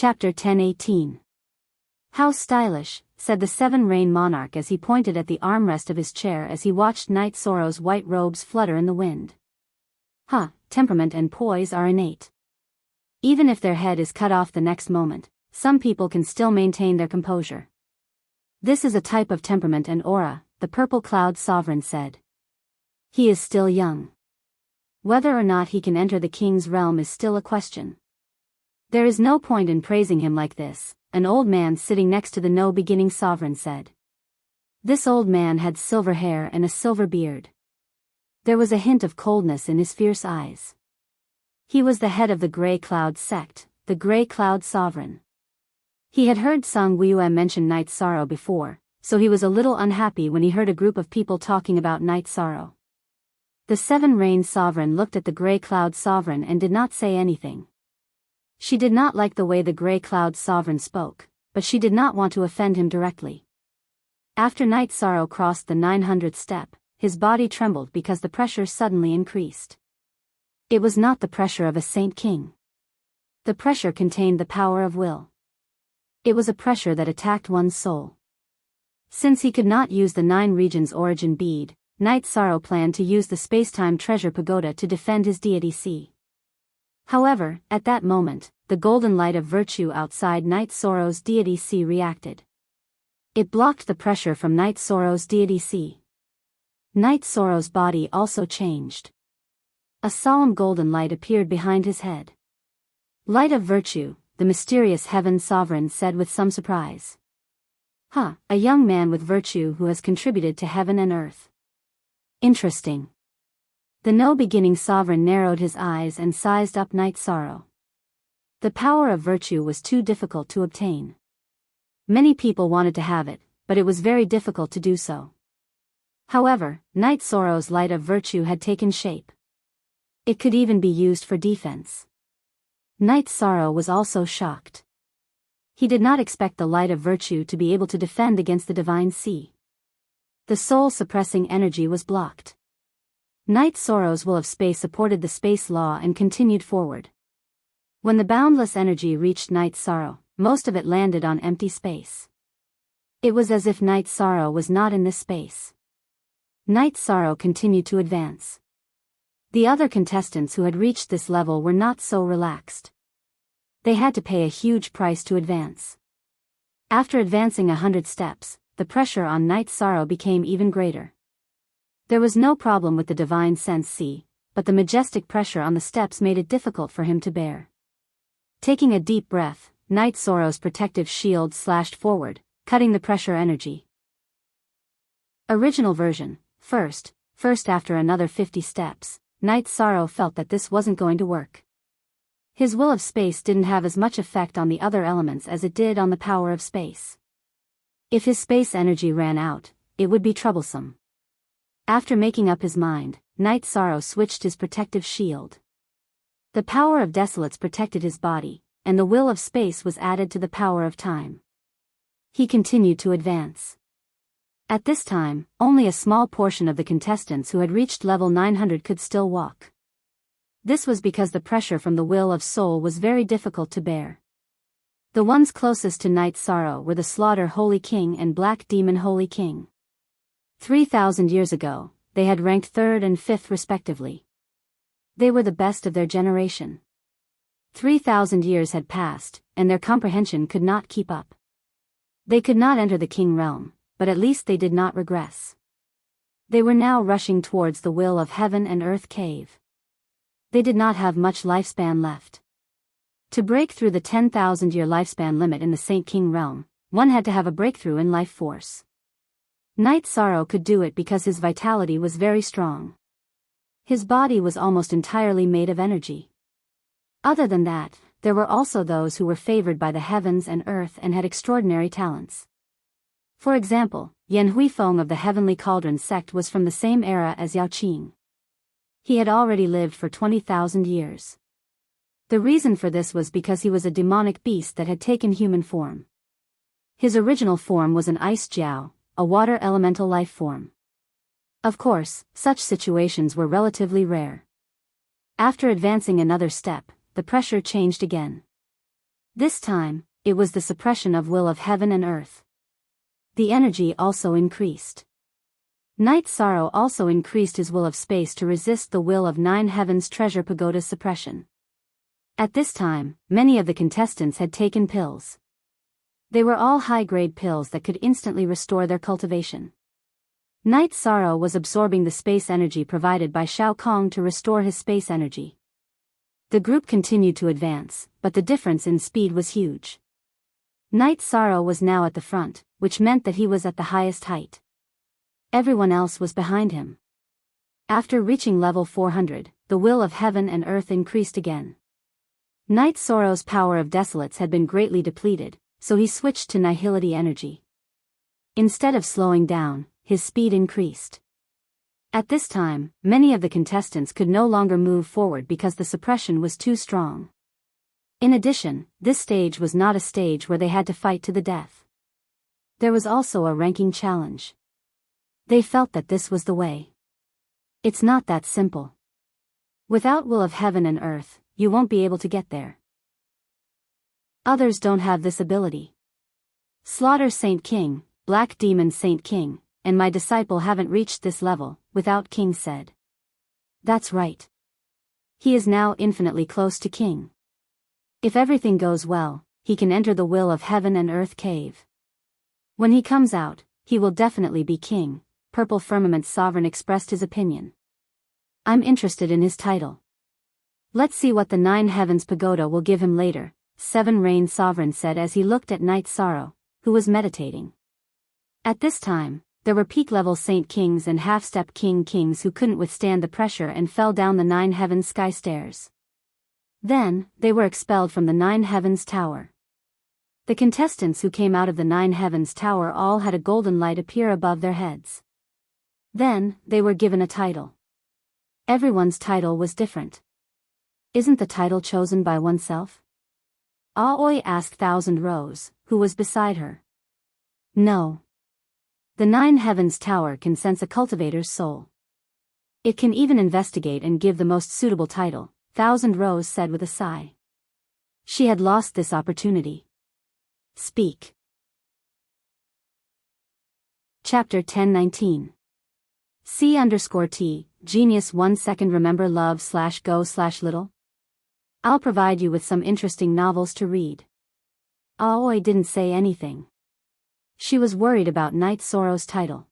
Chapter 10:18. How stylish, said the Seven-Rain Monarch as he pointed at the armrest of his chair as he watched Night Sorrow's white robes flutter in the wind. Temperament and poise are innate. Even if their head is cut off the next moment, some people can still maintain their composure. This is a type of temperament and aura, the Purple Cloud Sovereign said. He is still young. Whether or not he can enter the king's realm is still a question. There is no point in praising him like this, an old man sitting next to the no-beginning sovereign said. This old man had silver hair and a silver beard. There was a hint of coldness in his fierce eyes. He was the head of the Grey Cloud sect, the Grey Cloud Sovereign. He had heard Song Wuyue mention Night Sorrow before, so he was a little unhappy when he heard a group of people talking about Night Sorrow. The Seven-Rain Sovereign looked at the Grey Cloud Sovereign and did not say anything. She did not like the way the Grey Cloud Sovereign spoke, but she did not want to offend him directly. After Night Sorrow crossed the 900th step, his body trembled because the pressure suddenly increased. It was not the pressure of a Saint King. The pressure contained the power of will. It was a pressure that attacked one's soul. Since he could not use the 9 regions origin bead, Night Sorrow planned to use the Spacetime Treasure Pagoda to defend his deity C. However, at that moment, the golden light of virtue outside Night Sorrow's deity C reacted. It blocked the pressure from Night Sorrow's deity C. Night Sorrow's body also changed. A solemn golden light appeared behind his head. Light of virtue, the mysterious Heaven Sovereign said with some surprise. A young man with virtue who has contributed to heaven and earth. Interesting. The no-beginning sovereign narrowed his eyes and sized up Night Sorrow. The power of virtue was too difficult to obtain. Many people wanted to have it, but it was very difficult to do so. However, Night Sorrow's light of virtue had taken shape. It could even be used for defense. Night Sorrow was also shocked. He did not expect the light of virtue to be able to defend against the divine sea. The soul-suppressing energy was blocked. Night Sorrow's will of space supported the space law and continued forward. When the boundless energy reached Night Sorrow, most of it landed on empty space. It was as if Night Sorrow was not in this space. Night Sorrow continued to advance. The other contestants who had reached this level were not so relaxed. They had to pay a huge price to advance. After advancing 100 steps, the pressure on Night Sorrow became even greater. There was no problem with the divine sense C, but the majestic pressure on the steps made it difficult for him to bear. Taking a deep breath, Night Sorrow's protective shield slashed forward, cutting the pressure energy. Original version. First after another 50 steps, Night Sorrow felt that this wasn't going to work. His will of space didn't have as much effect on the other elements as it did on the power of space. If his space energy ran out, it would be troublesome. After making up his mind, Night Sorrow switched his protective shield. The power of desolates protected his body, and the will of space was added to the power of time. He continued to advance. At this time, only a small portion of the contestants who had reached level 900 could still walk. This was because the pressure from the will of soul was very difficult to bear. The ones closest to Night Sorrow were the Slaughter Holy King and Black Demon Holy King. 3,000 years ago, they had ranked 3rd and 5th respectively. They were the best of their generation. 3,000 years had passed, and their comprehension could not keep up. They could not enter the king realm, but at least they did not regress. They were now rushing towards the will of heaven and earth cave. They did not have much lifespan left. To break through the 10,000-year lifespan limit in the Saint King realm, one had to have a breakthrough in life force. Night Sorrow could do it because his vitality was very strong. His body was almost entirely made of energy. Other than that, there were also those who were favored by the heavens and earth and had extraordinary talents. For example, Yan Huifeng of the Heavenly Cauldron sect was from the same era as Yao Qing. He had already lived for 20,000 years. The reason for this was because he was a demonic beast that had taken human form. His original form was an ice jiao, a water elemental life form. Of course, such situations were relatively rare. After advancing another step, the pressure changed again. This time, it was the suppression of will of heaven and earth. The energy also increased. Night Sorrow also increased his will of space to resist the will of Nine Heavens Treasure Pagoda's suppression. At this time, many of the contestants had taken pills. They were all high-grade pills that could instantly restore their cultivation. Night Sorrow was absorbing the space energy provided by Shao Kong to restore his space energy. The group continued to advance, but the difference in speed was huge. Night Sorrow was now at the front, which meant that he was at the highest height. Everyone else was behind him. After reaching level 400, the will of heaven and earth increased again. Night Sorrow's power of desolates had been greatly depleted, so he switched to nihility energy. Instead of slowing down, his speed increased. At this time, many of the contestants could no longer move forward because the suppression was too strong. In addition, this stage was not a stage where they had to fight to the death. There was also a ranking challenge. They felt that this was the way. It's not that simple. Without will of heaven and earth, you won't be able to get there. Others don't have this ability. Slaughter Saint King, Black Demon Saint King, and my disciple haven't reached this level, Without King said. That's right. He is now infinitely close to King. If everything goes well, he can enter the will of heaven and earth cave. When he comes out, he will definitely be King. Purple Firmament's sovereign expressed his opinion. I'm interested in his title. Let's see what the Nine Heavens Pagoda will give him later, Seven Rain Sovereign said as he looked at Night Sorrow, who was meditating. At this time, there were peak-level Saint Kings and half-step Kings who couldn't withstand the pressure and fell down the Nine Heavens sky stairs. Then, they were expelled from the Nine Heavens Tower. The contestants who came out of the Nine Heavens Tower all had a golden light appear above their heads. Then, they were given a title. Everyone's title was different. Isn't the title chosen by oneself? Aoi asked Thousand Rose, who was beside her. No. The Nine Heavens Tower can sense a cultivator's soul. It can even investigate and give the most suitable title, Thousand Rose said with a sigh. She had lost this opportunity. Speak. Chapter 1019. C_T, Genius 1 second remember love/go/little? I'll provide you with some interesting novels to read. Aoi didn't say anything. She was worried about Night Sorrow's title.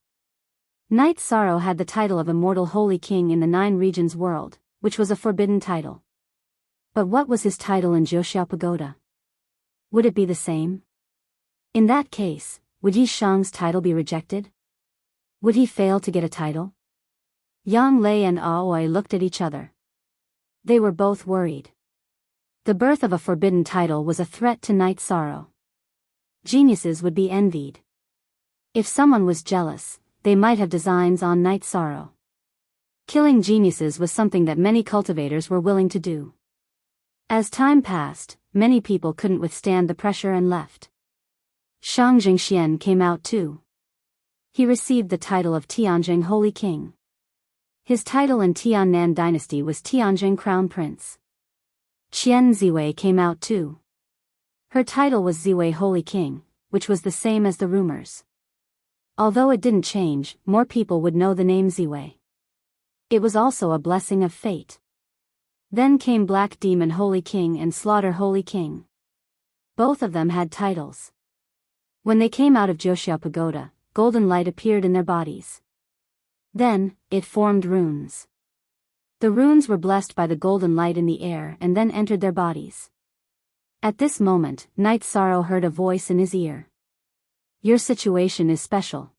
Night Sorrow had the title of Immortal Holy King in the Nine Regions world, which was a forbidden title. But what was his title in Jiuxiao Pagoda? Would it be the same? In that case, would Yi Shang's title be rejected? Would he fail to get a title? Yang Lei and Aoi looked at each other. They were both worried. The birth of a forbidden title was a threat to Night Sorrow. Geniuses would be envied. If someone was jealous, they might have designs on Night Sorrow. Killing geniuses was something that many cultivators were willing to do. As time passed, many people couldn't withstand the pressure and left. Shang Jingxian came out too. He received the title of Tianjing Holy King. His title in Tiannan dynasty was Tianjing Crown Prince. Qian Ziwei came out too. Her title was Ziwei Holy King, which was the same as the rumors. Although it didn't change, more people would know the name Ziwei. It was also a blessing of fate. Then came Black Demon Holy King and Slaughter Holy King. Both of them had titles. When they came out of Jiuxiao Pagoda, golden light appeared in their bodies. Then, it formed runes. The runes were blessed by the golden light in the air and then entered their bodies. At this moment, Night Sorrow heard a voice in his ear. Your situation is special.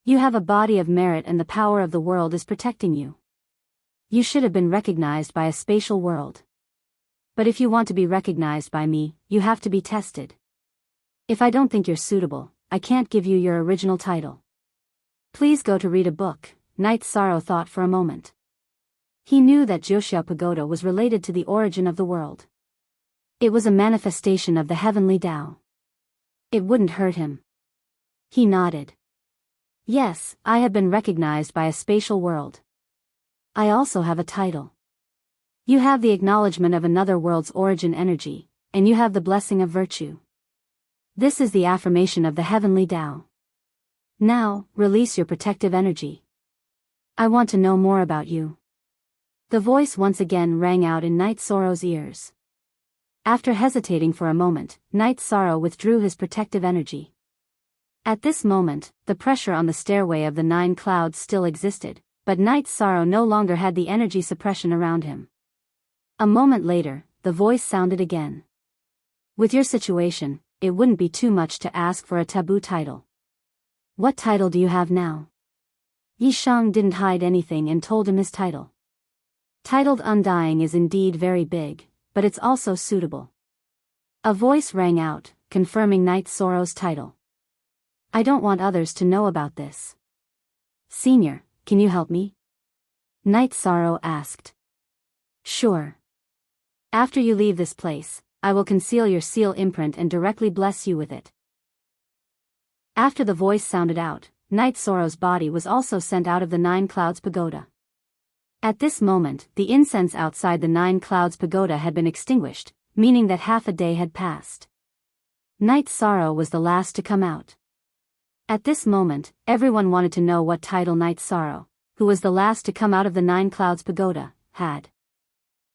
You have a body of merit and the power of the world is protecting you. You should have been recognized by a spatial world. But if you want to be recognized by me, you have to be tested. If I don't think you're suitable, I can't give you your original title. Please go to read a book. Night Sorrow thought for a moment. He knew that Jiuxiao Pagoda was related to the origin of the world. It was a manifestation of the heavenly Tao. It wouldn't hurt him. He nodded. Yes, I have been recognized by a spatial world. I also have a title. You have the acknowledgement of another world's origin energy, and you have the blessing of virtue. This is the affirmation of the heavenly Tao. Now, release your protective energy. I want to know more about you. The voice once again rang out in Night Sorrow's ears. After hesitating for a moment, Night Sorrow withdrew his protective energy. At this moment, the pressure on the stairway of the 9 clouds still existed, but Night Sorrow no longer had the energy suppression around him. A moment later, the voice sounded again. With your situation, it wouldn't be too much to ask for a taboo title. What title do you have now? Yi Shang didn't hide anything and told him his title. Titled Undying is indeed very big, but it's also suitable. A voice rang out, confirming Night Sorrow's title. I don't want others to know about this. Senior, can you help me? Night Sorrow asked. Sure. After you leave this place, I will conceal your seal imprint and directly bless you with it. After the voice sounded out, Night Sorrow's body was also sent out of the 9 Clouds Pagoda. At this moment, the incense outside the 9 Clouds Pagoda had been extinguished, meaning that half a day had passed. Night Sorrow was the last to come out. At this moment, everyone wanted to know what title Night Sorrow, who was the last to come out of the 9 Clouds Pagoda, had.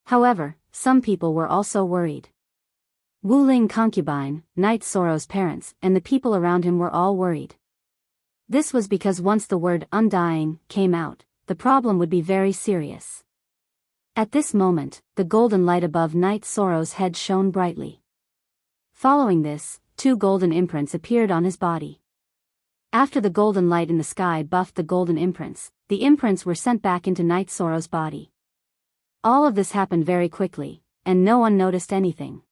However, some people were also worried. Wu Ling concubine, Night Sorrow's parents, and the people around him were all worried. This was because once the word undying came out, the problem would be very serious. At this moment, the golden light above Night Sorrow's head shone brightly. Following this, 2 golden imprints appeared on his body. After the golden light in the sky buffed the golden imprints, the imprints were sent back into Night Sorrow's body. All of this happened very quickly, and no one noticed anything.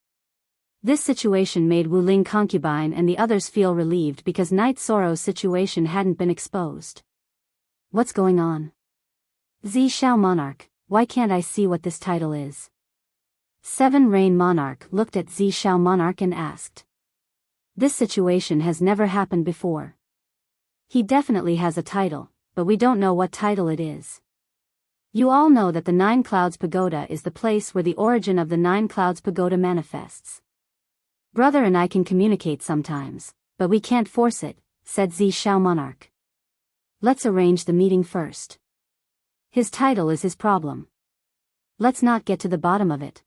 This situation made Wu Ling concubine and the others feel relieved because Night Sorrow's situation hadn't been exposed. What's going on? Zi Shao Monarch, why can't I see what this title is? 7 Rain Monarch looked at Zi Shao Monarch and asked. This situation has never happened before. He definitely has a title, but we don't know what title it is. You all know that the 9 Clouds Pagoda is the place where the origin of the 9 Clouds Pagoda manifests. Brother and I can communicate sometimes, but we can't force it, said Zi Shao Monarch. Let's arrange the meeting first. His title is his problem. Let's not get to the bottom of it.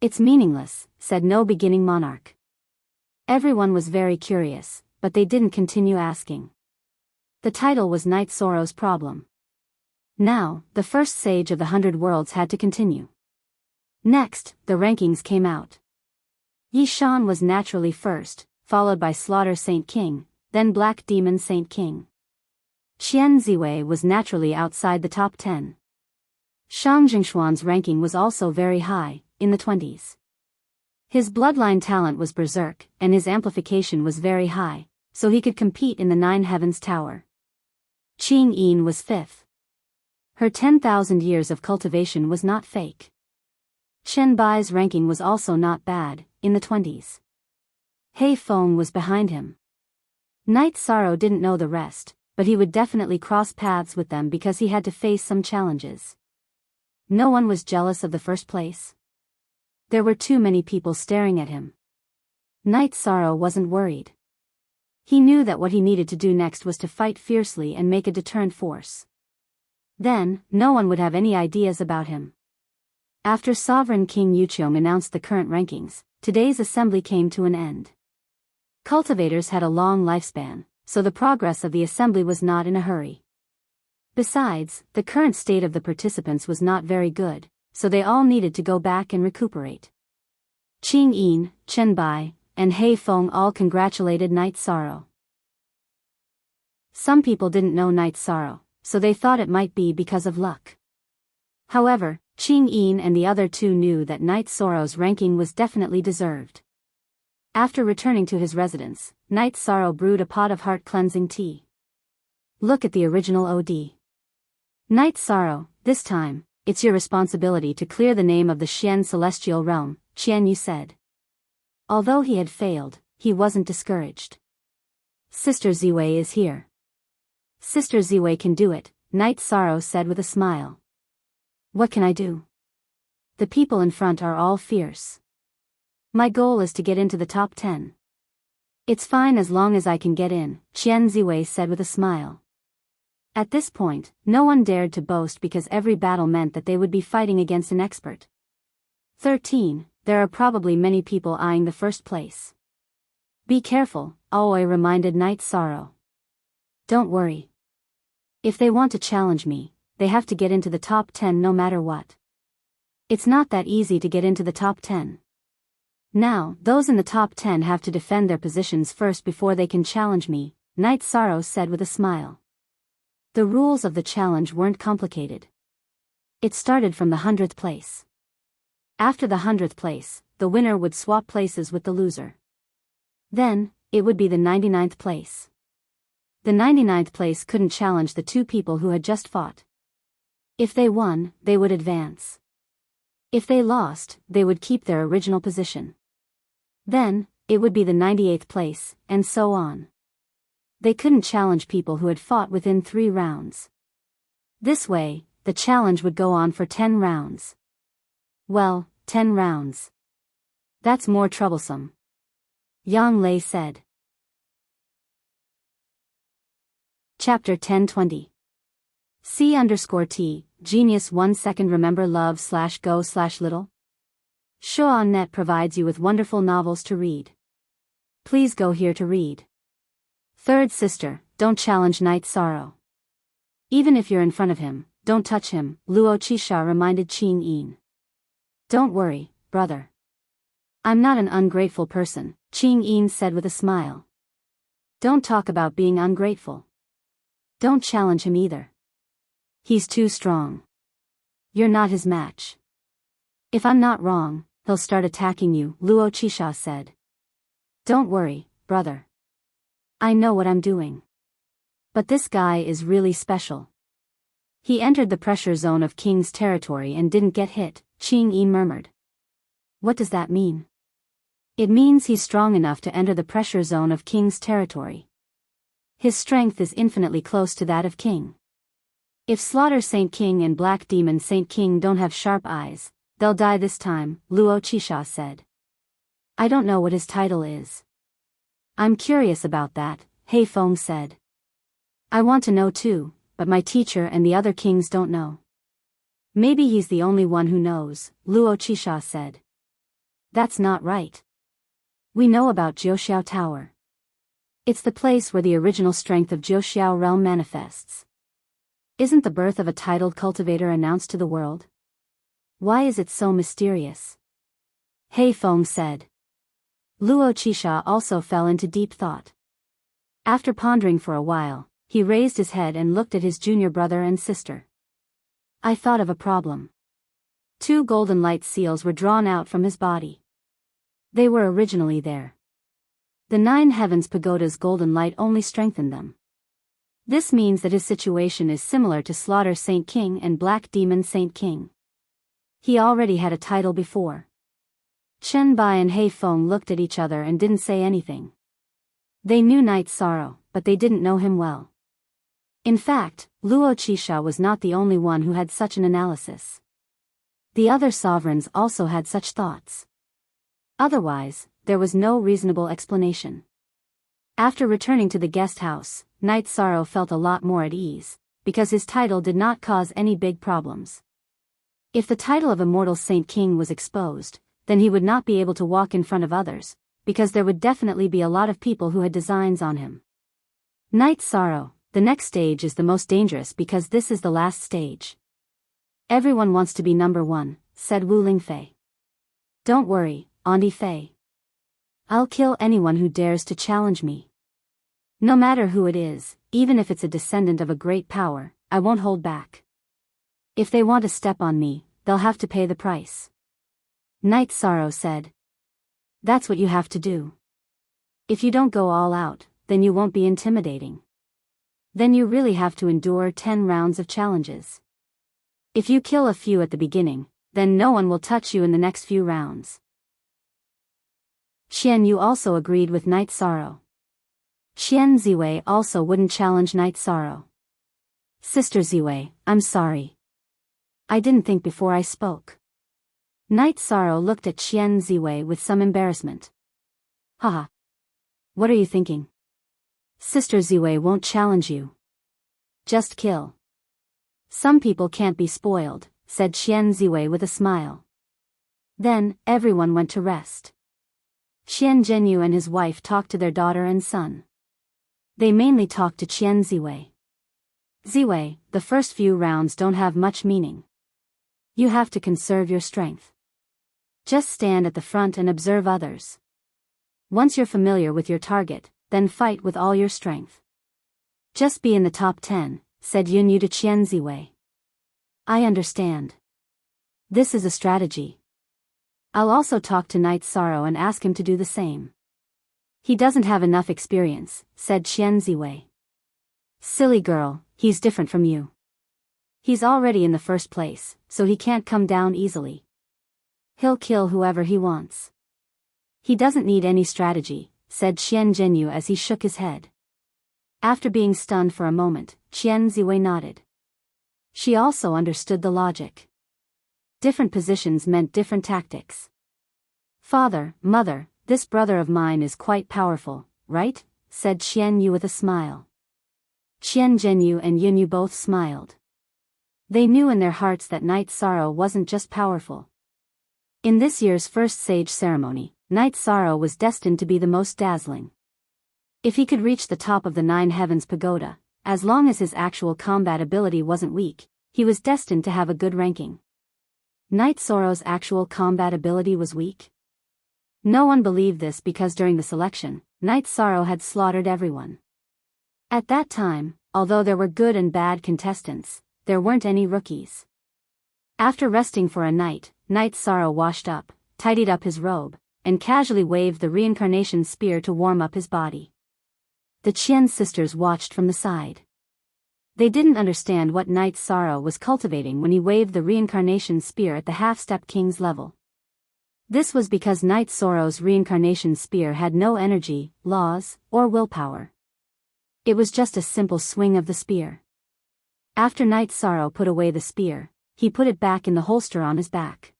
It's meaningless, said No Beginning Monarch. Everyone was very curious, but they didn't continue asking. The title was Night Sorrow's problem. Now, the first sage of the 100 worlds had to continue. Next, the rankings came out. Yi Shan was naturally first, followed by Slaughter Saint King, then Black Demon Saint King. Qian Ziwei was naturally outside the top 10. Shang Jingshuan's ranking was also very high, in the 20s. His bloodline talent was berserk, and his amplification was very high, so he could compete in the 9 Heavens Tower. Qing Yin was 5th. Her 10,000 years of cultivation was not fake. Chen Bai's ranking was also not bad, in the 20s. He Feng was behind him. Night Sorrow didn't know the rest, but he would definitely cross paths with them because he had to face some challenges. No one was jealous of the first place. There were too many people staring at him. Night Sorrow wasn't worried. He knew that what he needed to do next was to fight fiercely and make a deterrent force. Then, no one would have any ideas about him. After Sovereign King Yuqiong announced the current rankings, today's assembly came to an end. Cultivators had a long lifespan, so the progress of the assembly was not in a hurry. Besides, the current state of the participants was not very good, so they all needed to go back and recuperate. Qing Yin, Chen Bai, and He Feng all congratulated Night Sorrow. Some people didn't know Night Sorrow, so they thought it might be because of luck. However, Qing Yin and the other 2 knew that Night Sorrow's ranking was definitely deserved. After returning to his residence, Night Sorrow brewed a pot of heart-cleansing tea. Look at the original OD. Night Sorrow, this time, it's your responsibility to clear the name of the Xian celestial realm, Qian Yu said. Although he had failed, he wasn't discouraged. Sister Ziwei is here. Sister Ziwei can do it, Night Sorrow said with a smile. What can I do? The people in front are all fierce. My goal is to get into the top 10. It's fine as long as I can get in, Qian Ziwei said with a smile. At this point, no one dared to boast because every battle meant that they would be fighting against an expert. 13. There are probably many people eyeing the first place. Be careful, Aoi reminded Knight Sorrow. Don't worry. If they want to challenge me, they have to get into the top 10 no matter what. It's not that easy to get into the top 10. Now, those in the top 10 have to defend their positions first before they can challenge me, Knight Sorrow said with a smile. The rules of the challenge weren't complicated. It started from the 100th place. After the 100th place, the winner would swap places with the loser. Then, it would be the 99th place. The 99th place couldn't challenge the two people who had just fought. If they won, they would advance. If they lost, they would keep their original position. Then, it would be the 98th place, and so on. They couldn't challenge people who had fought within 3 rounds. This way, the challenge would go on for 10 rounds. Well, 10 rounds. That's more troublesome. Yang Lei said. Chapter 1020. C_T, Genius 1 second remember love/go/little? Show on Net provides you with wonderful novels to read. Please go here to read. Third sister, don't challenge Knight Sorrow. Even if you're in front of him, don't touch him, Luo Qisha reminded Qing Yin. Don't worry, brother. I'm not an ungrateful person, Qing Yin said with a smile. Don't talk about being ungrateful. Don't challenge him either. He's too strong. You're not his match. If I'm not wrong, he'll start attacking you, Luo Qisha said. Don't worry, brother. I know what I'm doing. But this guy is really special. He entered the pressure zone of King's territory and didn't get hit, Qing Yin murmured. What does that mean? It means he's strong enough to enter the pressure zone of King's territory. His strength is infinitely close to that of King. If Slaughter Saint King and Black Demon Saint King don't have sharp eyes, they'll die this time, Luo Qisha said. I don't know what his title is. I'm curious about that, Hei Feng said. I want to know too, but my teacher and the other kings don't know. Maybe he's the only one who knows, Luo Qisha said. That's not right. We know about Jiuxiao Tower. It's the place where the original strength of Jiuxiao realm manifests. Isn't the birth of a titled cultivator announced to the world? Why is it so mysterious? Hei Feng said. Luo Qisha also fell into deep thought. After pondering for a while, he raised his head and looked at his junior brother and sister. I thought of a problem. 2 golden light seals were drawn out from his body. They were originally there. The 9 Heavens Pagoda's golden light only strengthened them. This means that his situation is similar to Slaughter Saint King and Black Demon Saint King. He already had a title before. Chen Bai and Hei Feng looked at each other and didn't say anything. They knew Knight Sorrow, but they didn't know him well. In fact, Luo Qisha was not the only one who had such an analysis. The other sovereigns also had such thoughts. Otherwise, there was no reasonable explanation. After returning to the guest house, Knight Sorrow felt a lot more at ease, because his title did not cause any big problems. If the title of Immortal Saint King was exposed, then he would not be able to walk in front of others, because there would definitely be a lot of people who had designs on him. Knight Sorrow, the next stage is the most dangerous because this is the last stage. Everyone wants to be number 1, said Wu Lingfei. Don't worry, Auntie Fei. I'll kill anyone who dares to challenge me. No matter who it is, even if it's a descendant of a great power, I won't hold back. If they want to step on me, they'll have to pay the price. Knight Sorrow said. That's what you have to do. If you don't go all out, then you won't be intimidating. Then you really have to endure 10 rounds of challenges. If you kill a few at the beginning, then no one will touch you in the next few rounds. Xian Yu also agreed with Knight Sorrow. Xian Ziwei also wouldn't challenge Knight Sorrow. Sister Ziwei, I'm sorry. I didn't think before I spoke. Night Sorrow looked at Qian Ziwei with some embarrassment. Haha. What are you thinking? Sister Ziwei won't challenge you. Just kill. Some people can't be spoiled, said Qian Ziwei with a smile. Then, everyone went to rest. Qian Zhenyu and his wife talked to their daughter and son. They mainly talked to Qian Ziwei. Ziwei, the first few rounds don't have much meaning. You have to conserve your strength. Just stand at the front and observe others. Once you're familiar with your target, then fight with all your strength. Just be in the top 10, said Yunyu to Qian Ziwei. I understand. This is a strategy. I'll also talk to Night Sorrow and ask him to do the same. He doesn't have enough experience, said Qian Ziwei. Silly girl, he's different from you. He's already in the first place, so he can't come down easily. He'll kill whoever he wants. He doesn't need any strategy, said Qian Zhenyu as he shook his head. After being stunned for a moment, Qian Ziwei nodded. She also understood the logic. Different positions meant different tactics. Father, mother, this brother of mine is quite powerful, right? Said Qian Yu with a smile. Qian Zhenyu and Yunyu both smiled. They knew in their hearts that Night Sorrow wasn't just powerful. In this year's first sage ceremony, Night Sorrow was destined to be the most dazzling. If he could reach the top of the 9 Heavens Pagoda, as long as his actual combat ability wasn't weak, he was destined to have a good ranking. Night Sorrow's actual combat ability was weak? No one believed this because during the selection, Night Sorrow had slaughtered everyone. At that time, although there were good and bad contestants, there weren't any rookies. After resting for a night, Night Sorrow washed up, tidied up his robe, and casually waved the reincarnation spear to warm up his body. The Qian sisters watched from the side. They didn't understand what Night Sorrow was cultivating when he waved the reincarnation spear at the half-step king's level. This was because Night Sorrow's reincarnation spear had no energy, laws, or willpower. It was just a simple swing of the spear. After Night Sorrow put away the spear, he put it back in the holster on his back.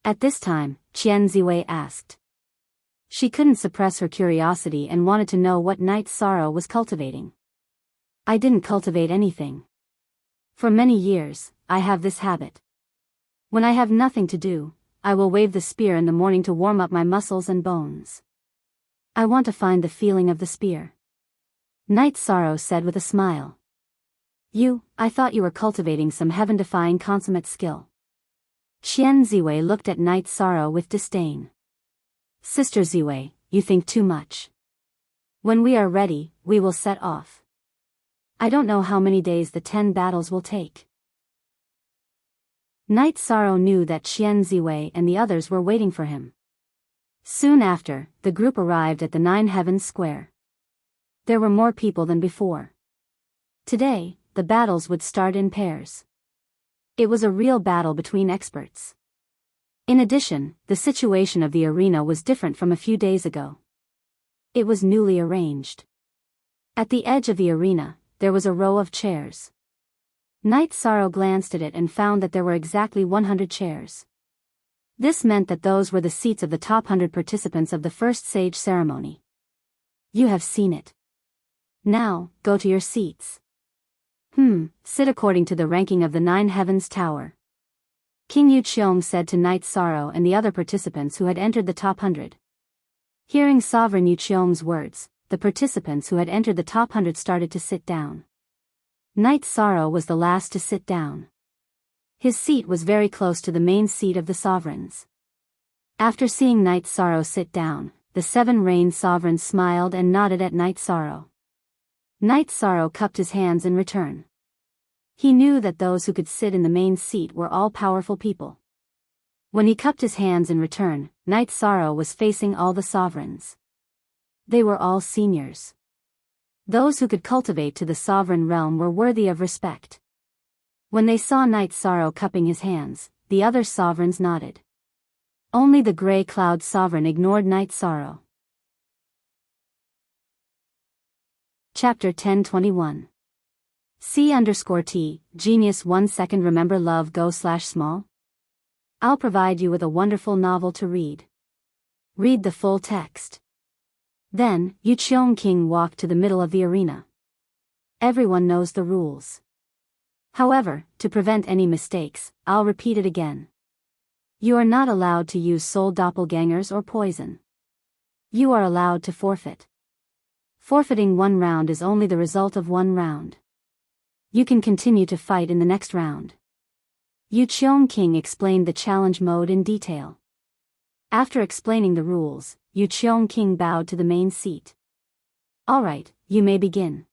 At this time, Qian Ziwei asked. She couldn't suppress her curiosity and wanted to know what Night Sorrow was cultivating. I didn't cultivate anything. For many years, I have this habit. When I have nothing to do, I will wave the spear in the morning to warm up my muscles and bones. I want to find the feeling of the spear. Night Sorrow said with a smile. I thought you were cultivating some heaven-defying consummate skill. Qian Ziwei looked at Night Sorrow with disdain. Sister Ziwei, you think too much. When we are ready, we will set off. I don't know how many days the 10 battles will take. Night Sorrow knew that Qian Ziwei and the others were waiting for him. Soon after, the group arrived at the 9 Heavens Square. There were more people than before. Today, the battles would start in pairs. It was a real battle between experts. In addition, the situation of the arena was different from a few days ago. It was newly arranged. At the edge of the arena, there was a row of chairs. Night Sorrow glanced at it and found that there were exactly 100 chairs. This meant that those were the seats of the top 100 participants of the first sage ceremony. You have seen it. Now, go to your seats. Sit according to the ranking of the 9 Heavens Tower. King Yu Qiong said to Night Sorrow and the other participants who had entered the top 100. Hearing Sovereign Yu Qiong's words, the participants who had entered the top 100 started to sit down. Night Sorrow was the last to sit down. His seat was very close to the main seat of the sovereigns. After seeing Night Sorrow sit down, the 7 Rain sovereigns smiled and nodded at Night Sorrow. Night Sorrow cupped his hands in return. He knew that those who could sit in the main seat were all powerful people. When he cupped his hands in return, Night Sorrow was facing all the sovereigns. They were all seniors. Those who could cultivate to the sovereign realm were worthy of respect. When they saw Night Sorrow cupping his hands, the other sovereigns nodded. Only the Grey Cloud Sovereign ignored Night Sorrow. Chapter 1021. C_T, Genius 1 second. Remember love go/small? I'll provide you with a wonderful novel to read. Read the full text. Then, King walked to the middle of the arena. Everyone knows the rules. However, to prevent any mistakes, I'll repeat it again. You are not allowed to use soul doppelgangers or poison. You are allowed to forfeit. Forfeiting one round is only the result of one round. You can continue to fight in the next round. King explained the challenge mode in detail. After explaining the rules, King bowed to the main seat. Alright, you may begin.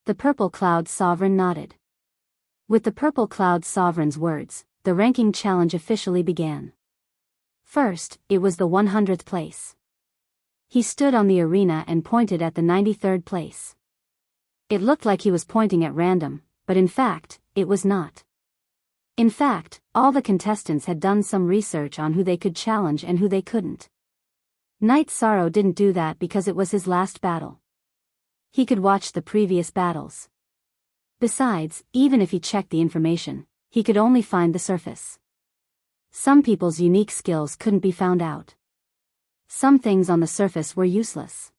The Purple Cloud Sovereign nodded. With the Purple Cloud Sovereign's words, the ranking challenge officially began. First, it was the 100th place. He stood on the arena and pointed at the 93rd place. It looked like he was pointing at random, but in fact, it was not. In fact, all the contestants had done some research on who they could challenge and who they couldn't. Night Sorrow didn't do that because it was his last battle. He could watch the previous battles. Besides, even if he checked the information, he could only find the surface. Some people's unique skills couldn't be found out. Some things on the surface were useless.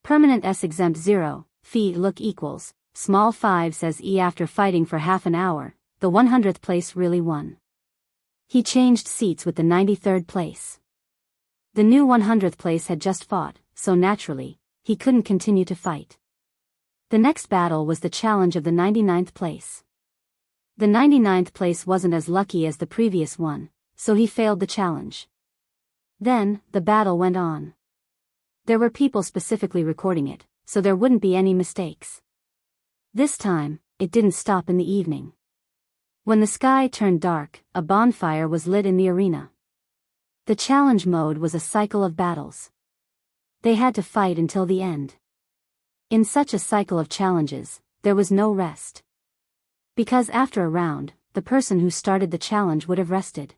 Permanent S exempt 0, phi look equals, small 5 says E after fighting for half an hour, the 100th place really won. He changed seats with the 93rd place. The new 100th place had just fought, so naturally, he couldn't continue to fight. The next battle was the challenge of the 99th place. The 99th place wasn't as lucky as the previous one, so he failed the challenge. Then, the battle went on. There were people specifically recording it, so there wouldn't be any mistakes. This time, it didn't stop in the evening. When the sky turned dark, a bonfire was lit in the arena. The challenge mode was a cycle of battles. They had to fight until the end. In such a cycle of challenges, there was no rest. Because after a round, the person who started the challenge would have rested.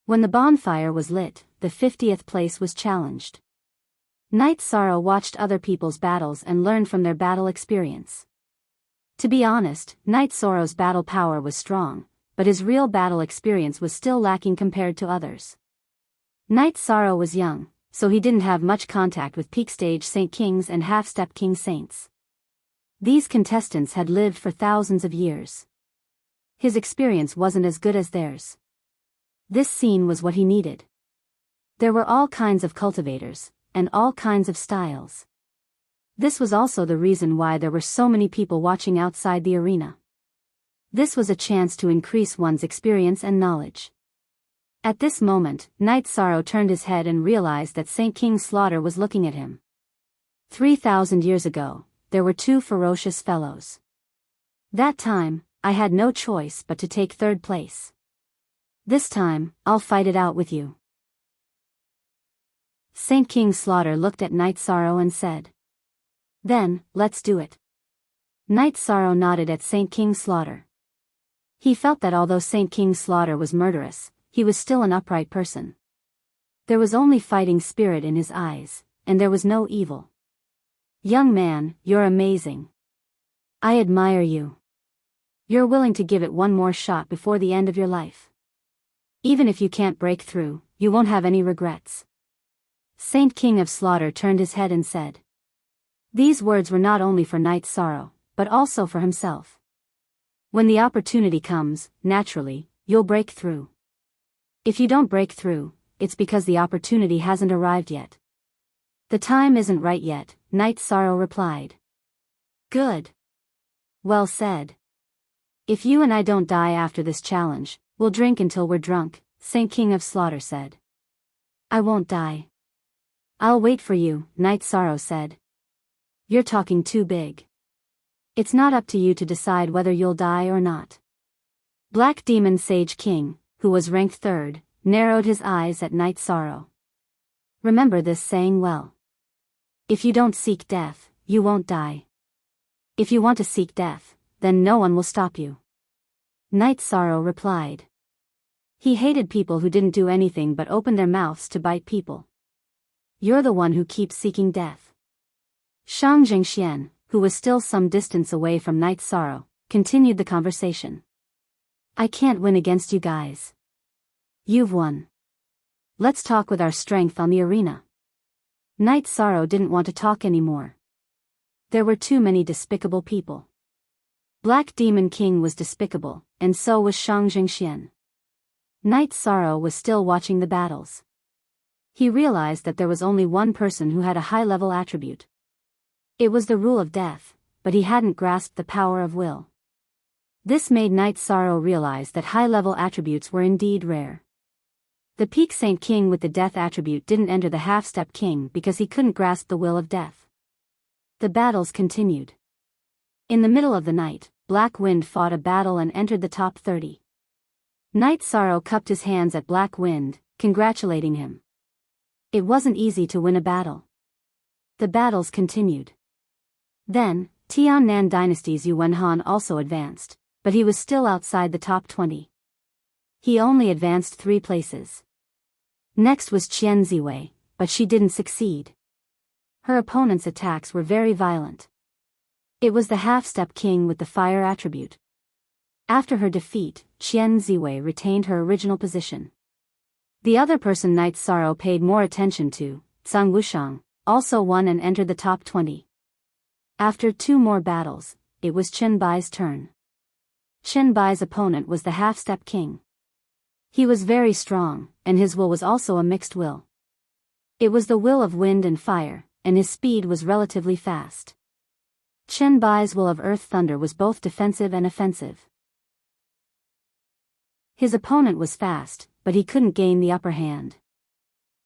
When the bonfire was lit, the 50th place was challenged. Night Sorrow watched other people's battles and learned from their battle experience. To be honest, Night Sorrow's battle power was strong, but his real battle experience was still lacking compared to others. Night Sorrow was young, so he didn't have much contact with peak stage Saint Kings and half-step King Saints. These contestants had lived for thousands of years. His experience wasn't as good as theirs. This scene was what he needed. There were all kinds of cultivators, and all kinds of styles. This was also the reason why there were so many people watching outside the arena. This was a chance to increase one's experience and knowledge. At this moment, Night Sorrow turned his head and realized that Saint King Slaughter was looking at him. 3,000 years ago, there were two ferocious fellows. That time, I had no choice but to take third place. This time, I'll fight it out with you. Saint King Slaughter looked at Night Sorrow and said. Then, let's do it. Night Sorrow nodded at Saint King Slaughter. He felt that although Saint King Slaughter was murderous, he was still an upright person. There was only fighting spirit in his eyes, and there was no evil. Young man, you're amazing. I admire you. You're willing to give it one more shot before the end of your life. Even if you can't break through, you won't have any regrets. Saint King of Slaughter turned his head and said. These words were not only for Night Sorrow, but also for himself. When the opportunity comes, naturally, you'll break through. If you don't break through, it's because the opportunity hasn't arrived yet. The time isn't right yet, Night Sorrow replied. Good. Well said. If you and I don't die after this challenge, we'll drink until we're drunk, Saint King of Slaughter said. I won't die. I'll wait for you, Night Sorrow said. You're talking too big. It's not up to you to decide whether you'll die or not. Black Demon Sage King, who was ranked third, narrowed his eyes at Night Sorrow. Remember this saying well. If you don't seek death, you won't die. If you want to seek death, then no one will stop you. Night Sorrow replied. He hated people who didn't do anything but open their mouths to bite people. You're the one who keeps seeking death. Shang Zhengxian, who was still some distance away from Night Sorrow, continued the conversation. I can't win against you guys. You've won. Let's talk with our strength on the arena. Night Sorrow didn't want to talk anymore. There were too many despicable people. Black Demon King was despicable, and so was Shang Jingxian. Night Sorrow was still watching the battles. He realized that there was only one person who had a high-level attribute. It was the rule of death, but he hadn't grasped the power of will. This made Night Sorrow realize that high-level attributes were indeed rare. The Peak Saint King with the death attribute didn't enter the Half-Step King because he couldn't grasp the will of death. The battles continued. In the middle of the night, Black Wind fought a battle and entered the top 30. Night Sorrow cupped his hands at Black Wind, congratulating him. It wasn't easy to win a battle. The battles continued. Then, Tiannan Dynasty's Yu Wenhan also advanced, but he was still outside the top 20. He only advanced 3 places. Next was Qian Ziwei, but she didn't succeed. Her opponent's attacks were very violent. It was the Half-Step King with the fire attribute. After her defeat, Qian Ziwei retained her original position. The other person Night Sorrow paid more attention to, Zhang Wushang, also won and entered the top 20. After 2 more battles, it was Chen Bai's turn. Chen Bai's opponent was the Half-Step King. He was very strong, and his will was also a mixed will. It was the will of wind and fire, and his speed was relatively fast. Chen Bai's will of earth thunder was both defensive and offensive. His opponent was fast, but he couldn't gain the upper hand.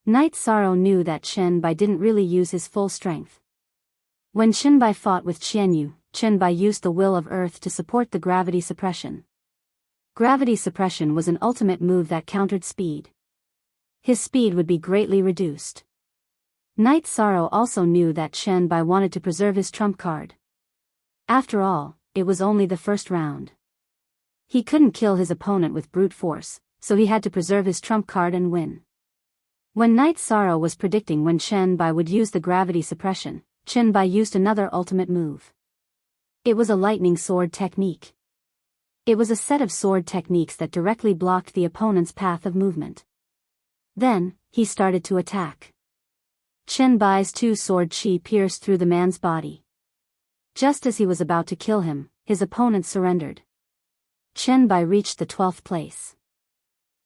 Night Sorrow knew that Chen Bai didn't really use his full strength. When Chen Bai fought with Qian Yu, Chen Bai used the will of earth to support the gravity suppression. Gravity suppression was an ultimate move that countered speed. His speed would be greatly reduced. Night Sorrow also knew that Chen Bai wanted to preserve his trump card. After all, it was only the first round. He couldn't kill his opponent with brute force, so he had to preserve his trump card and win. When Night Sorrow was predicting when Chen Bai would use the gravity suppression, Chen Bai used another ultimate move. It was a lightning sword technique. It was a set of sword techniques that directly blocked the opponent's path of movement. Then, he started to attack. Chen Bai's 2-sword chi pierced through the man's body. Just as he was about to kill him, his opponent surrendered. Chen Bai reached the 12th place.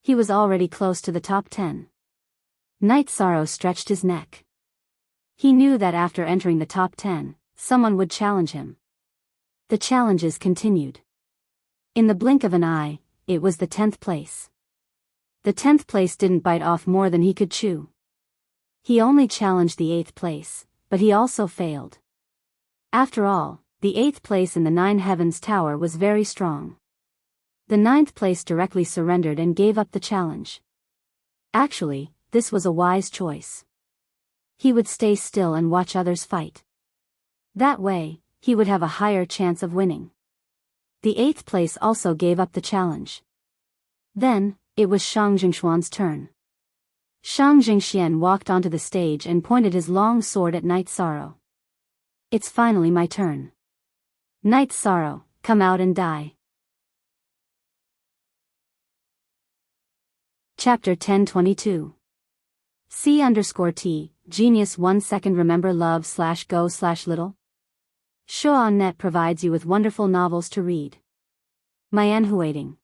He was already close to the top 10. Night Sorrow stretched his neck. He knew that after entering the top 10, someone would challenge him. The challenges continued. In the blink of an eye, it was the 10th place. The 10th place didn't bite off more than he could chew. He only challenged the 8th place, but he also failed. After all, the 8th place in the 9 Heavens Tower was very strong. The 9th place directly surrendered and gave up the challenge. Actually, this was a wise choice. He would stay still and watch others fight. That way, he would have a higher chance of winning. The 8th place also gave up the challenge. Then, it was Shang Jingxuan's turn. Shang Jingxian walked onto the stage and pointed his long sword at Night Sorrow. It's finally my turn. Night Sorrow, come out and die. Chapter 1022. C_T, Genius 1 second remember love/go/little? Shuanet provides you with wonderful novels to read. Mianhuating.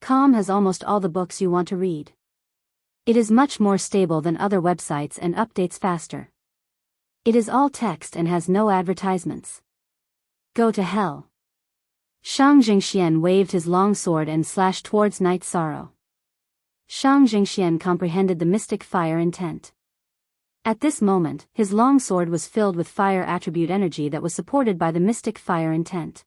Com has almost all the books you want to read. It is much more stable than other websites and updates faster. It is all text and has no advertisements. Go to hell. Shang Jingxian waved his long sword and slashed towards Night Sorrow. Shang Jingxian comprehended the mystic fire intent. At this moment, his long sword was filled with fire attribute energy that was supported by the mystic fire intent.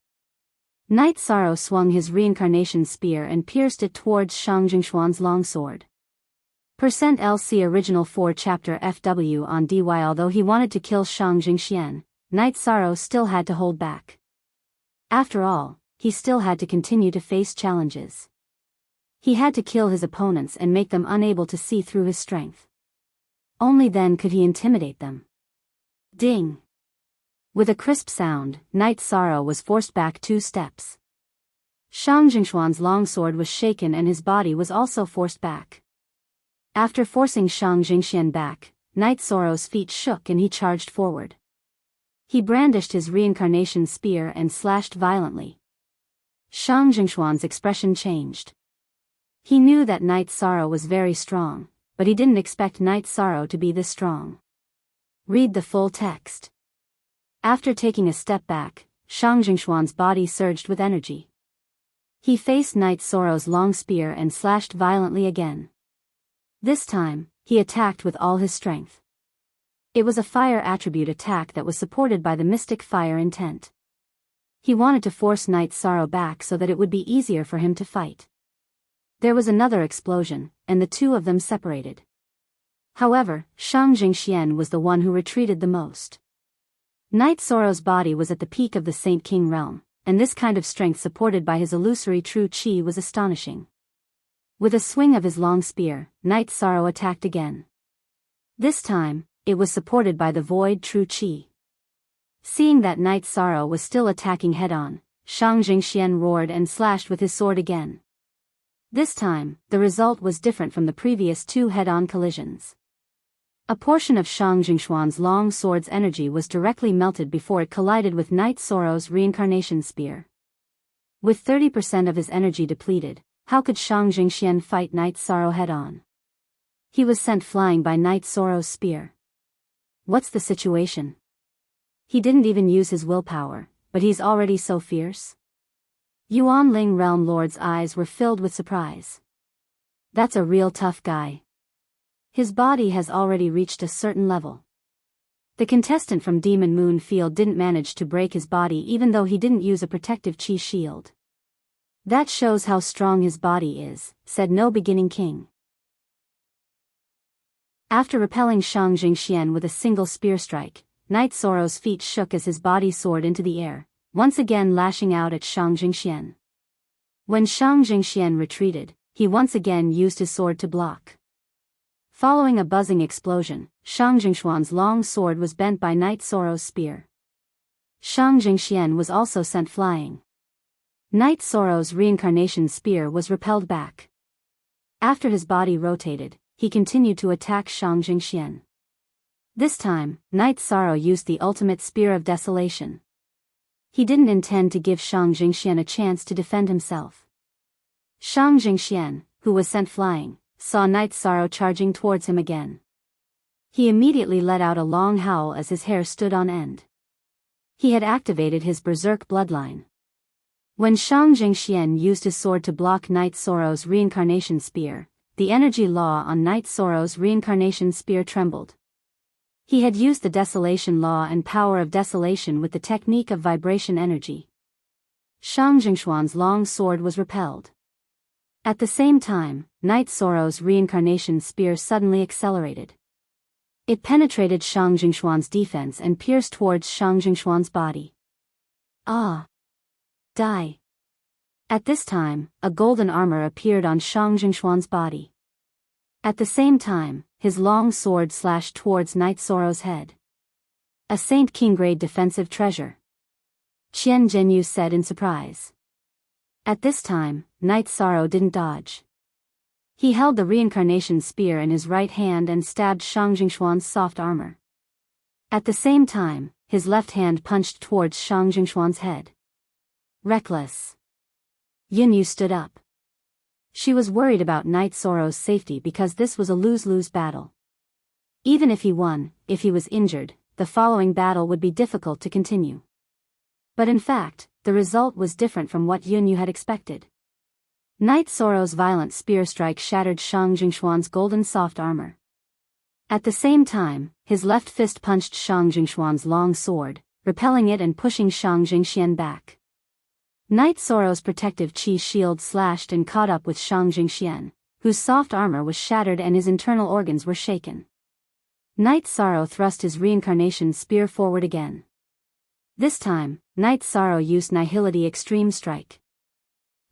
Night Sorrow swung his reincarnation spear and pierced it towards Shang Jingxuan's long sword. %LC Original 4 Chapter FW on DY. Although he wanted to kill Shang Jingxian, Night Sorrow still had to hold back. After all, he still had to continue to face challenges. He had to kill his opponents and make them unable to see through his strength. Only then could he intimidate them. Ding! With a crisp sound, Night Sorrow was forced back 2 steps. Shang Jingxuan's longsword was shaken and his body was also forced back. After forcing Shang Jingxian back, Knight Zoro's feet shook and he charged forward. He brandished his reincarnation spear and slashed violently. Shang Jingxuan's expression changed. He knew that Knight Zoro was very strong, but he didn't expect Knight Zoro to be this strong. Read the full text. After taking a step back, Shang Jingxuan's body surged with energy. He faced Knight Zoro's long spear and slashed violently again. This time, he attacked with all his strength. It was a fire attribute attack that was supported by the mystic fire intent. He wanted to force Knight Zoro back so that it would be easier for him to fight. There was another explosion, and the two of them separated. However, Shang Jingxian was the one who retreated the most. Knight Zoro's body was at the peak of the Saint King realm, and this kind of strength supported by his illusory true chi was astonishing. With a swing of his long spear, Knight Zoro attacked again. This time, it was supported by the void true chi. Seeing that Knight Zoro was still attacking head-on, Shang Jingxian roared and slashed with his sword again. This time, the result was different from the previous two head-on collisions. A portion of Shang Jingxuan's long sword's energy was directly melted before it collided with Knight Zoro's reincarnation spear. With 30% of his energy depleted, how could Shang Jingxian fight Knight Zoro head-on? He was sent flying by Knight Zoro's spear. What's the situation? He didn't even use his willpower, but he's already so fierce? Yuanling Realm Lord's eyes were filled with surprise. That's a real tough guy. His body has already reached a certain level. The contestant from Demon Moon Field didn't manage to break his body even though he didn't use a protective chi shield. That shows how strong his body is, said No Beginning King. After repelling Shang Jingxian with a single spear strike, Knight Zoro's feet shook as his body soared into the air, once again lashing out at Shang Jingxian. When Shang Jingxian retreated, he once again used his sword to block. Following a buzzing explosion, Shang Jingxuan's long sword was bent by Knight Zoro's spear. Shang Jingxian was also sent flying. Knight Zoro's reincarnation spear was repelled back. After his body rotated, he continued to attack Shang Jingxian. This time, Knight Zoro used the ultimate Spear of Desolation. He didn't intend to give Shang Jingxian a chance to defend himself. Shang Jingxian, who was sent flying, saw Knight Zoro charging towards him again. He immediately let out a long howl as his hair stood on end. He had activated his berserk bloodline. When Shang Jingxian used his sword to block Knight Zoro's reincarnation spear, the energy law on Knight Zoro's reincarnation spear trembled. He had used the desolation law and power of desolation with the technique of vibration energy. Shang Jingxuan's long sword was repelled. At the same time, Knight Zoro's reincarnation spear suddenly accelerated. It penetrated Shang Jingxuan's defense and pierced towards Shang Jingxuan's body. Ah! Die! At this time, a golden armor appeared on Shang Jingxuan's body. At the same time, his long sword slashed towards Knight Zoro's head. A Saint King-grade defensive treasure. Qian Zhenyu said in surprise. At this time, Knight Zoro didn't dodge. He held the reincarnation spear in his right hand and stabbed Shang Jingxuan's soft armor. At the same time, his left hand punched towards Shang Jingxuan's head. Reckless. Yunyu stood up. She was worried about Knight Zoro's safety because this was a lose-lose battle. Even if he won, if he was injured, the following battle would be difficult to continue. But in fact, the result was different from what Yunyu had expected. Knight Zoro's violent spear strike shattered Shang Jingxuan's golden soft armor. At the same time, his left fist punched Shang Jingxuan's long sword, repelling it and pushing Shang Jingxian back. Knight Zoro's protective chi shield slashed and caught up with Shang Jingxian, whose soft armor was shattered and his internal organs were shaken. Knight Zoro thrust his reincarnation spear forward again. This time, Knight Zoro used Nihility Extreme Strike.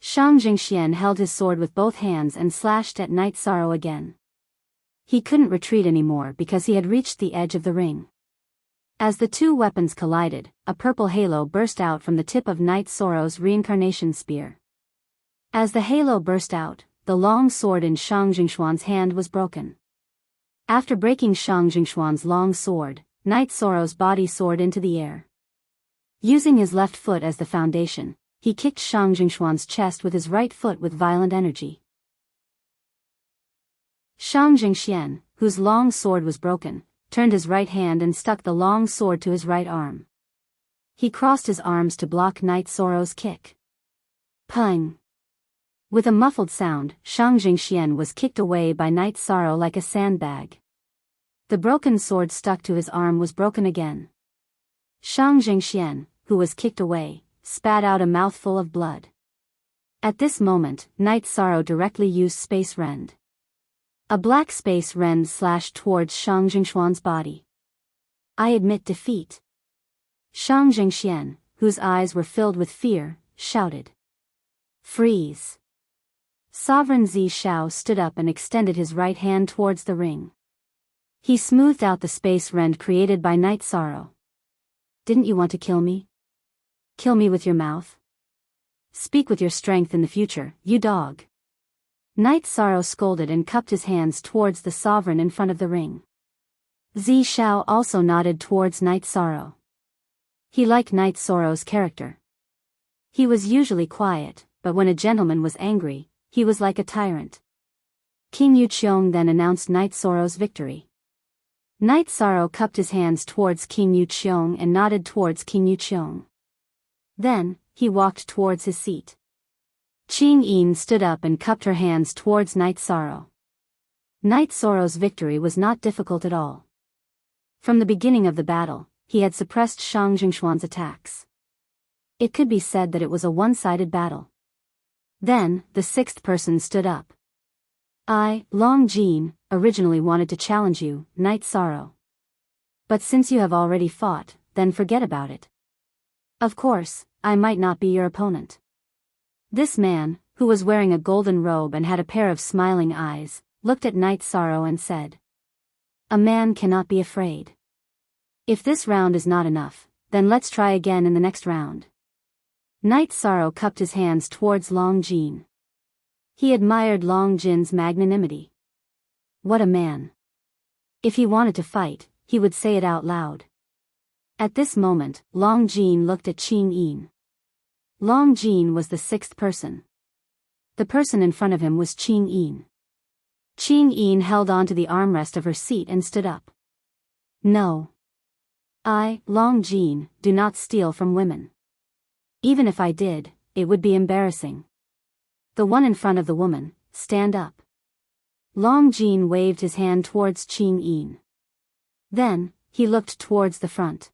Shang Jingxian held his sword with both hands and slashed at Knight Zoro again. He couldn't retreat anymore because he had reached the edge of the ring. As the two weapons collided, a purple halo burst out from the tip of Knight Zoro's reincarnation spear. As the halo burst out, the long sword in Shang Jingxuan's hand was broken. After breaking Shang Jingxuan's long sword, Knight Sorrow's body soared into the air. Using his left foot as the foundation, he kicked Shang Jingxuan's chest with his right foot with violent energy. Shang Jingxian, whose long sword was broken, turned his right hand and stuck the long sword to his right arm. He crossed his arms to block Knight Sorrow's kick. Pung! With a muffled sound, Shang Jingxian was kicked away by Knight Sorrow like a sandbag. The broken sword stuck to his arm was broken again. Shang Jingxian, who was kicked away, spat out a mouthful of blood. At this moment, Knight Sorrow directly used Space Rend. A black Space Rend slashed towards Shang Jingxuan's body. I admit defeat. Shang Jingxian, whose eyes were filled with fear, shouted. Freeze! Sovereign Zi Shao stood up and extended his right hand towards the ring. He smoothed out the space rend created by Knight Sorrow. Didn't you want to kill me? Kill me with your mouth? Speak with your strength in the future, you dog. Knight Sorrow scolded and cupped his hands towards the sovereign in front of the ring. Zi Shao also nodded towards Knight Sorrow. He liked Knight Sorrow's character. He was usually quiet, but when a gentleman was angry, he was like a tyrant. King Yuqiong then announced Knight Sorrow's victory. Knight Sorrow cupped his hands towards King Yuqiong and nodded towards King Yuqiong. Then, he walked towards his seat. Qing Yin stood up and cupped her hands towards Knight Sorrow. Knight Sorrow's victory was not difficult at all. From the beginning of the battle, he had suppressed Shang Jingxuan's attacks. It could be said that it was a one-sided battle. Then, the sixth person stood up. I, Long Jin, originally wanted to challenge you, Knight Sorrow. But since you have already fought, then forget about it. Of course, I might not be your opponent. This man, who was wearing a golden robe and had a pair of smiling eyes, looked at Knight Sorrow and said. A man cannot be afraid. If this round is not enough, then let's try again in the next round. Knight Sorrow cupped his hands towards Long Jin. He admired Long Jin's magnanimity. What a man. If he wanted to fight, he would say it out loud. At this moment, Long Jin looked at Qing Yin. Long Jin was the sixth person. The person in front of him was Qing Yin. Qing Yin held on to the armrest of her seat and stood up. No. I, Long Jin, do not steal from women. Even if I did, it would be embarrassing. The one in front of the woman, stand up. Long Jin waved his hand towards Qing Yin. Then, he looked towards the front.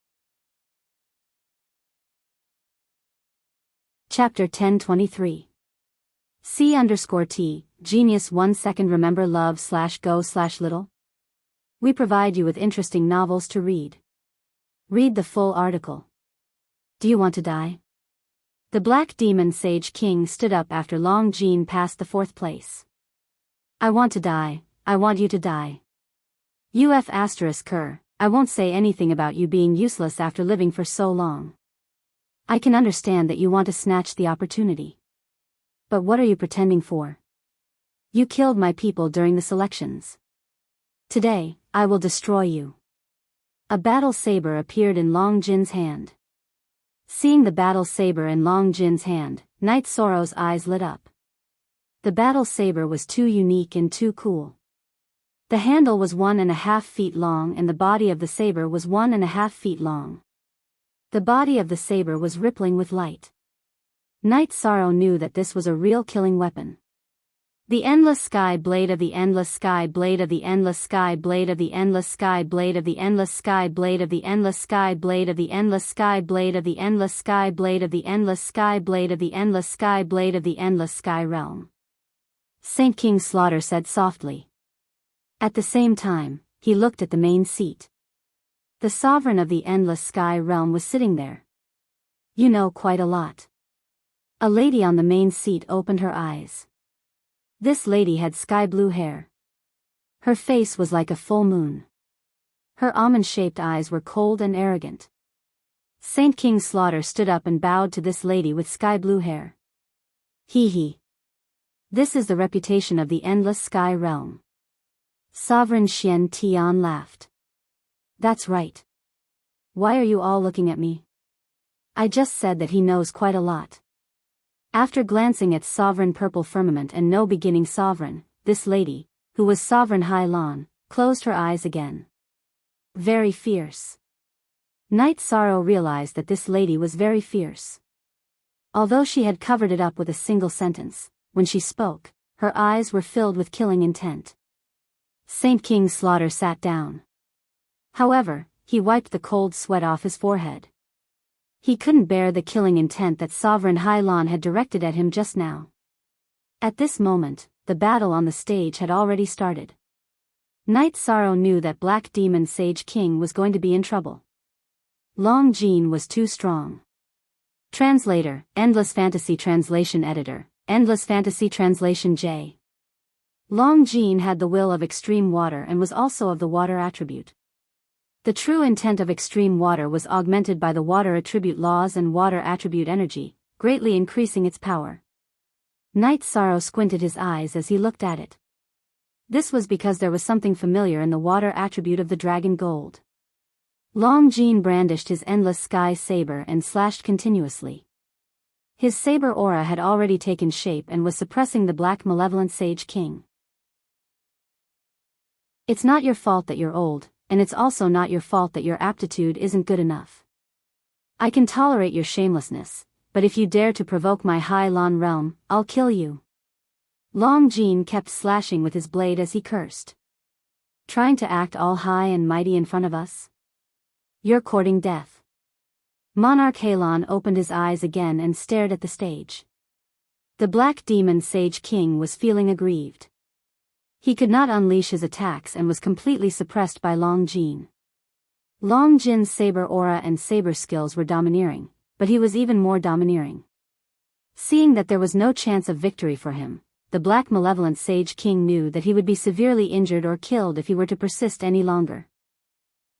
Chapter 1023. C_T, Genius 1 second Remember love/go/little? We provide you with interesting novels to read. Read the full article. Do you want to die? The Black Demon Sage King stood up after Long Jin passed the fourth place. I want to die, I want you to die. UF*Ker, I won't say anything about you being useless after living for so long. I can understand that you want to snatch the opportunity. But what are you pretending for? You killed my people during the selections. Today, I will destroy you. A battle saber appeared in Long Jin's hand. Seeing the battle saber in Long Jin's hand, Knight Sorrow's eyes lit up. The battle saber was too unique and too cool. The handle was 1.5 feet long and the body of the saber was 1.5 feet long. The body of the saber was rippling with light. Knight Sorrow knew that this was a real killing weapon. The endless sky blade of the endless sky blade of the endless sky blade of the endless sky blade of the endless sky blade of the endless sky blade of the endless sky blade of the endless sky blade of the endless sky blade of the endless sky blade of the endless sky realm. Saint King Slaughter said softly. At the same time, he looked at the main seat. The sovereign of the endless sky realm was sitting there. You know quite a lot. A lady on the main seat opened her eyes. This lady had sky blue hair. Her face was like a full moon. Her almond-shaped eyes were cold and arrogant. Saint King Slaughter stood up and bowed to this lady with sky blue hair. Hee hee. This is the reputation of the endless sky realm. Sovereign Xian Tian laughed. That's right. Why are you all looking at me? I just said that he knows quite a lot. After glancing at Sovereign Purple Firmament and No Beginning Sovereign, this lady, who was Sovereign Hai Lan, closed her eyes again. Very fierce. Night Sorrow realized that this lady was very fierce. Although she had covered it up with a single sentence, when she spoke, her eyes were filled with killing intent. Saint King Slaughter sat down. However, he wiped the cold sweat off his forehead. He couldn't bear the killing intent that Sovereign Hai Lan had directed at him just now. At this moment, the battle on the stage had already started. Night Sorrow knew that Black Demon Sage King was going to be in trouble. Long Jean was too strong. Translator, Endless Fantasy Translation Editor, Endless Fantasy Translation J. Long Jean had the will of extreme water and was also of the water attribute. The true intent of extreme water was augmented by the water attribute laws and water attribute energy, greatly increasing its power. Night Sorrow squinted his eyes as he looked at it. This was because there was something familiar in the water attribute of the dragon gold. Long Jean brandished his endless sky saber and slashed continuously. His saber aura had already taken shape and was suppressing the Black Malevolent Sage King. It's not your fault that you're old, and it's also not your fault that your aptitude isn't good enough. I can tolerate your shamelessness, but if you dare to provoke my Hai Lan realm, I'll kill you. Long Jean kept slashing with his blade as he cursed. Trying to act all high and mighty in front of us? You're courting death. Monarch Hai Lan opened his eyes again and stared at the stage. The Black Demon Sage King was feeling aggrieved. He could not unleash his attacks and was completely suppressed by Long Jean. Long Jin's saber aura and saber skills were domineering, but he was even more domineering. Seeing that there was no chance of victory for him, the Black Malevolent Sage King knew that he would be severely injured or killed if he were to persist any longer.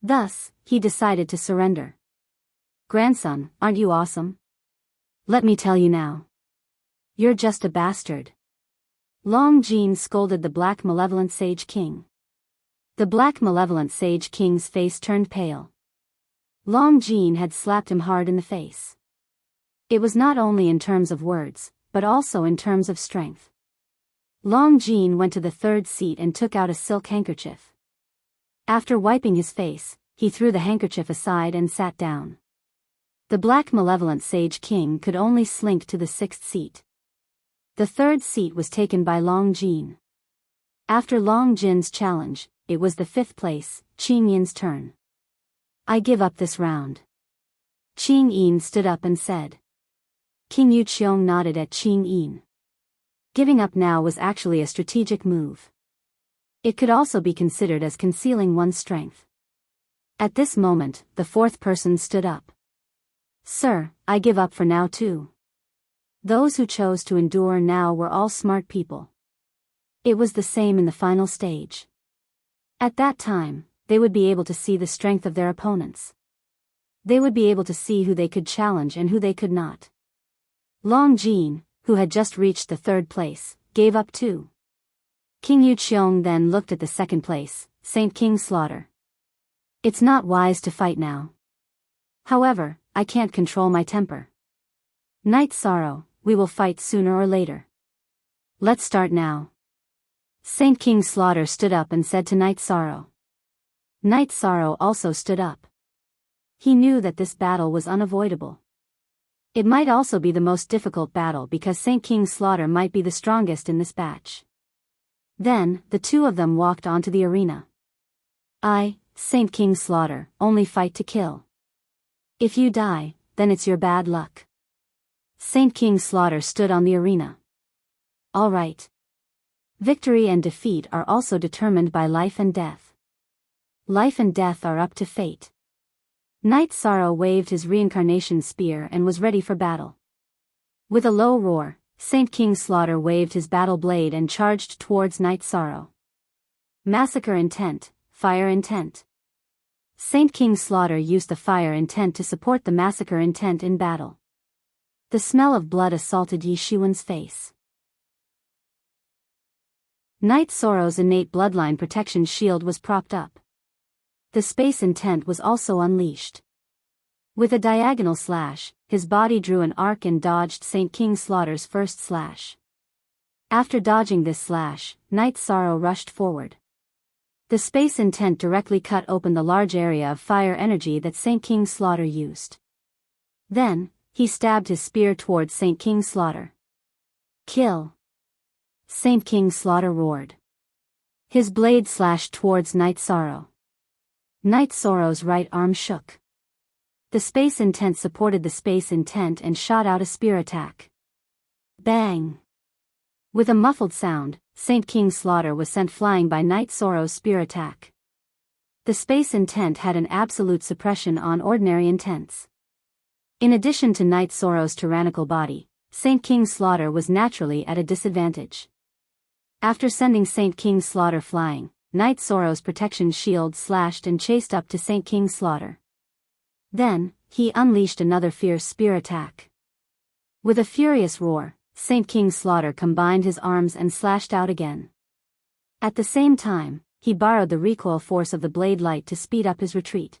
Thus, he decided to surrender. Grandson, aren't you awesome? Let me tell you now. You're just a bastard. Long Jean scolded the Black Malevolent Sage King. The Black Malevolent Sage King's face turned pale. Long Jean had slapped him hard in the face. It was not only in terms of words, but also in terms of strength. Long Jean went to the third seat and took out a silk handkerchief. After wiping his face, he threw the handkerchief aside and sat down. The Black Malevolent Sage King could only slink to the sixth seat. The third seat was taken by Long Jean. After Long Jin's challenge, it was the fifth place, Qing Yin's turn. I give up this round. Qing Yin stood up and said. King Yu Qiong nodded at Qing Yin. Giving up now was actually a strategic move. It could also be considered as concealing one's strength. At this moment, the fourth person stood up. Sir, I give up for now too. Those who chose to endure now were all smart people. It was the same in the final stage. At that time, they would be able to see the strength of their opponents. They would be able to see who they could challenge and who they could not. Long Jean, who had just reached the third place, gave up too. King Yu Qiong then looked at the second place, Saint King Slaughter. It's not wise to fight now. However, I can't control my temper. Night Sorrow, we will fight sooner or later. Let's start now. Saint King Slaughter stood up and said to Night Sorrow. Night Sorrow also stood up. He knew that this battle was unavoidable. It might also be the most difficult battle because Saint King Slaughter might be the strongest in this batch. Then, the two of them walked onto the arena. I, Saint King Slaughter, only fight to kill. If you die, then it's your bad luck. Saint King Slaughter stood on the arena. All right. Victory and defeat are also determined by life and death. Life and death are up to fate. Night Sorrow waved his reincarnation spear and was ready for battle. With a low roar, Saint King Slaughter waved his battle blade and charged towards Night Sorrow. Massacre intent, fire intent. Saint King Slaughter used the fire intent to support the massacre intent in battle. The smell of blood assaulted Yi Shuan's face. Knight Sorrow's innate bloodline protection shield was propped up. The space intent was also unleashed. With a diagonal slash, his body drew an arc and dodged Saint King Slaughter's first slash. After dodging this slash, Knight Sorrow rushed forward. The space intent directly cut open the large area of fire energy that Saint King Slaughter used. Then, he stabbed his spear towards Saint King Slaughter. Kill! Saint King Slaughter roared. His blade slashed towards Knight Sorrow. Knight Sorrow's right arm shook. The space intent supported the space intent and shot out a spear attack. Bang! With a muffled sound, Saint King Slaughter was sent flying by Knight Sorrow's spear attack. The space intent had an absolute suppression on ordinary intents. In addition to Knight Sorrow's tyrannical body, Saint King Slaughter was naturally at a disadvantage. After sending Saint King Slaughter flying, Knight Sorrow's protection shield slashed and chased up to Saint King Slaughter. Then, he unleashed another fierce spear attack. With a furious roar, Saint King Slaughter combined his arms and slashed out again. At the same time, he borrowed the recoil force of the blade light to speed up his retreat.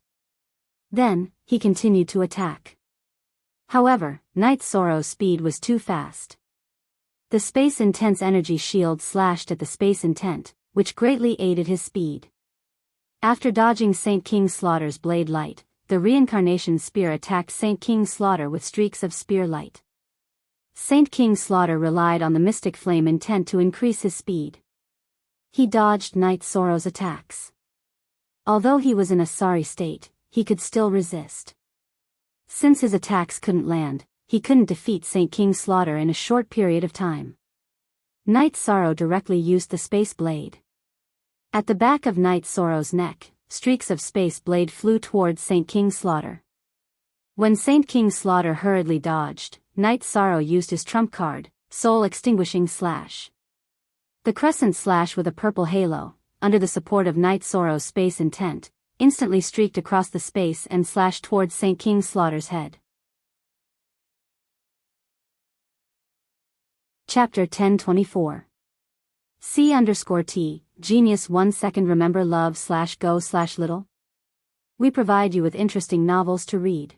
Then, he continued to attack. However, Knight Sorrow's speed was too fast. The space intense energy shield slashed at the space intent, which greatly aided his speed. After dodging Saint King Slaughter's blade light, the reincarnation spear attacked Saint King Slaughter with streaks of spear light. Saint King Slaughter relied on the mystic flame intent to increase his speed. He dodged Knight Sorrow's attacks. Although he was in a sorry state, he could still resist. Since his attacks couldn't land, he couldn't defeat Saint King Slaughter in a short period of time. Knight Sorrow directly used the space blade. At the back of Knight Sorrow's neck, streaks of space blade flew towards Saint King Slaughter. When Saint King Slaughter hurriedly dodged, Knight Sorrow used his trump card, Soul Extinguishing Slash. The crescent slash with a purple halo, under the support of Knight Sorrow's space intent, instantly streaked across the space and slashed towards Saint King Slaughter's head. Chapter 1024. C_T, Genius 1 second Remember Love /Go /Little? We provide you with interesting novels to read.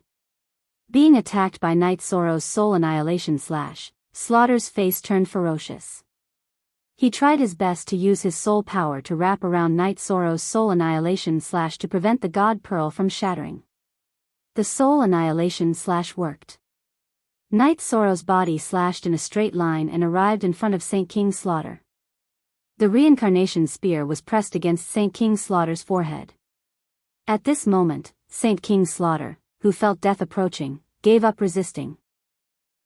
Being attacked by Knight Sorrow's soul annihilation slash, Slaughter's face turned ferocious. He tried his best to use his soul power to wrap around Knight Sorrow's soul annihilation slash to prevent the God Pearl from shattering. The soul annihilation slash worked. Knight Sorrow's body slashed in a straight line and arrived in front of Saint King Slaughter. The reincarnation spear was pressed against Saint King Slaughter's forehead. At this moment, Saint King Slaughter, who felt death approaching, gave up resisting.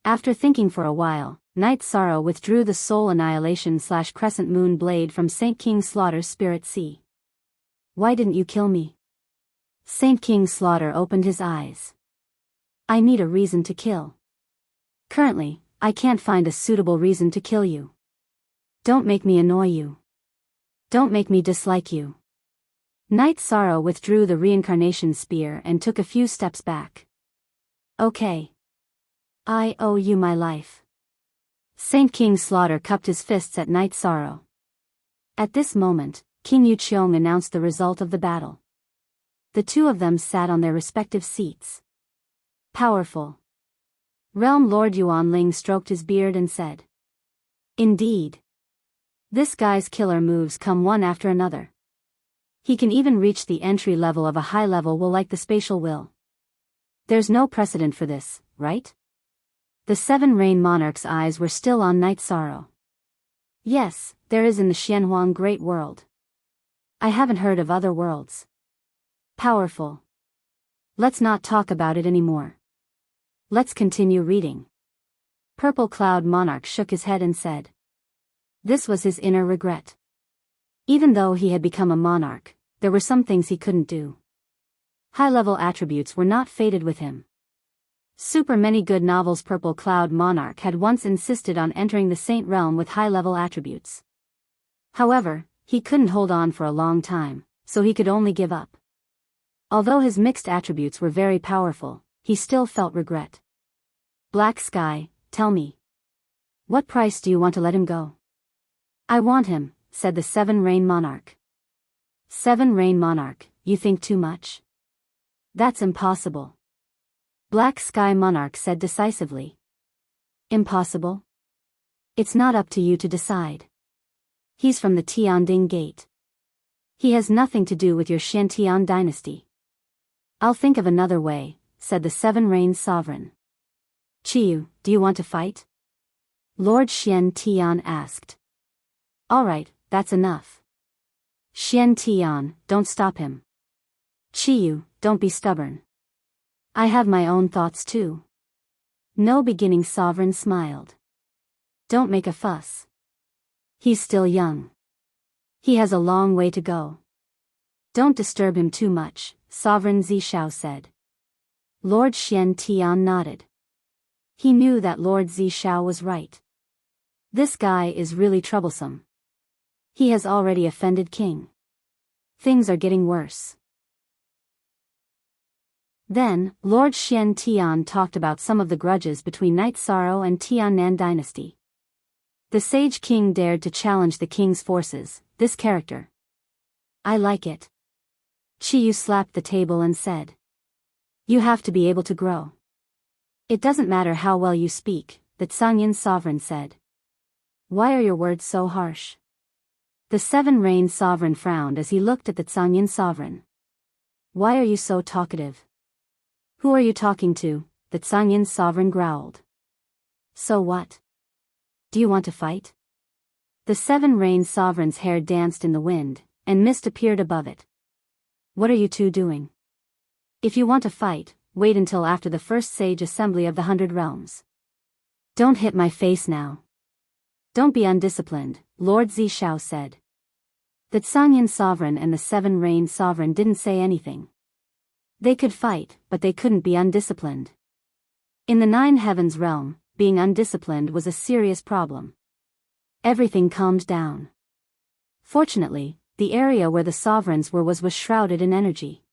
After thinking for a while, Knight Sorrow withdrew the soul annihilation slash crescent moon blade from Saint King Slaughter's spirit sea. Why didn't you kill me? Saint King Slaughter opened his eyes. I need a reason to kill. Currently, I can't find a suitable reason to kill you. Don't make me annoy you. Don't make me dislike you. Knight Sorrow withdrew the reincarnation spear and took a few steps back. Okay. I owe you my life. Saint King Slaughter cupped his fists at Knight Sorrow. At this moment, King Yuqiong announced the result of the battle. The two of them sat on their respective seats. Powerful. Realm Lord Yuan Ling stroked his beard and said. Indeed. This guy's killer moves come one after another. He can even reach the entry level of a high level will like the spatial will. There's no precedent for this, right? The Seven Rain Monarch's eyes were still on Knight Sorrow. Yes, there is in the Xianhuang Great World. I haven't heard of other worlds. Powerful. Let's not talk about it anymore. Let's continue reading. Purple Cloud Monarch shook his head and said. This was his inner regret. Even though he had become a monarch, there were some things he couldn't do. High-level attributes were not fated with him. Super many good novels. Purple Cloud Monarch had once insisted on entering the Saint Realm with high-level attributes. However, he couldn't hold on for a long time, so he could only give up. Although his mixed attributes were very powerful, he still felt regret. Black Sky, tell me. What price do you want to let him go? I want him, said the Seven Rain Monarch. Seven Rain Monarch, you think too much? That's impossible. Black Sky Monarch said decisively. Impossible? It's not up to you to decide. He's from the Tianding Gate. He has nothing to do with your Shantian dynasty. I'll think of another way, said the Seven Rains Sovereign. Chiyu, do you want to fight? Lord Xian Tian asked. All right, that's enough. Xian Tian, don't stop him. Chiyu, don't be stubborn. I have my own thoughts too. No Beginning Sovereign smiled. Don't make a fuss. He's still young. He has a long way to go. Don't disturb him too much, Sovereign Zishao said. Lord Xian Tian nodded. He knew that Lord Zishao was right. This guy is really troublesome. He has already offended King. Things are getting worse. Then, Lord Xian Tian talked about some of the grudges between Night Sorrow and Tiannan dynasty. The Sage King dared to challenge the king's forces, this character. I like it. Chiyu slapped the table and said. You have to be able to grow. It doesn't matter how well you speak, the Tsangyin Sovereign said. Why are your words so harsh? The Seven Rain Sovereign frowned as he looked at the Tsangyin Sovereign. Why are you so talkative? Who are you talking to? The Tsangyin Sovereign growled. So what? Do you want to fight? The Seven Rain Sovereign's hair danced in the wind, and mist appeared above it. What are you two doing? If you want to fight, wait until after the first Sage Assembly of the 100 Realms. Don't hit my face now. Don't be undisciplined, Lord Zishao said. The Tsangyin Sovereign and the Seven Rain Sovereign didn't say anything. They could fight, but they couldn't be undisciplined. In the Nine Heavens realm, being undisciplined was a serious problem. Everything calmed down. Fortunately, the area where the sovereigns were was shrouded in energy.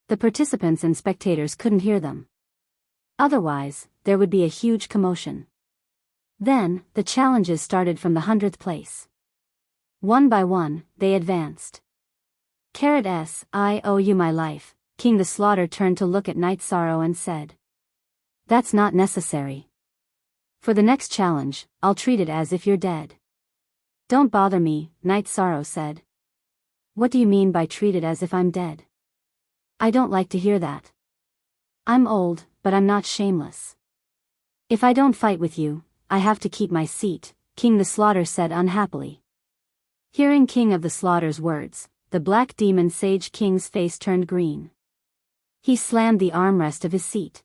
The participants and spectators couldn't hear them. Otherwise, there would be a huge commotion. Then, the challenges started from the 100th place. One by one, they advanced. I owe you my life. King the Slaughter turned to look at Night Sorrow and said. That's not necessary. For the next challenge, I'll treat it as if you're dead. Don't bother me, Night Sorrow said. What do you mean by treat it as if I'm dead? I don't like to hear that. I'm old, but I'm not shameless. If I don't fight with you, I have to keep my seat, King the Slaughter said unhappily. Hearing King of the Slaughter's words, the Black Demon Sage King's face turned green. He slammed the armrest of his seat.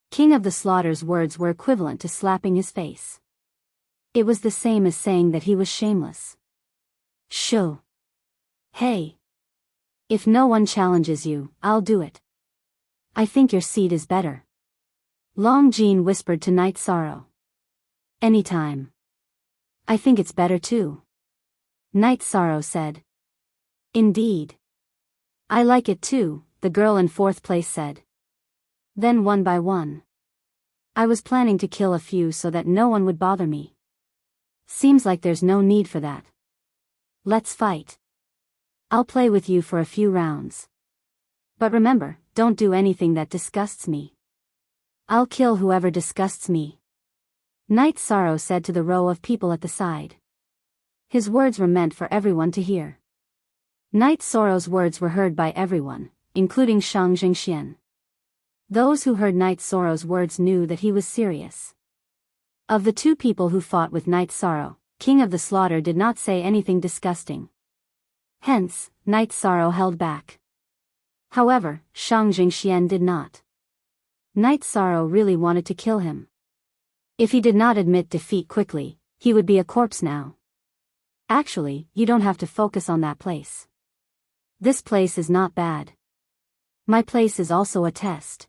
King of the Slaughter's words were equivalent to slapping his face. It was the same as saying that he was shameless. Shoo. Hey. If no one challenges you, I'll do it. I think your seat is better. Long Jean whispered to Night Sorrow. Anytime. I think it's better too. Night Sorrow said. Indeed. I like it too, the girl in 4th place said. Then one by one. I was planning to kill a few so that no one would bother me. Seems like there's no need for that. Let's fight. I'll play with you for a few rounds. But remember, don't do anything that disgusts me. I'll kill whoever disgusts me. Night Sorrow said to the row of people at the side. His words were meant for everyone to hear. Night Sorrow's words were heard by everyone, including Shang Jingxian. Those who heard Night Sorrow's words knew that he was serious. Of the two people who fought with Night Sorrow, King of the Slaughter did not say anything disgusting. Hence, Night Sorrow held back. However, Shang Jingxian did not. Night Sorrow really wanted to kill him. If he did not admit defeat quickly, he would be a corpse now. Actually, you don't have to focus on that place. This place is not bad. My place is also a test.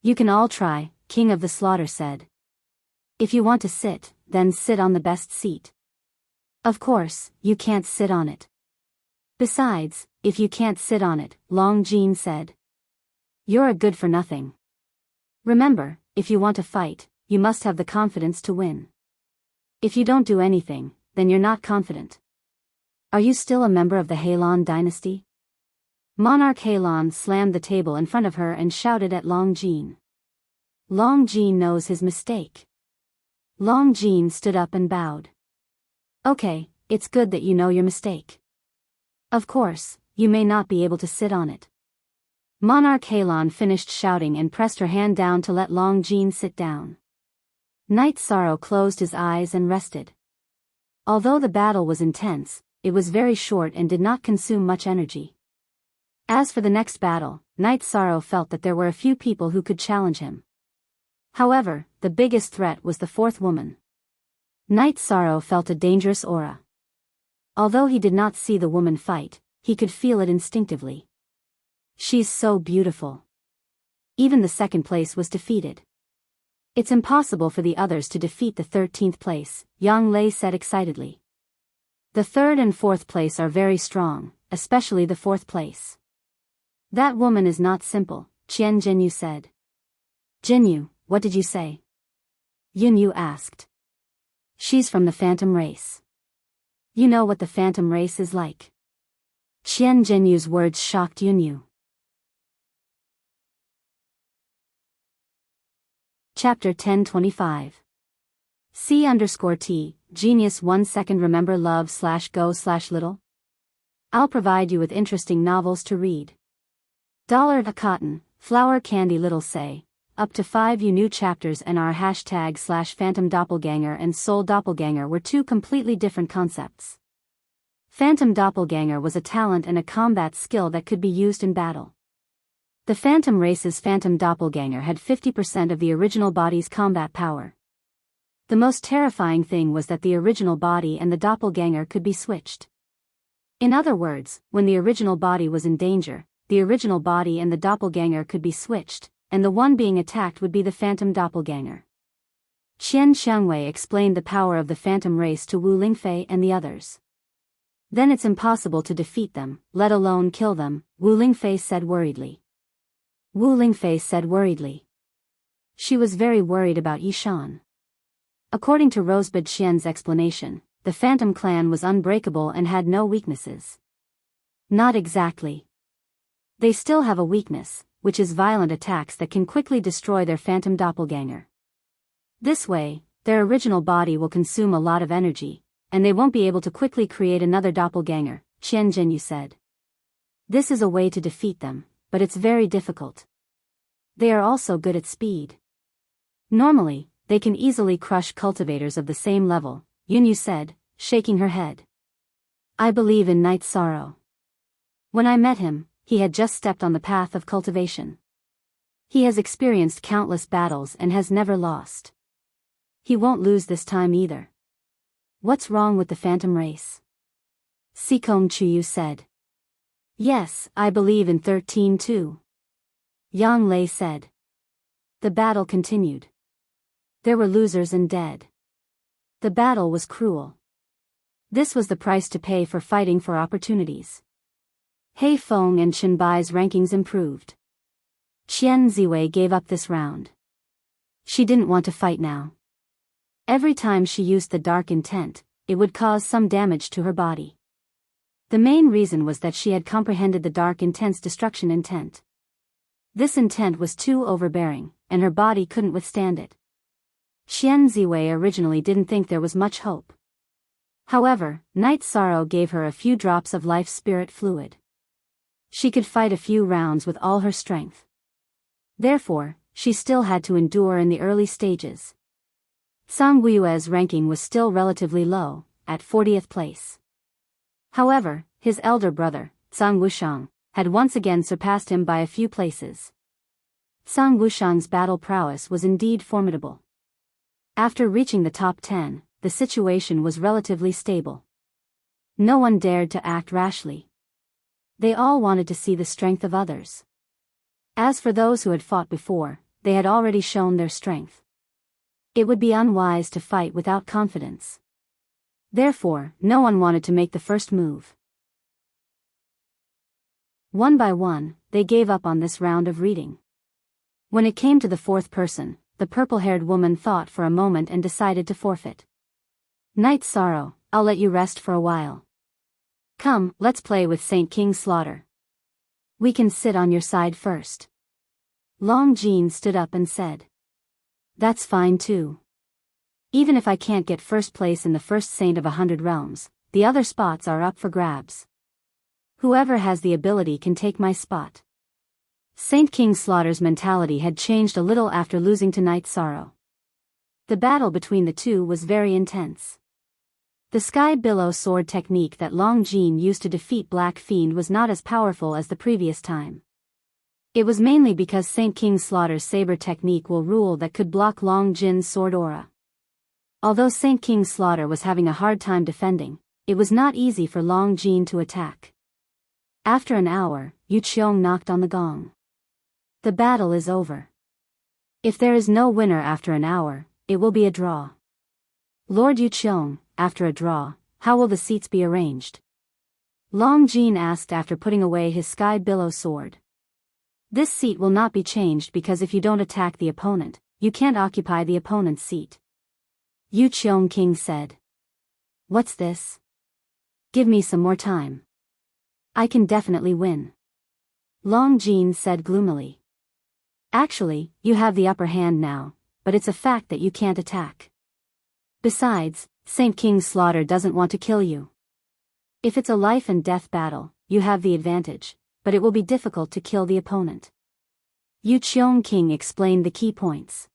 You can all try, King of the Slaughter said. If you want to sit, then sit on the best seat. Of course, you can't sit on it. Besides, if you can't sit on it, Long Jean said. You're a good for nothing. Remember, if you want to fight, you must have the confidence to win. If you don't do anything, then you're not confident. Are you still a member of the Heilong dynasty? Monarch Heilong slammed the table in front of her and shouted at Long Jin. Long Jin knows his mistake. Long Jin stood up and bowed. Okay, it's good that you know your mistake. Of course, you may not be able to sit on it. Monarch Heilong finished shouting and pressed her hand down to let Long Jin sit down. Knight Sorrow closed his eyes and rested. Although the battle was intense, it was very short and did not consume much energy. As for the next battle, Knight Sorrow felt that there were a few people who could challenge him. However, the biggest threat was the fourth woman. Knight Sorrow felt a dangerous aura. Although he did not see the woman fight, he could feel it instinctively. She's so beautiful. Even the second place was defeated. It's impossible for the others to defeat the 13th place, Yang Lei said excitedly. The third and fourth place are very strong, especially the fourth place. That woman is not simple, Qian Jinyu said. Jinyu, what did you say? Yunyu asked. She's from the phantom race. You know what the phantom race is like. Qian Jinyu's words shocked Yunyu. Chapter 1025. C_T, Genius 1 second remember love/go/little? I'll provide you with interesting novels to read. $a cotton, flower candy little say, up to 5 new chapters and our #/Phantom Doppelganger and Soul Doppelganger were two completely different concepts. Phantom Doppelganger was a talent and a combat skill that could be used in battle. The Phantom race's Phantom Doppelganger had 50% of the original body's combat power. The most terrifying thing was that the original body and the doppelganger could be switched. In other words, when the original body was in danger, the original body and the doppelganger could be switched, and the one being attacked would be the Phantom Doppelganger. Qian Xiangwei explained the power of the Phantom race to Wu Lingfei and the others. Then it's impossible to defeat them, let alone kill them, Wu Lingfei said worriedly. Wu Lingfei said worriedly. She was very worried about Yishan. According to Rosebud Qian's explanation, the Phantom clan was unbreakable and had no weaknesses. Not exactly. They still have a weakness, which is violent attacks that can quickly destroy their Phantom Doppelganger. This way, their original body will consume a lot of energy, and they won't be able to quickly create another doppelganger, Qian Jinyu said. This is a way to defeat them, but it's very difficult. They are also good at speed. Normally, they can easily crush cultivators of the same level, Yunyu said, shaking her head. I believe in Knight Sorrow. When I met him, he had just stepped on the path of cultivation. He has experienced countless battles and has never lost. He won't lose this time either. What's wrong with the Phantom race? Sikong Chuyu said. Yes, I believe in 13 too. Yang Lei said. The battle continued. There were losers and dead. The battle was cruel. This was the price to pay for fighting for opportunities. Hei Feng and Chen Bai's rankings improved. Qian Ziwei gave up this round. She didn't want to fight now. Every time she used the dark intent, it would cause some damage to her body. The main reason was that she had comprehended the dark intent's destruction intent. This intent was too overbearing, and her body couldn't withstand it. Qian Ziwei originally didn't think there was much hope. However, Knight Sorrow gave her a few drops of life spirit fluid. She could fight a few rounds with all her strength. Therefore, she still had to endure in the early stages. Zhang Guiyue's ranking was still relatively low, at 40th place. However, his elder brother, Zhang Wushang, had once again surpassed him by a few places. Zhang Wushang's battle prowess was indeed formidable. After reaching the top 10, the situation was relatively stable. No one dared to act rashly. They all wanted to see the strength of others. As for those who had fought before, they had already shown their strength. It would be unwise to fight without confidence. Therefore, no one wanted to make the first move. One by one, they gave up on this round of reading. When it came to the fourth person, the purple-haired woman thought for a moment and decided to forfeit. Night Sorrow, I'll let you rest for a while. Come, let's play with Saint King Slaughter. We can sit on your side first. Long Jean stood up and said. That's fine too. Even if I can't get first place in the first Saint of 100 Realms, the other spots are up for grabs. Whoever has the ability can take my spot. Saint King Slaughter's mentality had changed a little after losing to Night Sorrow. The battle between the two was very intense. The Sky Billow sword technique that Long Jean used to defeat Black Fiend was not as powerful as the previous time. It was mainly because Saint King Slaughter's saber technique will rule that could block Long Jin's sword aura. Although Saint King Slaughter was having a hard time defending, it was not easy for Long Jean to attack. After an hour, Yu Qiong knocked on the gong. The battle is over. If there is no winner after an hour, it will be a draw. Lord Yu Qiong, after a draw, how will the seats be arranged? Long Jean asked after putting away his Sky Billow sword. This seat will not be changed because if you don't attack the opponent, you can't occupy the opponent's seat. Yu Qiong King said. What's this? Give me some more time. I can definitely win. Long Jean said gloomily. Actually, you have the upper hand now, but it's a fact that you can't attack. Besides, Saint King Slaughter doesn't want to kill you. If it's a life and death battle, you have the advantage, but it will be difficult to kill the opponent. Yu Qiong King explained the key points.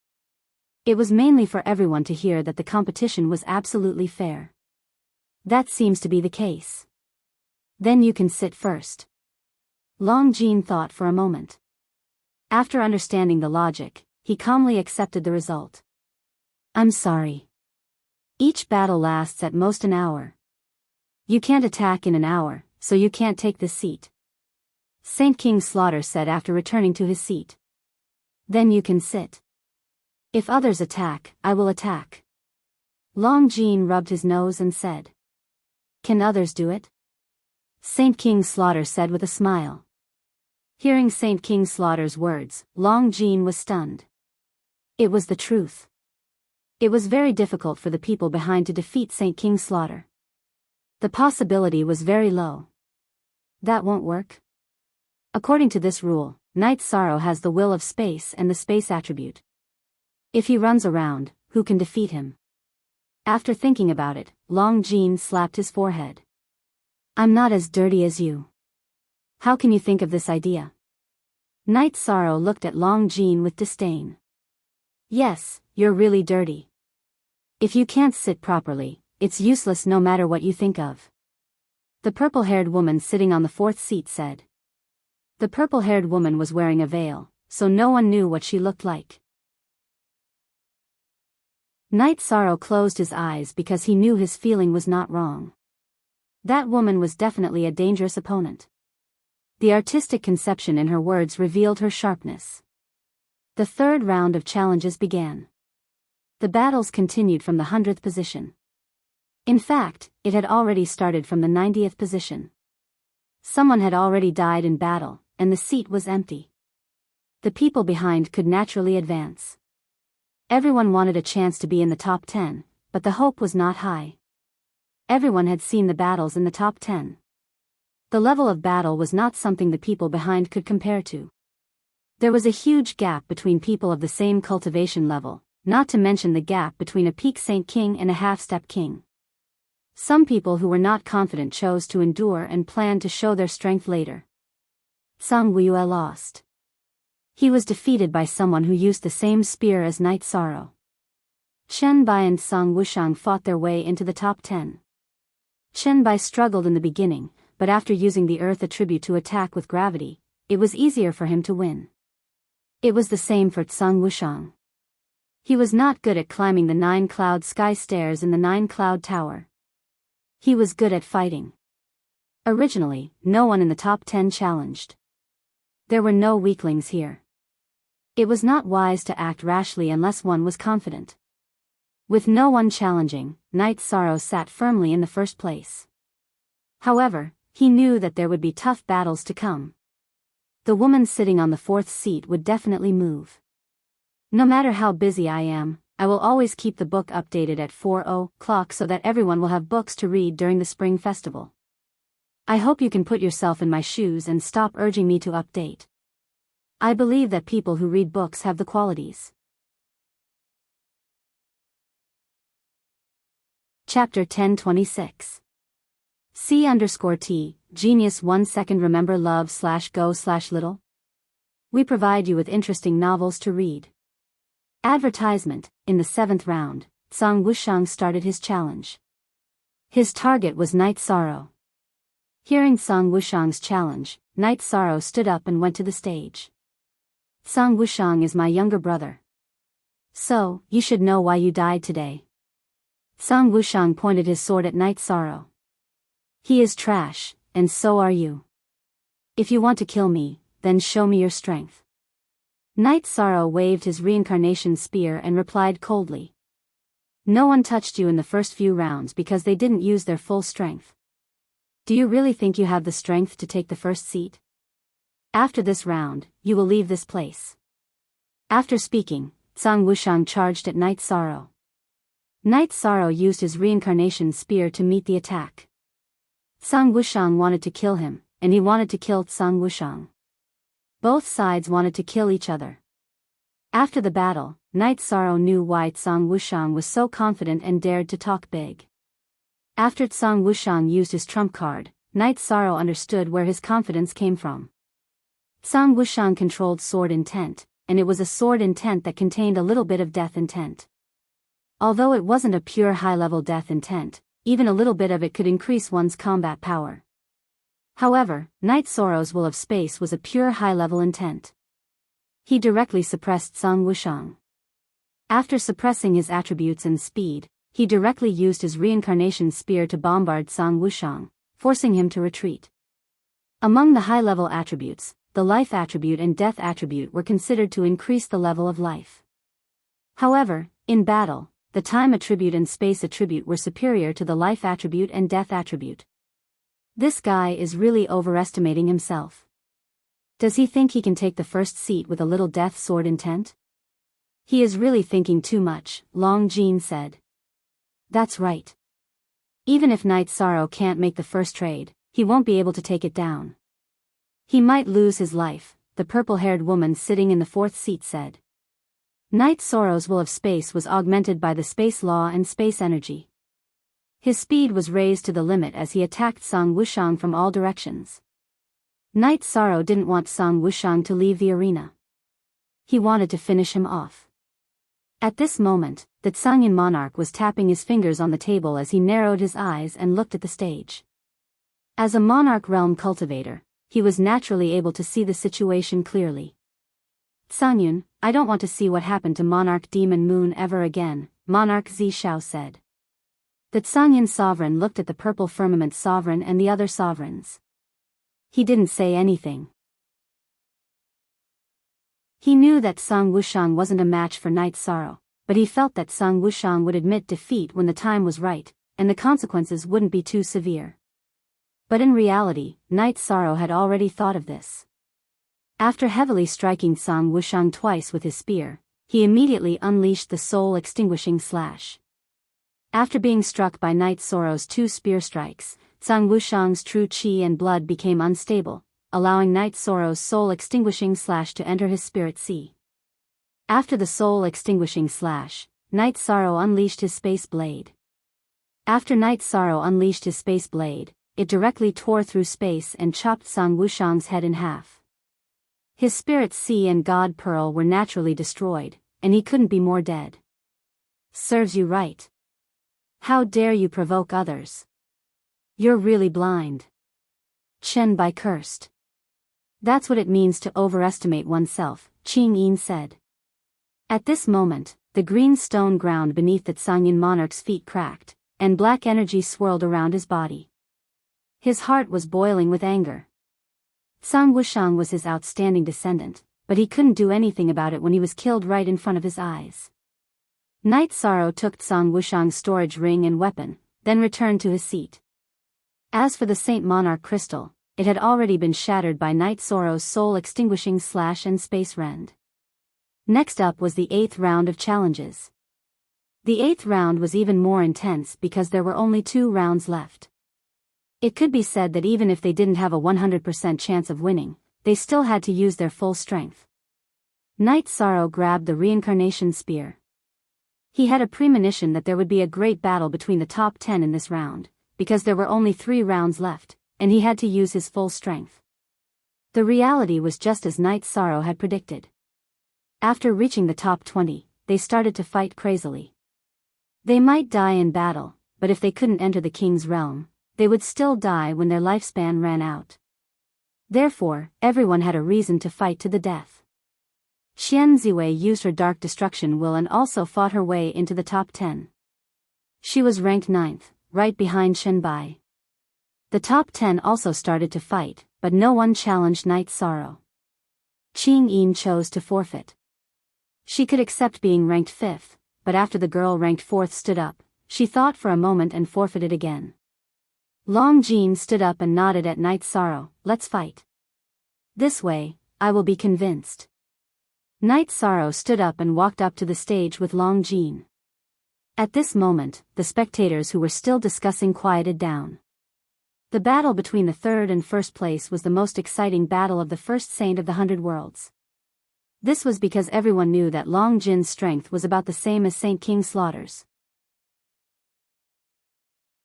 It was mainly for everyone to hear that the competition was absolutely fair. That seems to be the case. Then you can sit first. Long Jean thought for a moment. After understanding the logic, he calmly accepted the result. I'm sorry. Each battle lasts at most an hour. You can't attack in an hour, so you can't take this seat. Saint King Slaughter said after returning to his seat. Then you can sit. If others attack, I will attack. Long Jean rubbed his nose and said. Can others do it? Saint King Slaughter said with a smile. Hearing Saint King Slaughter's words, Long Jean was stunned. It was the truth. It was very difficult for the people behind to defeat Saint King Slaughter. The possibility was very low. That won't work. According to this rule, Night Sorrow has the will of space and the space attribute. If he runs around, who can defeat him? After thinking about it, Long Jean slapped his forehead. I'm not as dirty as you. How can you think of this idea? Night Sorrow looked at Long Jean with disdain. Yes, you're really dirty. If you can't sit properly, it's useless no matter what you think of. The purple-haired woman sitting on the fourth seat said. The purple-haired woman was wearing a veil, so no one knew what she looked like. Night Sorrow closed his eyes because he knew his feeling was not wrong. That woman was definitely a dangerous opponent. The artistic conception in her words revealed her sharpness. The third round of challenges began. The battles continued from the 100th position. In fact, it had already started from the 90th position. Someone had already died in battle, and the seat was empty. The people behind could naturally advance. Everyone wanted a chance to be in the top 10, but the hope was not high. Everyone had seen the battles in the top 10. The level of battle was not something the people behind could compare to. There was a huge gap between people of the same cultivation level, not to mention the gap between a peak Saint King and a half-step king. Some people who were not confident chose to endure and planned to show their strength later. Zhang Weiyue lost. He was defeated by someone who used the same spear as Night Sorrow. Chen Bai and Song Wushang fought their way into the top 10. Chen Bai struggled in the beginning, but after using the earth attribute to attack with gravity, it was easier for him to win. It was the same for Song Wushang. He was not good at climbing the 9-cloud sky stairs in the 9-cloud tower. He was good at fighting. Originally, no one in the top 10 challenged. There were no weaklings here. It was not wise to act rashly unless one was confident. With no one challenging, Night Sorrow sat firmly in the first place. However, he knew that there would be tough battles to come. The woman sitting on the fourth seat would definitely move. No matter how busy I am, I will always keep the book updated at 4:00 so that everyone will have books to read during the spring festival. I hope you can put yourself in my shoes and stop urging me to update. I believe that people who read books have the qualities. Chapter 10:26. C_T, Genius 1 second. Remember love/go/little? We provide you with interesting novels to read. Advertisement. In the 7th round, Song Wushang started his challenge. His target was Night Sorrow. Hearing Song Wushang's challenge, Night Sorrow stood up and went to the stage. Song Wushang is my younger brother. So, you should know why you died today. Song Wushang pointed his sword at Night Sorrow. He is trash, and so are you. If you want to kill me, then show me your strength. Night Sorrow waved his reincarnation spear and replied coldly. No one touched you in the first few rounds because they didn't use their full strength. Do you really think you have the strength to take the first seat? After this round, you will leave this place. After speaking, Song Wushang charged at Night Sorrow. Night Sorrow used his reincarnation spear to meet the attack. Song Wushang wanted to kill him, and he wanted to kill Song Wushang. Both sides wanted to kill each other. After the battle, Night Sorrow knew why Song Wushang was so confident and dared to talk big. After Song Wushang used his trump card, Night Sorrow understood where his confidence came from. Song Wushang controlled sword intent, and it was a sword intent that contained a little bit of death intent. Although it wasn't a pure high-level death intent, even a little bit of it could increase one's combat power. However, Night Sorrow's will of space was a pure high-level intent. He directly suppressed Song Wushang. After suppressing his attributes and speed, he directly used his reincarnation spear to bombard Song Wushang, forcing him to retreat. Among the high-level attributes, the life attribute and death attribute were considered to increase the level of life. However, in battle, the time attribute and space attribute were superior to the life attribute and death attribute. This guy is really overestimating himself. Does he think he can take the first seat with a little death sword intent? He is really thinking too much, Long Jin said. That's right. Even if Night Sorrow can't make the first trade, he won't be able to take it down. He might lose his life, the purple-haired woman sitting in the 4th seat said. Night Sorrow's will of space was augmented by the space law and space energy. His speed was raised to the limit as he attacked Song Wushang from all directions. Night Sorrow didn't want Song Wushang to leave the arena. He wanted to finish him off. At this moment, the Tsangyan monarch was tapping his fingers on the table as he narrowed his eyes and looked at the stage. As a monarch realm cultivator, he was naturally able to see the situation clearly. Tsangyan, I don't want to see what happened to Monarch Demon Moon ever again, Monarch Zishao said. The Tsangyan sovereign looked at the purple firmament sovereign and the other sovereigns. He didn't say anything. He knew that Song Wushang wasn't a match for Night Sorrow, but he felt that Song Wushang would admit defeat when the time was right, and the consequences wouldn't be too severe. But in reality, Night Sorrow had already thought of this. After heavily striking Song Wushang twice with his spear, he immediately unleashed the soul-extinguishing slash. After being struck by Night Sorrow's 2 spear strikes, Song Wushang's true chi and blood became unstable, allowing Night Sorrow's soul-extinguishing slash to enter his spirit sea. After the soul-extinguishing slash, Night Sorrow unleashed his space blade. After Night Sorrow unleashed his space blade, it directly tore through space and chopped Song Wushang's head in half. His spirit sea and God Pearl were naturally destroyed, and he couldn't be more dead. Serves you right. How dare you provoke others? You're really blind. Chen Bai cursed. That's what it means to overestimate oneself, Qing Yin said. At this moment, the green stone ground beneath the Tsangyan monarch's feet cracked, and black energy swirled around his body. His heart was boiling with anger. Song Wushang was his outstanding descendant, but he couldn't do anything about it when he was killed right in front of his eyes. Night Sorrow took Song Wushang's storage ring and weapon, then returned to his seat. As for the Saint Monarch crystal, it had already been shattered by Night Sorrow's soul-extinguishing slash and space rend. Next up was the 8th round of challenges. The 8th round was even more intense because there were only 2 rounds left. It could be said that even if they didn't have a 100% chance of winning, they still had to use their full strength. Knight Sorrow grabbed the reincarnation spear. He had a premonition that there would be a great battle between the top 10 in this round, because there were only 3 rounds left, and he had to use his full strength. The reality was just as Knight Sorrow had predicted. After reaching the top 20, they started to fight crazily. They might die in battle, but if they couldn't enter the king's realm, they would still die when their lifespan ran out. Therefore, everyone had a reason to fight to the death. Xian Ziwei used her dark destruction will and also fought her way into the top 10. She was ranked 9th, right behind Shen Bai. The top 10 also started to fight, but no one challenged Knight Sorrow. Qing Yin chose to forfeit. She could accept being ranked 5th, but after the girl ranked 4th stood up, she thought for a moment and forfeited again. Long Jin stood up and nodded at Knight Sorrow, "Let's fight. This way, I will be convinced." Knight Sorrow stood up and walked up to the stage with Long Jin. At this moment, the spectators who were still discussing quieted down. The battle between the 3rd and 1st place was the most exciting battle of the first Saint of the 100 Worlds. This was because everyone knew that Long Jin's strength was about the same as Saint King Slaughter's.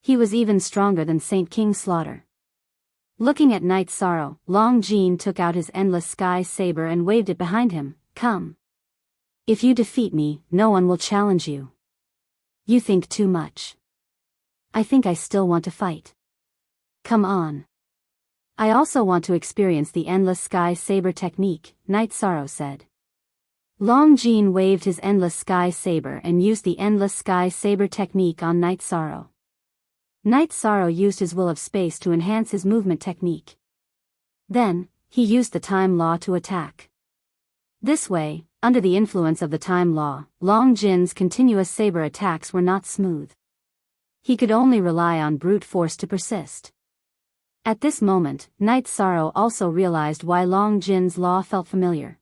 He was even stronger than Saint King Slaughter. Looking at Knight Sorrow, Long Jin took out his endless sky saber and waved it behind him. "Come. If you defeat me, no one will challenge you. You think too much. I think I still want to fight. Come on. I also want to experience the endless sky saber technique," Knight Sorrow said. Long Jin waved his endless sky saber and used the endless sky saber technique on Knight Sorrow. Knight Sorrow used his will of space to enhance his movement technique. Then, he used the time law to attack. This way, under the influence of the time law, Long Jin's continuous saber attacks were not smooth. He could only rely on brute force to persist. At this moment, Knight Sorrow also realized why Long Jin's law felt familiar.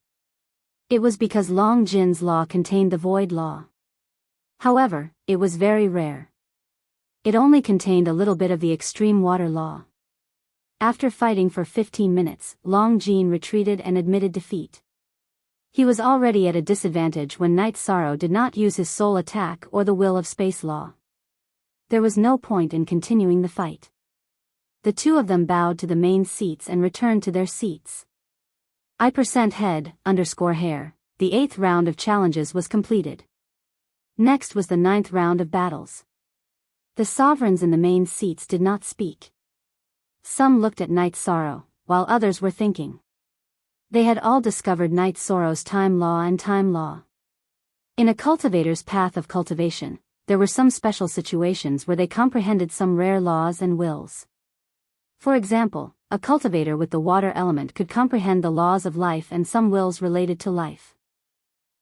It was because Long Jin's law contained the void law. However, it was very rare. It only contained a little bit of the extreme water law. After fighting for 15 minutes, Long Jin retreated and admitted defeat. He was already at a disadvantage when Knight Sorrow did not use his soul attack or the will of space law. There was no point in continuing the fight. The two of them bowed to the main seats and returned to their seats. I%head_hair, the 8th round of challenges was completed. Next was the 9th round of battles. The sovereigns in the main seats did not speak. Some looked at Knight Sorrow, while others were thinking. They had all discovered Knight Sorrow's time law and time law. In a cultivator's path of cultivation, there were some special situations where they comprehended some rare laws and wills. For example, a cultivator with the water element could comprehend the laws of life and some wills related to life.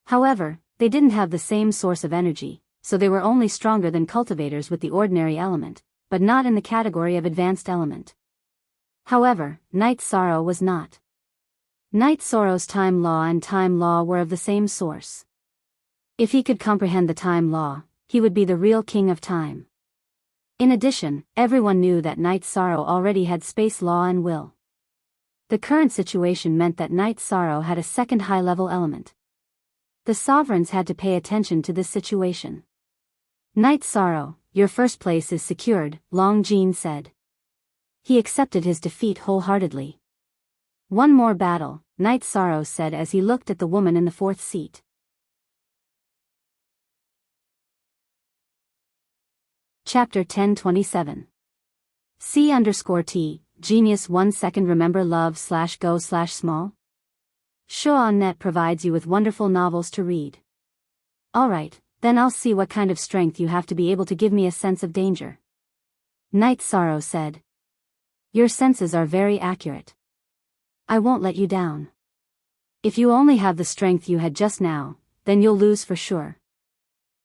However, they didn't have the same source of energy, so they were only stronger than cultivators with the ordinary element, but not in the category of advanced element. However, Knight Sorrow was not. Knight Sorrow's time law and time law were of the same source. If he could comprehend the time law, he would be the real king of time. In addition, everyone knew that Knight Sorrow already had space law and will. The current situation meant that Knight Sorrow had a second high-level element. The sovereigns had to pay attention to this situation. "Knight Sorrow, your first place is secured," Long Jin said. He accepted his defeat wholeheartedly. "One more battle," Knight Sorrow said as he looked at the woman in the 4th seat. Chapter 1027. C_T, Genius 1 second remember love/go/small? Shaw on Net provides you with wonderful novels to read. Alright, then I'll see what kind of strength you have to be able to give me a sense of danger. Knight Sorrow said. Your senses are very accurate. I won't let you down. If you only have the strength you had just now, then you'll lose for sure.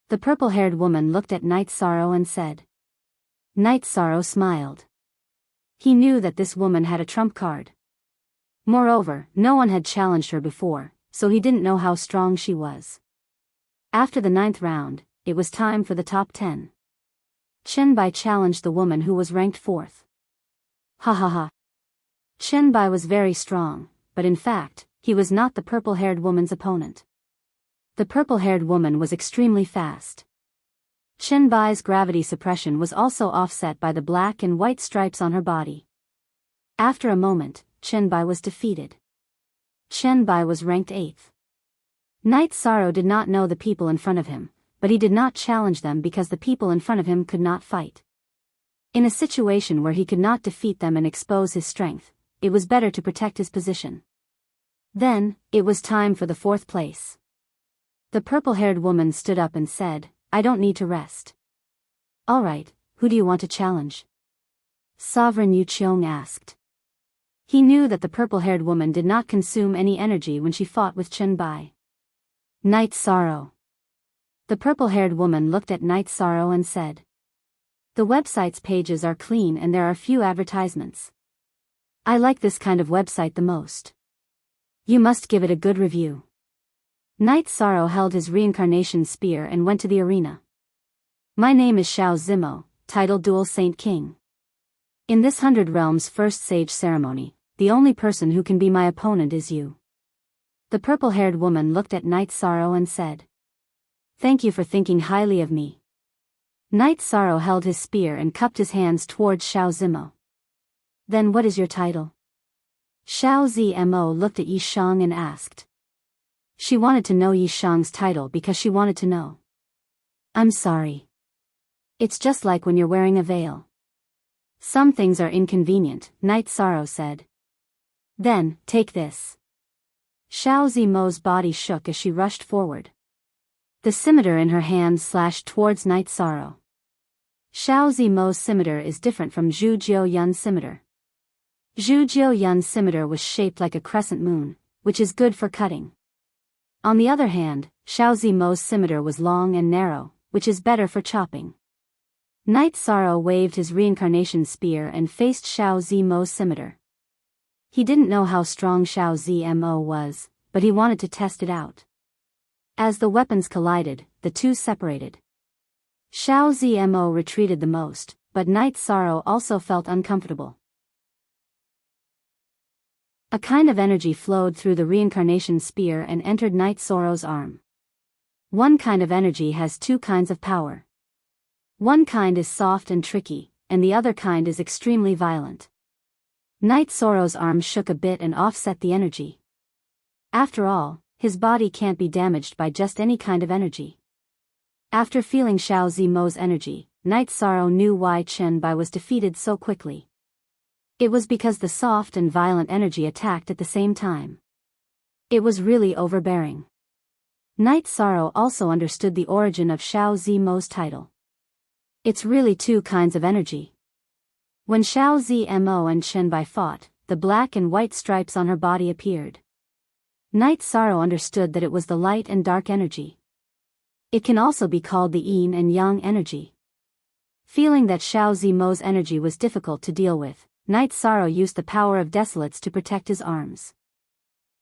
The purple-haired woman looked at Knight Sorrow and said. Knight Sorrow smiled. He knew that this woman had a trump card. Moreover, no one had challenged her before, so he didn't know how strong she was. After the 9th round, it was time for the top 10. Chen Bai challenged the woman who was ranked 4th. Ha ha ha. Chen Bai was very strong, but in fact, he was not the purple-haired woman's opponent. The purple-haired woman was extremely fast. Chen Bai's gravity suppression was also offset by the black and white stripes on her body. After a moment, Chen Bai was defeated. Chen Bai was ranked 8th. Night Sorrow did not know the people in front of him, but he did not challenge them because the people in front of him could not fight. In a situation where he could not defeat them and expose his strength, it was better to protect his position. Then, it was time for the 4th place. The purple-haired woman stood up and said, "I don't need to rest." "Alright, who do you want to challenge?" Sovereign Yu Qiong asked. He knew that the purple-haired woman did not consume any energy when she fought with Chen Bai. Night Sorrow. The purple-haired woman looked at Night Sorrow and said, "The website's pages are clean and there are few advertisements. I like this kind of website the most. You must give it a good review." Night Sorrow held his reincarnation spear and went to the arena. "My name is Xiao Zimo, titled Dual Saint King. In this 100 Realms first sage ceremony, the only person who can be my opponent is you." The purple-haired woman looked at Night Sorrow and said, "Thank you for thinking highly of me." Night Sorrow held his spear and cupped his hands towards Xiao Zimo. "Then what is your title?" Xiao Zmo looked at Yi Shang and asked. She wanted to know Yi Shang's title because she wanted to know. "I'm sorry. It's just like when you're wearing a veil. Some things are inconvenient," Night Sorrow said. "Then, take this." Xiao Zimo's body shook as she rushed forward. The scimitar in her hand slashed towards Night Sorrow. Xiao Zimo's scimitar is different from Zhu Jiu Yun's scimitar. Zhu Jiu Yun's scimitar was shaped like a crescent moon, which is good for cutting. On the other hand, Xiao Zimo's scimitar was long and narrow, which is better for chopping. Night Sorrow waved his reincarnation spear and faced Xiao Zimo's scimitar. He didn't know how strong Xiao Zmo was, but he wanted to test it out. As the weapons collided, the two separated. Xiao Zmo retreated the most, but Night Sorrow also felt uncomfortable. A kind of energy flowed through the reincarnation spear and entered Night Sorrow's arm. One kind of energy has two kinds of power. One kind is soft and tricky, and the other kind is extremely violent. Night Sorrow's arm shook a bit and offset the energy. After all, his body can't be damaged by just any kind of energy. After feeling Xiao Zimo's energy, Night Sorrow knew why Chen Bai was defeated so quickly. It was because the soft and violent energy attacked at the same time. It was really overbearing. Night Sorrow also understood the origin of Xiao Zimo's title. It's really two kinds of energy. When Xiao Zmo and Chen Bai fought, the black and white stripes on her body appeared. Night Sorrow understood that it was the light and dark energy. It can also be called the yin and yang energy. Feeling that Xiao Zimo's energy was difficult to deal with, Night Sorrow used the power of Desolates to protect his arms.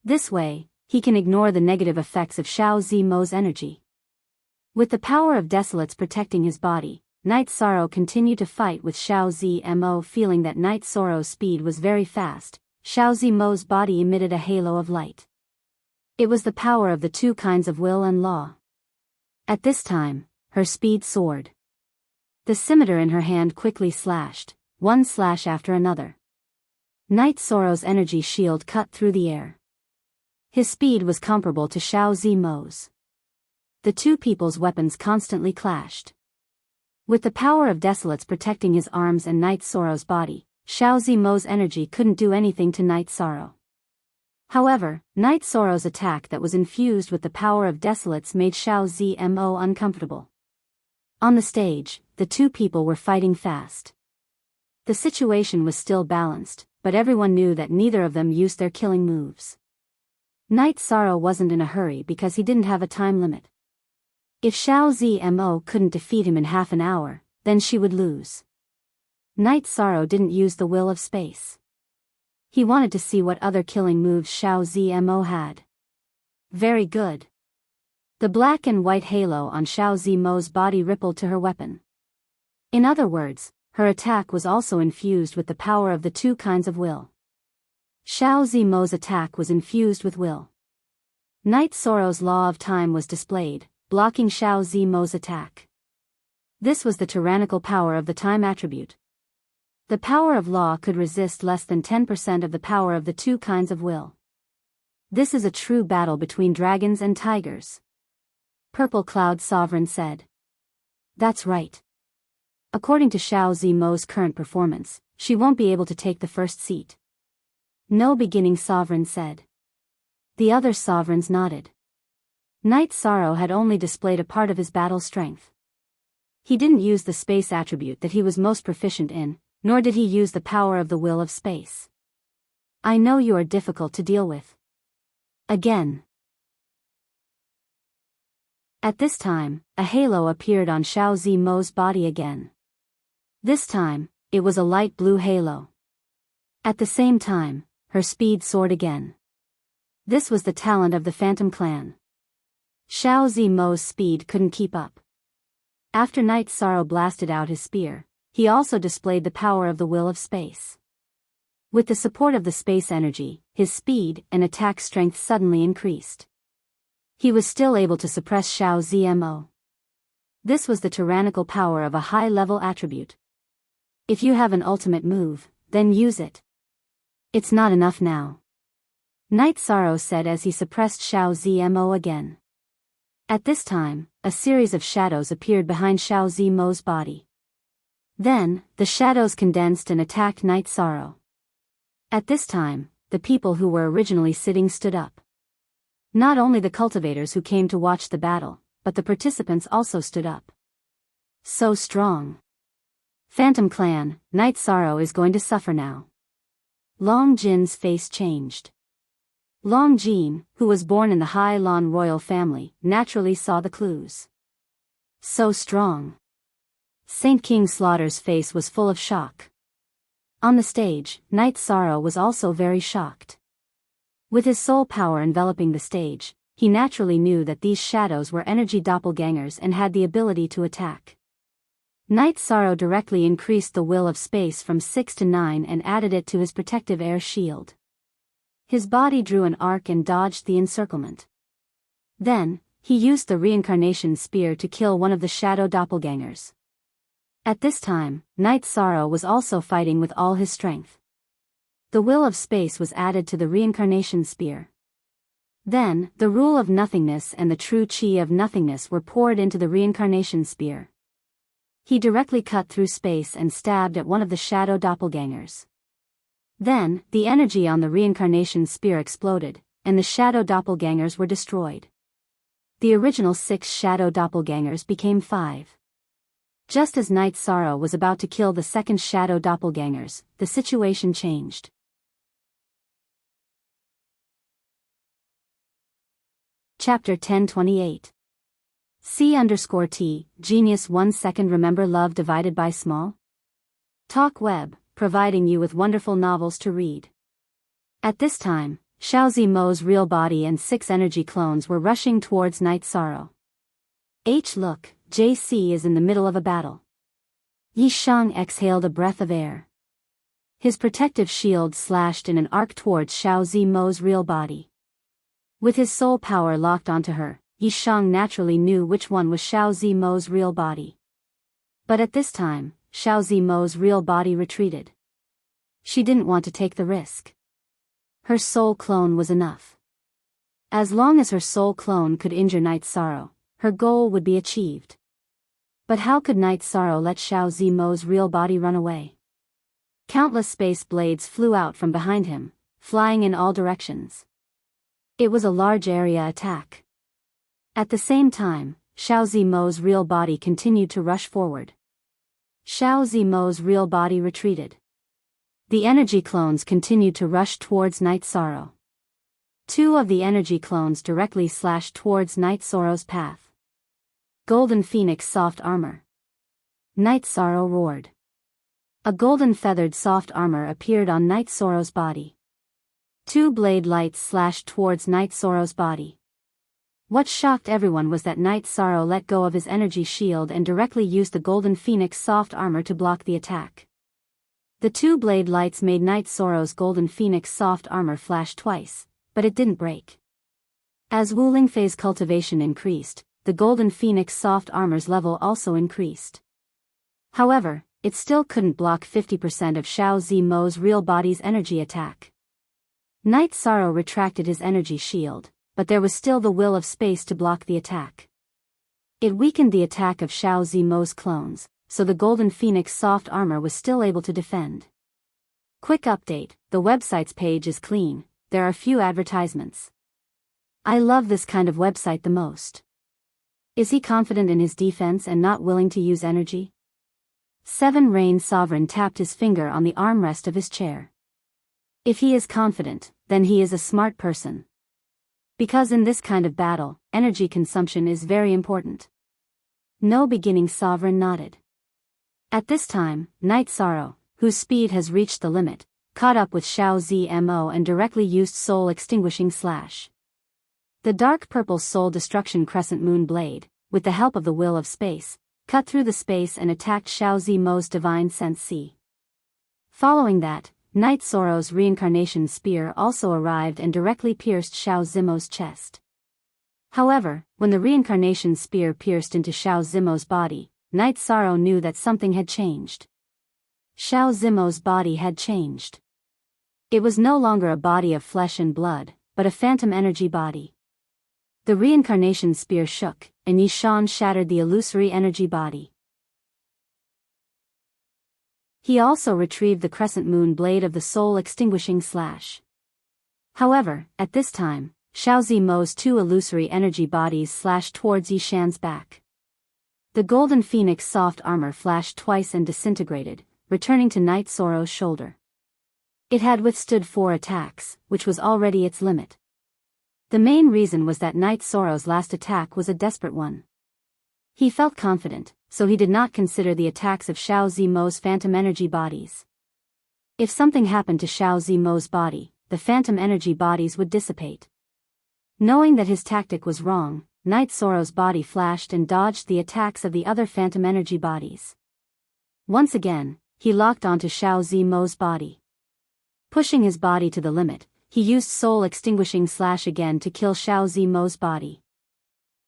This way, he can ignore the negative effects of Xiao Zimo's energy. With the power of Desolates protecting his body, Night Sorrow continued to fight with Xiao Zmo. Feeling that Night Sorrow's speed was very fast, Xiao Zmo's body emitted a halo of light. It was the power of the two kinds of will and law. At this time, her speed soared. The scimitar in her hand quickly slashed, one slash after another. Night Sorrow's energy shield cut through the air. His speed was comparable to Xiao Zmo's. The two people's weapons constantly clashed. With the power of Desolates protecting his arms and Night Sorrow's body, Xiao Zmo's energy couldn't do anything to Night Sorrow. However, Night Sorrow's attack that was infused with the power of Desolates made Xiao Zmo uncomfortable. On the stage, the two people were fighting fast. The situation was still balanced, but everyone knew that neither of them used their killing moves. Night Sorrow wasn't in a hurry because he didn't have a time limit. If Xiao Zmo couldn't defeat him in half an hour, then she would lose. Night Sorrow didn't use the will of space. He wanted to see what other killing moves Xiao Zmo had. Very good. The black and white halo on Xiao Zimo's body rippled to her weapon. In other words, her attack was also infused with the power of the two kinds of will. Xiao Zimo's attack was infused with will. Night Sorrow's law of time was displayed, blocking Xiao Zimo's attack. This was the tyrannical power of the time attribute. The power of law could resist less than 10% of the power of the two kinds of will. This is a true battle between dragons and tigers. Purple Cloud Sovereign said. That's right. According to Xiao Zimo's current performance, she won't be able to take the first seat. No Beginning Sovereign said. The other sovereigns nodded. Night Sorrow had only displayed a part of his battle strength. He didn't use the space attribute that he was most proficient in, nor did he use the power of the will of space. I know you are difficult to deal with. Again. At this time, a halo appeared on Xiao Zimo's body again. This time, it was a light blue halo. At the same time, her speed soared again. This was the talent of the Phantom Clan. Xiao Zimo's speed couldn't keep up. After Night Sorrow blasted out his spear, he also displayed the power of the will of space. With the support of the space energy, his speed and attack strength suddenly increased. He was still able to suppress Xiao Zimo. This was the tyrannical power of a high-level attribute. If you have an ultimate move, then use it. It's not enough now. Night Sorrow said as he suppressed Xiao Zimo again. At this time, a series of shadows appeared behind Xiao Zimo's body. Then, the shadows condensed and attacked Night Sorrow. At this time, the people who were originally sitting stood up. Not only the cultivators who came to watch the battle, but the participants also stood up. So strong. Phantom Clan, Night Sorrow is going to suffer now. Long Jin's face changed. Long Jin, who was born in the Hai Lan royal family, naturally saw the clues. So strong. Saint King Slaughter's face was full of shock. On the stage, Night Sorrow was also very shocked. With his soul power enveloping the stage, he naturally knew that these shadows were energy doppelgangers and had the ability to attack. Night Sorrow directly increased the will of space from 6 to 9 and added it to his protective air shield. His body drew an arc and dodged the encirclement. Then, he used the reincarnation spear to kill one of the shadow doppelgangers. At this time, Night Sorrow was also fighting with all his strength. The will of space was added to the reincarnation spear. Then, the rule of nothingness and the true chi of nothingness were poured into the reincarnation spear. He directly cut through space and stabbed at one of the shadow doppelgangers. Then, the energy on the reincarnation spear exploded, and the shadow doppelgangers were destroyed. The original 6 shadow doppelgangers became 5. Just as Night Sorrow was about to kill the second shadow doppelgangers, the situation changed. Chapter 1028. C_T, Genius 1 second. Remember love divided by small? Talk Web, providing you with wonderful novels to read. At this time, Xiao Zimo's real body and 6 energy clones were rushing towards Night Sorrow. Look, JC is in the middle of a battle. Yi Shang exhaled a breath of air. His protective shield slashed in an arc towards Xiao Zimo's real body. With his soul power locked onto her, Yi Shang naturally knew which one was Xiao Zimo's real body. But at this time, Xiao Zimo's real body retreated. She didn't want to take the risk. Her soul clone was enough. As long as her soul clone could injure Night Sorrow, her goal would be achieved. But how could Night Sorrow let Xiao Zimo's real body run away? Countless space blades flew out from behind him, flying in all directions. It was a large area attack. At the same time, Xiao Zimo's real body continued to rush forward. Xiao Zimo's real body retreated. The energy clones continued to rush towards Night Sorrow. 2 of the energy clones directly slashed towards Night Sorrow's path. Golden Phoenix soft armor. Night Sorrow roared. A golden feathered soft armor appeared on Night Sorrow's body. 2 blade lights slashed towards Night Sorrow's body. What shocked everyone was that Night Sorrow let go of his energy shield and directly used the Golden Phoenix soft armor to block the attack. The two blade lights made Night Sorrow's Golden Phoenix soft armor flash twice, but it didn't break. As Wu Lingfei's cultivation increased, the Golden Phoenix soft armor's level also increased. However, it still couldn't block 50% of Xiao Zimo's real body's energy attack. Night Sorrow retracted his energy shield, but there was still the will of space to block the attack. It weakened the attack of Xiao Zimo's clones, so the Golden Phoenix soft armor was still able to defend. Quick update, the website's page is clean, there are few advertisements. I love this kind of website the most. Is he confident in his defense and not willing to use energy? Seven Rain Sovereign tapped his finger on the armrest of his chair. If he is confident, then he is a smart person. Because in this kind of battle, energy consumption is very important. No Beginning Sovereign nodded. At this time, Night Sorrow, whose speed has reached the limit, caught up with Xiao Zimo and directly used Soul Extinguishing Slash. The dark purple Soul Destruction Crescent Moon Blade, with the help of the Will of Space, cut through the space and attacked Xiao Zimo's Divine Sense C. Following that, Night Sorrow's Reincarnation Spear also arrived and directly pierced Xiao Zimo's chest. However, when the Reincarnation Spear pierced into Xiao Zimo's body, Night Sorrow knew that something had changed. Xiao Zimo's body had changed. It was no longer a body of flesh and blood, but a phantom energy body. The Reincarnation Spear shook, and Yishan shattered the illusory energy body. He also retrieved the Crescent Moon Blade of the Soul Extinguishing Slash. However, at this time, Xiao Zimo's two illusory energy bodies slashed towards Yishan's back. The Golden Phoenix soft armor flashed twice and disintegrated, returning to Night Sorrow's shoulder. It had withstood 4 attacks, which was already its limit. The main reason was that Night Sorrow's last attack was a desperate one. He felt confident, so he did not consider the attacks of Xiao Zimo's phantom energy bodies. If something happened to Xiao Zimo's body, the phantom energy bodies would dissipate. Knowing that his tactic was wrong, Night Sorrow's body flashed and dodged the attacks of the other phantom energy bodies. Once again, he locked onto Xiao Zimo's body. Pushing his body to the limit, he used Soul Extinguishing Slash again to kill Xiao Zimo's body.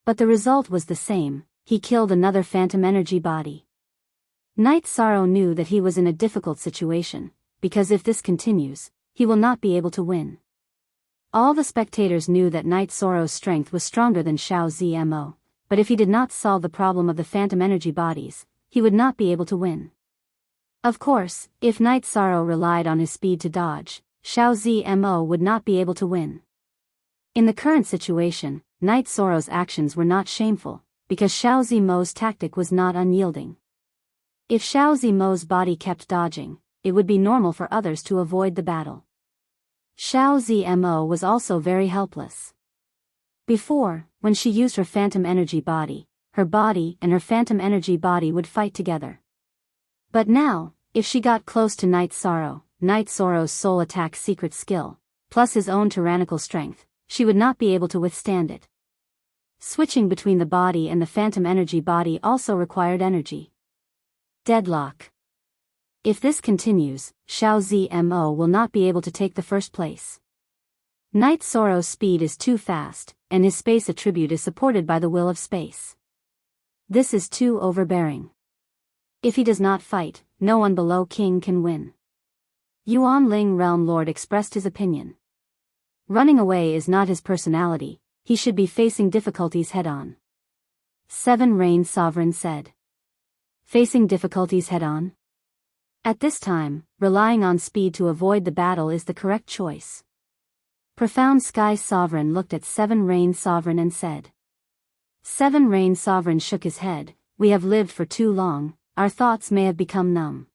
But the result was the same, he killed another phantom energy body. Night Sorrow knew that he was in a difficult situation, because if this continues, he will not be able to win. All the spectators knew that Night Sorrow's strength was stronger than Xiao Zimo, but if he did not solve the problem of the phantom energy bodies, he would not be able to win. Of course, if Night Sorrow relied on his speed to dodge, Xiao Zimo would not be able to win. In the current situation, Night Sorrow's actions were not shameful, because Xiao Zimo's tactic was not unyielding. If Xiao Zimo's body kept dodging, it would be normal for others to avoid the battle. Xiao Zimo was also very helpless. Before, when she used her phantom energy body, her body and her phantom energy body would fight together. But now, if she got close to Night Sorrow's soul attack secret skill, plus his own tyrannical strength, she would not be able to withstand it. Switching between the body and the phantom energy body also required energy. Deadlock. If this continues, Xiao Zimo will not be able to take the first place. Night Sorrow's speed is too fast, and his space attribute is supported by the will of space. This is too overbearing. If he does not fight, no one below King can win. Yuan Ling Realm Lord expressed his opinion. Running away is not his personality, he should be facing difficulties head-on. Seven Rain Sovereign said. Facing difficulties head-on? At this time, relying on speed to avoid the battle is the correct choice. Profound Sky Sovereign looked at Seven Rain Sovereign and said. Seven Rain Sovereign shook his head, we have lived for too long, our thoughts may have become numb.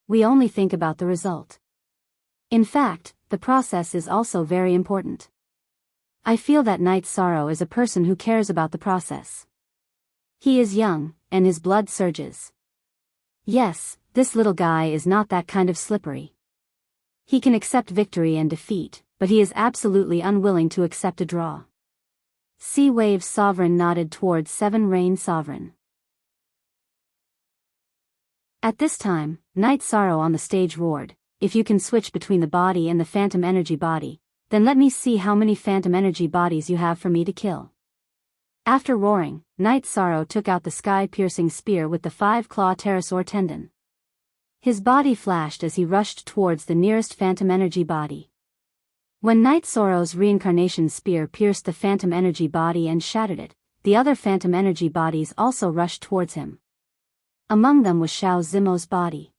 We only think about the result. In fact, the process is also very important. I feel that Night Sorrow is a person who cares about the process. He is young, and his blood surges. Yes, this little guy is not that kind of slippery. He can accept victory and defeat, but he is absolutely unwilling to accept a draw. Sea Wave Sovereign nodded towards Seven Rain Sovereign. At this time, Night Sorrow on the stage roared, "If you can switch between the body and the phantom energy body, then let me see how many phantom energy bodies you have for me to kill." After roaring, Night Sorrow took out the sky-piercing spear with the 5-claw pterosaur tendon. His body flashed as he rushed towards the nearest phantom energy body. When Night Sorrow's reincarnation spear pierced the phantom energy body and shattered it, the other phantom energy bodies also rushed towards him. Among them was Xiao Zimo's body.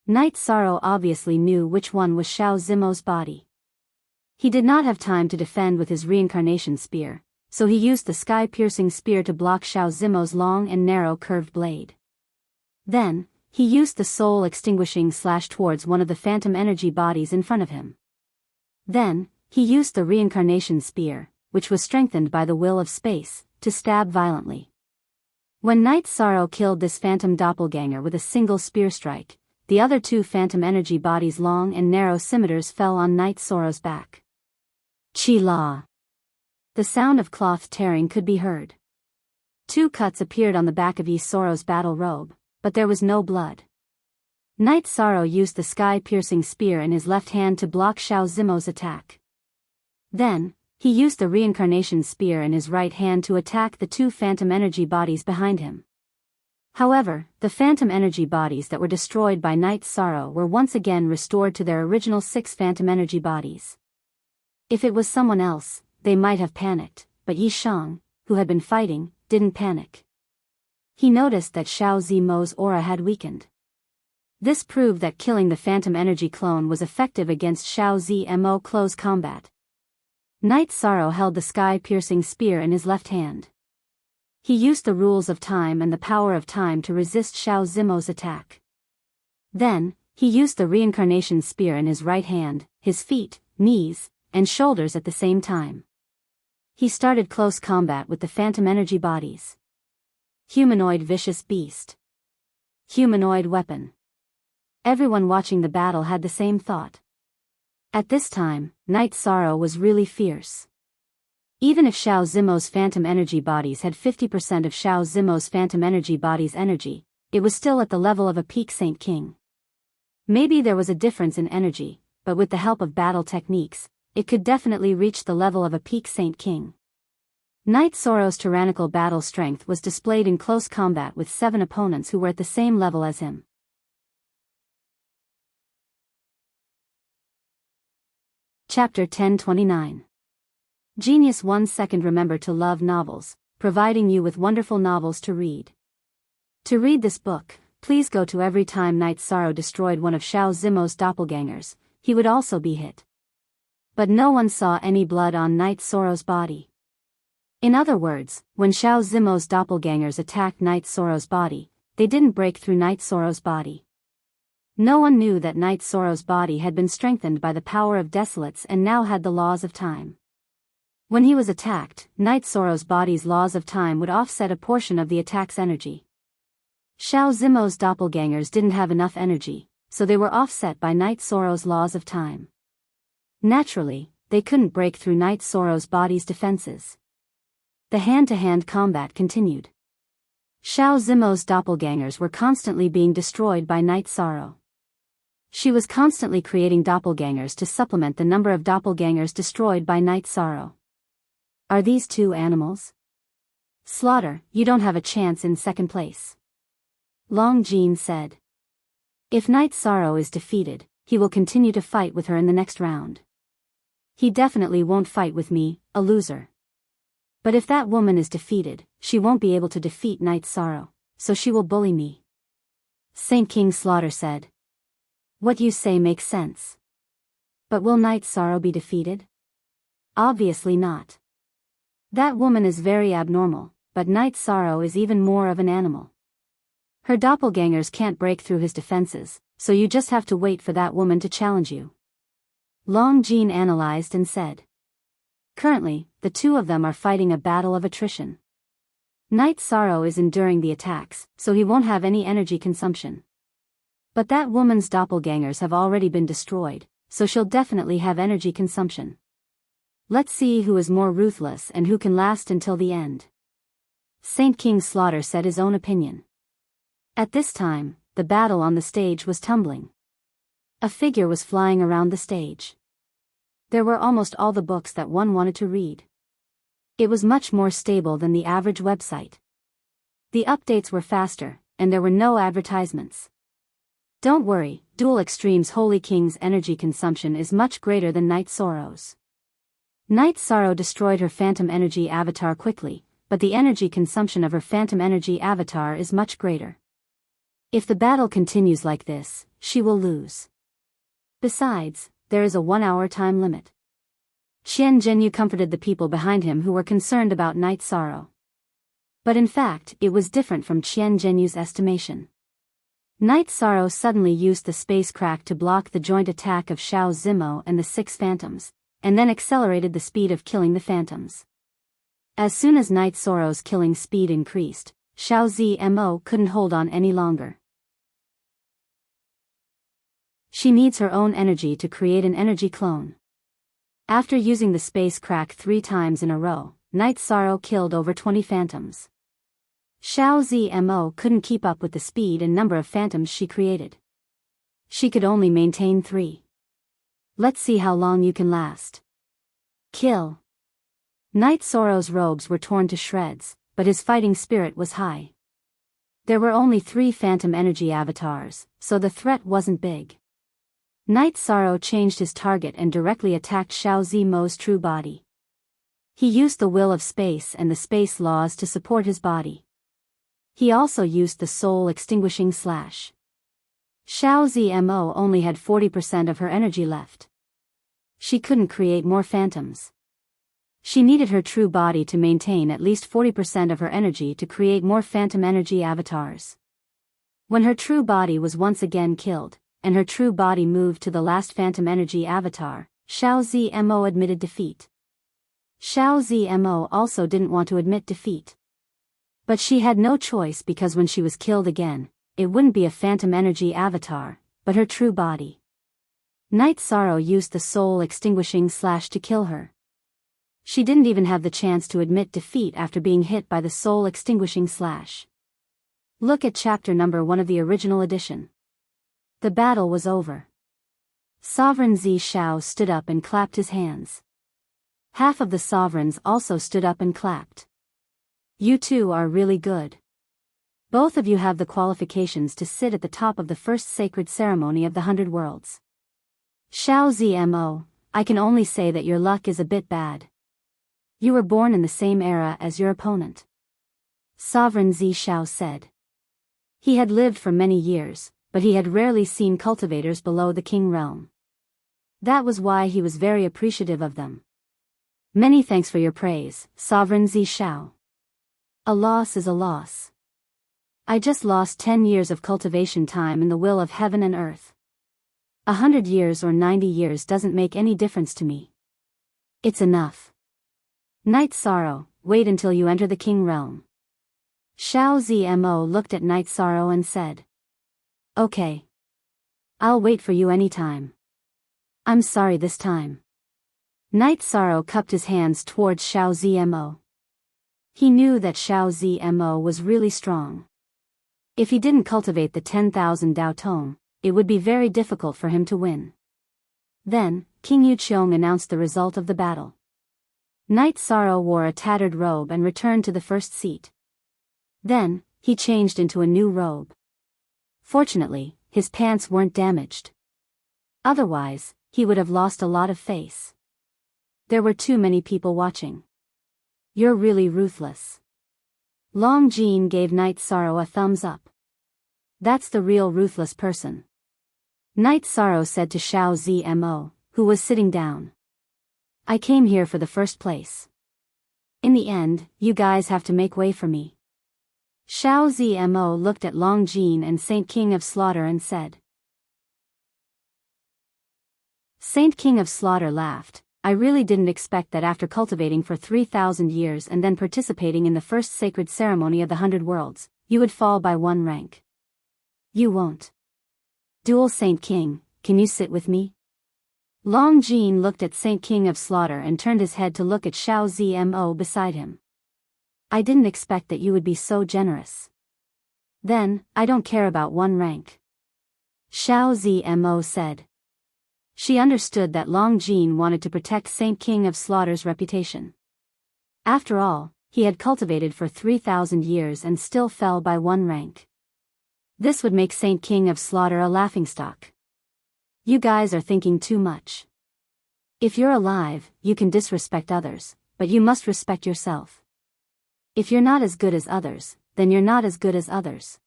Night Sorrow obviously knew which one was Xiao Zimo's body. He did not have time to defend with his reincarnation spear, so he used the sky-piercing spear to block Xiao Zimo's long and narrow curved blade. Then, he used the soul-extinguishing slash towards one of the phantom energy bodies in front of him. Then, he used the reincarnation spear, which was strengthened by the will of space, to stab violently. When Night Sorrow killed this phantom doppelganger with a single spear strike, the other two phantom energy bodies' long and narrow scimitars fell on Night Sorrow's back. Chi-la! The sound of cloth tearing could be heard. 2 cuts appeared on the back of Yi Sorrow's battle robe, but there was no blood. Night Sorrow used the sky-piercing spear in his left hand to block Xiao Zimo's attack. Then, he used the reincarnation spear in his right hand to attack the 2 phantom energy bodies behind him. However, the phantom energy bodies that were destroyed by Night Sorrow were once again restored to their original 6 phantom energy bodies. If it was someone else, they might have panicked, but Yi Shang, who had been fighting, didn't panic. He noticed that Xiao Zimo's aura had weakened. This proved that killing the phantom energy clone was effective against Xiao Zimo close combat. Night Sorrow held the sky-piercing spear in his left hand. He used the rules of time and the power of time to resist Xiao Zimo's attack. Then, he used the reincarnation spear in his right hand, his feet, knees, and shoulders at the same time. He started close combat with the phantom energy bodies. Humanoid vicious beast. Humanoid weapon. Everyone watching the battle had the same thought. At this time, Night Sorrow was really fierce. Even if Xiao Zimo's phantom energy bodies had 50% of Xiao Zimo's phantom energy body's energy, it was still at the level of a peak Saint King. Maybe there was a difference in energy, but with the help of battle techniques, it could definitely reach the level of a peak Saint King. Night Sorrow's tyrannical battle strength was displayed in close combat with 7 opponents who were at the same level as him. Chapter 1029. Genius 1 second. Remember to love novels, providing you with wonderful novels to read. To read this book, please go to every time Night Sorrow destroyed one of Xiao Zimo's doppelgangers, he would also be hit. But no one saw any blood on Night Sorrow's body. In other words, when Xiao Zimo's doppelgangers attacked Night Sorrow's body, they didn't break through Night Sorrow's body. No one knew that Night Sorrow's body had been strengthened by the power of Desolates and now had the laws of time. When he was attacked, Night Sorrow's body's laws of time would offset a portion of the attack's energy. Xiao Zimo's doppelgangers didn't have enough energy, so they were offset by Night Sorrow's laws of time. Naturally, they couldn't break through Night Sorrow's body's defenses. The hand-to-hand combat continued. Xiao Zimo's doppelgangers were constantly being destroyed by Night Sorrow. She was constantly creating doppelgangers to supplement the number of doppelgangers destroyed by Night Sorrow. Are these 2 animals? Slaughter, you don't have a chance in second place. Long Jean said. If Night Sorrow is defeated, he will continue to fight with her in the next round. He definitely won't fight with me, a loser. But if that woman is defeated, she won't be able to defeat Night Sorrow, so she will bully me. Saint King Slaughter said. What you say makes sense. But will Night Sorrow be defeated? Obviously not. That woman is very abnormal, but Night Sorrow is even more of an animal. Her doppelgangers can't break through his defenses, so you just have to wait for that woman to challenge you. Long Jean analyzed and said. Currently, the 2 of them are fighting a battle of attrition. Night Sorrow is enduring the attacks, so he won't have any energy consumption. But that woman's doppelgangers have already been destroyed, so she'll definitely have energy consumption. Let's see who is more ruthless and who can last until the end. Saint King Slaughter said his own opinion. At this time, the battle on the stage was tumbling. A figure was flying around the stage. There were almost all the books that one wanted to read. It was much more stable than the average website. The updates were faster, and there were no advertisements. Don't worry, Dual Extreme's Holy King's energy consumption is much greater than Night Sorrow's. Night Sorrow destroyed her Phantom Energy avatar quickly, but the energy consumption of her Phantom Energy avatar is much greater. If the battle continues like this, she will lose. Besides, there is a 1-hour time limit. Qian Zhenyu comforted the people behind him who were concerned about Night Sorrow. But in fact, it was different from Qian Zhenyu's estimation. Night Sorrow suddenly used the space crack to block the joint attack of Xiao Zimo and the 6 phantoms, and then accelerated the speed of killing the phantoms. As soon as Night Sorrow's killing speed increased, Xiao Zimo couldn't hold on any longer. She needs her own energy to create an energy clone. After using the space crack 3 times in a row, Night Sorrow killed over 20 phantoms. Xiao Zimo couldn't keep up with the speed and number of phantoms she created. She could only maintain 3. Let's see how long you can last. Kill. Night Sorrow's robes were torn to shreds, but his fighting spirit was high. There were only 3 Phantom Energy avatars, so the threat wasn't big. Night Sorrow changed his target and directly attacked Xiao Zimo's true body. He used the will of space and the space laws to support his body. He also used the soul extinguishing slash. Xiao Zimo only had 40% of her energy left. She couldn't create more phantoms. She needed her true body to maintain at least 40% of her energy to create more Phantom Energy avatars. When her true body was once again killed, and her true body moved to the last Phantom Energy avatar, Xiao Zimo admitted defeat. Xiao Zimo also didn't want to admit defeat. But she had no choice because when she was killed again, it wouldn't be a Phantom Energy avatar, but her true body. Night Sorrow used the soul extinguishing slash to kill her. She didn't even have the chance to admit defeat after being hit by the soul extinguishing slash. Look at chapter number 1 of the original edition. The battle was over. Sovereign Zi Shao stood up and clapped his hands. Half of the sovereigns also stood up and clapped. You two are really good. Both of you have the qualifications to sit at the top of the first sacred ceremony of the 100 Worlds. Xiao Zimo, I can only say that your luck is a bit bad. You were born in the same era as your opponent. Sovereign Zi Shao said. He had lived for many years, but he had rarely seen cultivators below the king realm. That was why he was very appreciative of them. Many thanks for your praise, Sovereign Zi Shao. A loss is a loss. I just lost 10 years of cultivation time in the will of heaven and earth. 100 years or 90 years doesn't make any difference to me. It's enough. Night Sorrow, wait until you enter the king realm. Xiao Zimo looked at Night Sorrow and said. Okay. I'll wait for you anytime. I'm sorry this time. Night Sorrow cupped his hands towards Xiao Zimo. He knew that Xiao Zimo was really strong. If he didn't cultivate the 10,000 Dao Tome, it would be very difficult for him to win. Then, King Yuqiong announced the result of the battle. Night Sorrow wore a tattered robe and returned to the first seat. Then, he changed into a new robe. Fortunately, his pants weren't damaged. Otherwise, he would have lost a lot of face. There were too many people watching. You're really ruthless. Long Jean gave Night Sorrow a thumbs up. That's the real ruthless person. Night Sorrow said to Xiao Zimo, who was sitting down. I came here for the first place. In the end, you guys have to make way for me. Xiao Zimo looked at Long Jean and Saint King of Slaughter and said. Saint King of Slaughter laughed. I really didn't expect that after cultivating for 3,000 years and then participating in the first sacred ceremony of the 100 Worlds, you would fall by 1 rank. You won't. Dual Saint King, can you sit with me? Long Jin looked at Saint King of Slaughter and turned his head to look at Xiao Zmo beside him. I didn't expect that you would be so generous. Then, I don't care about one rank. Xiao Zmo said. She understood that Long Jin wanted to protect Saint King of Slaughter's reputation. After all, he had cultivated for 3,000 years and still fell by one rank. This would make Saint King of Slaughter a laughingstock. You guys are thinking too much. If you're alive, you can disrespect others, but you must respect yourself. If you're not as good as others, then you're not as good as others.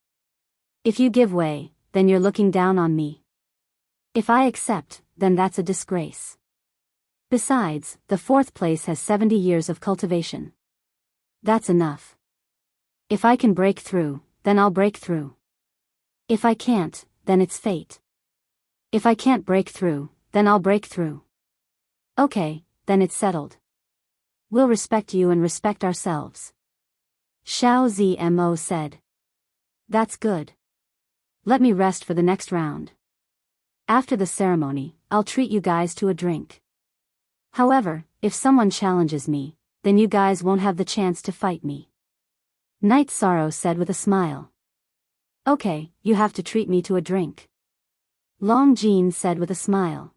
If you give way, then you're looking down on me. If I accept, then that's a disgrace. Besides, the 4th place has 70 years of cultivation. That's enough. If I can break through, then I'll break through. If I can't, then it's fate. If I can't break through, then I'll break through. Okay, then it's settled. We'll respect you and respect ourselves. Xiao Zmo said. That's good. Let me rest for the next round. After the ceremony, I'll treat you guys to a drink. However, if someone challenges me, then you guys won't have the chance to fight me. Night Sorrow said with a smile. Okay, you have to treat me to a drink. Long Jin said with a smile.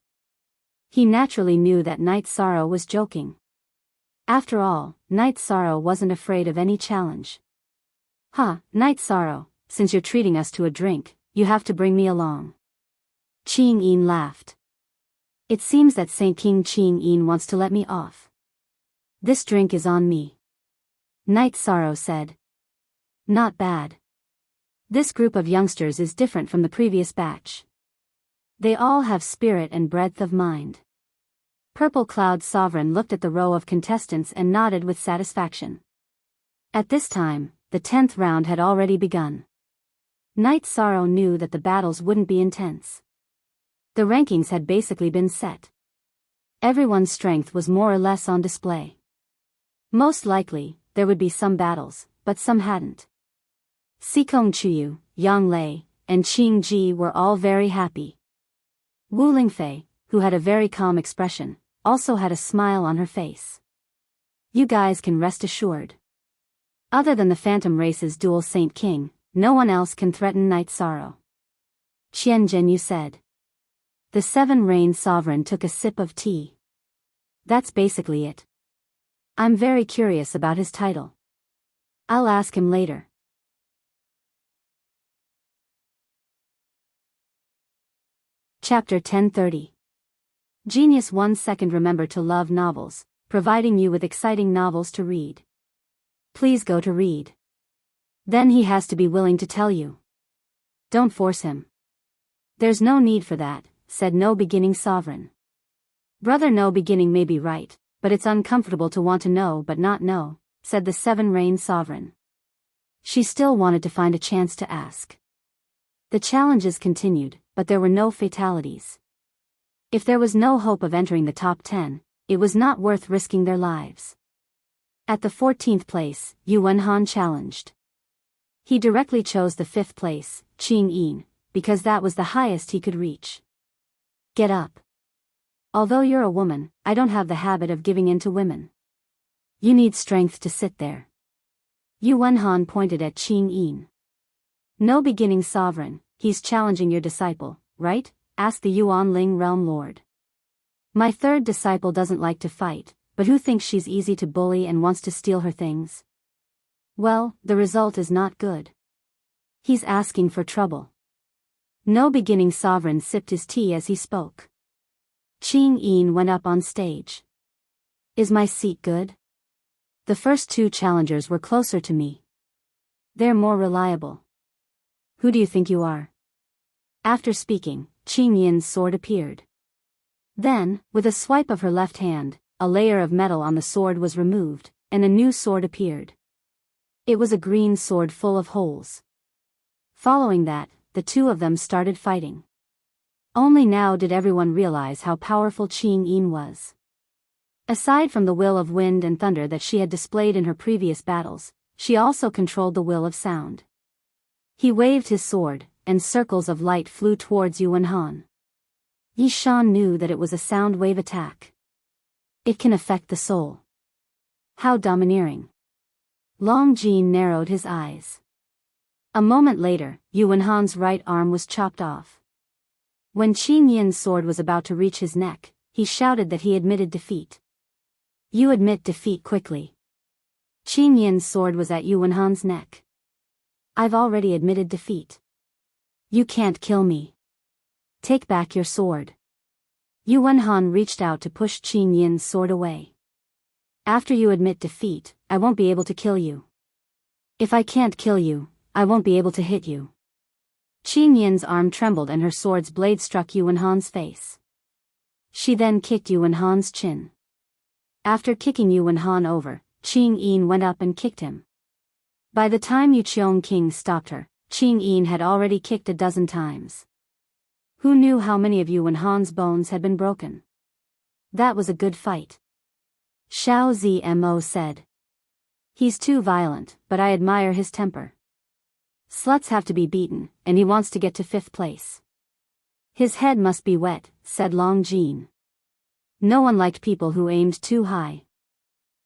He naturally knew that Night Sorrow was joking. After all, Night Sorrow wasn't afraid of any challenge. Night Sorrow, since you're treating us to a drink, you have to bring me along. Qing Yin laughed. It seems that Saint King Qing Yin wants to let me off. This drink is on me. Night Sorrow said. Not bad. This group of youngsters is different from the previous batch. They all have spirit and breadth of mind. Purple Cloud Sovereign looked at the row of contestants and nodded with satisfaction. At this time, the 10th round had already begun. Night Sorrow knew that the battles wouldn't be intense. The rankings had basically been set. Everyone's strength was more or less on display. Most likely, there would be some battles, but some hadn't. Sikong Chuyu, Yang Lei, and Qing Ji were all very happy. Wu Lingfei, who had a very calm expression, also had a smile on her face. You guys can rest assured. Other than the Phantom Race's dual Saint King, no one else can threaten Night Sorrow. Qian Zhenyu said. The 7 Rain Sovereign took a sip of tea. That's basically it. I'm very curious about his title. I'll ask him later. Chapter 1030. Genius 1 second. Remember to love novels, providing you with exciting novels to read. Please go to read. Then he has to be willing to tell you. Don't force him. There's no need for that, said No Beginning Sovereign. Brother No Beginning may be right, but it's uncomfortable to want to know but not know, said the 7 Rain Sovereign. She still wanted to find a chance to ask. The challenges continued, but there were no fatalities. If there was no hope of entering the top 10, it was not worth risking their lives. At the 14th place, Yu Wenhan challenged. He directly chose the 5th place, Qing Yin, because that was the highest he could reach. Get up. Although you're a woman, I don't have the habit of giving in to women. You need strength to sit there. Yu Wenhan pointed at Qing Yin. No Beginning Sovereign, he's challenging your disciple, right? Asked the Yuanling Realm Lord. My 3rd disciple doesn't like to fight, but who thinks she's easy to bully and wants to steal her things? Well, the result is not good. He's asking for trouble. No Beginning Sovereign sipped his tea as he spoke. Qing Yin went up on stage. Is my seat good? The first 2 challengers were closer to me. They're more reliable. Who do you think you are? After speaking, Qing Yin's sword appeared. Then, with a swipe of her left hand, a layer of metal on the sword was removed, and a new sword appeared. It was a green sword full of holes. Following that, the 2 of them started fighting. Only now did everyone realize how powerful Qing Yin was. Aside from the will of wind and thunder that she had displayed in her previous battles, she also controlled the will of sound. He waved his sword, and circles of light flew towards Yu Wenhan. Yi Shan knew that it was a sound wave attack. It can affect the soul. How domineering. Long Jin narrowed his eyes. A moment later, Yuan Han's right arm was chopped off. When Qin Yin's sword was about to reach his neck, he shouted that he admitted defeat. You admit defeat quickly. Qin Yin's sword was at Yuan Han's neck. I've already admitted defeat. You can't kill me. Take back your sword. Yuan Han reached out to push Qin Yin's sword away. After you admit defeat, I won't be able to kill you. If I can't kill you, I won't be able to hit you. Qin Yin's arm trembled and her sword's blade struck Yuan Han's face. She then kicked Yuan Han's chin. After kicking Yuan Han over, Qin Yin went up and kicked him. By the time King stopped her, Qin Yin had already kicked a dozen times. Who knew how many of Yuan Han's bones had been broken? That was a good fight. Xiao Zmo said. He's too violent, but I admire his temper. Sluts have to be beaten, and he wants to get to 5th place. His head must be wet, said Long Jin. No one liked people who aimed too high.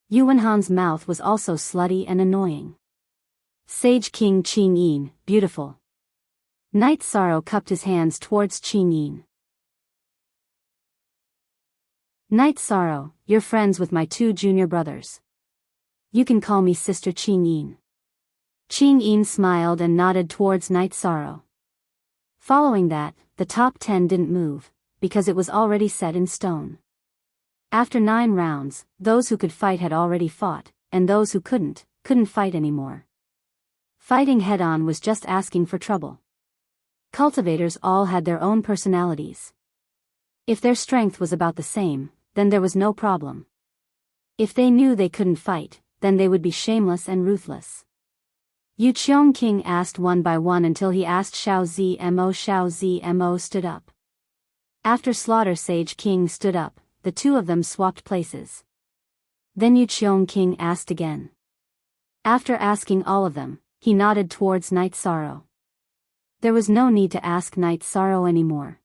Yuan Han's mouth was also slutty and annoying. Sage King Qin Yin, beautiful. Night Sorrow cupped his hands towards Qin Yin. Night Sorrow, you're friends with my 2 junior brothers. You can call me Sister Qin Yin. Qin Yin smiled and nodded towards Night Sorrow. Following that, the top 10 didn't move, because it was already set in stone. After 9 rounds, those who could fight had already fought, and those who couldn't fight anymore. Fighting head-on was just asking for trouble. Cultivators all had their own personalities. If their strength was about the same, then there was no problem. If they knew they couldn't fight, then they would be shameless and ruthless. Yu King asked one by one until he asked Xiao Zmo. Xiao Zmo stood up. After Slaughter Sage King stood up, the 2 of them swapped places. Then Yu King asked again. After asking all of them, he nodded towards Night Sorrow. There was no need to ask Night Sorrow anymore.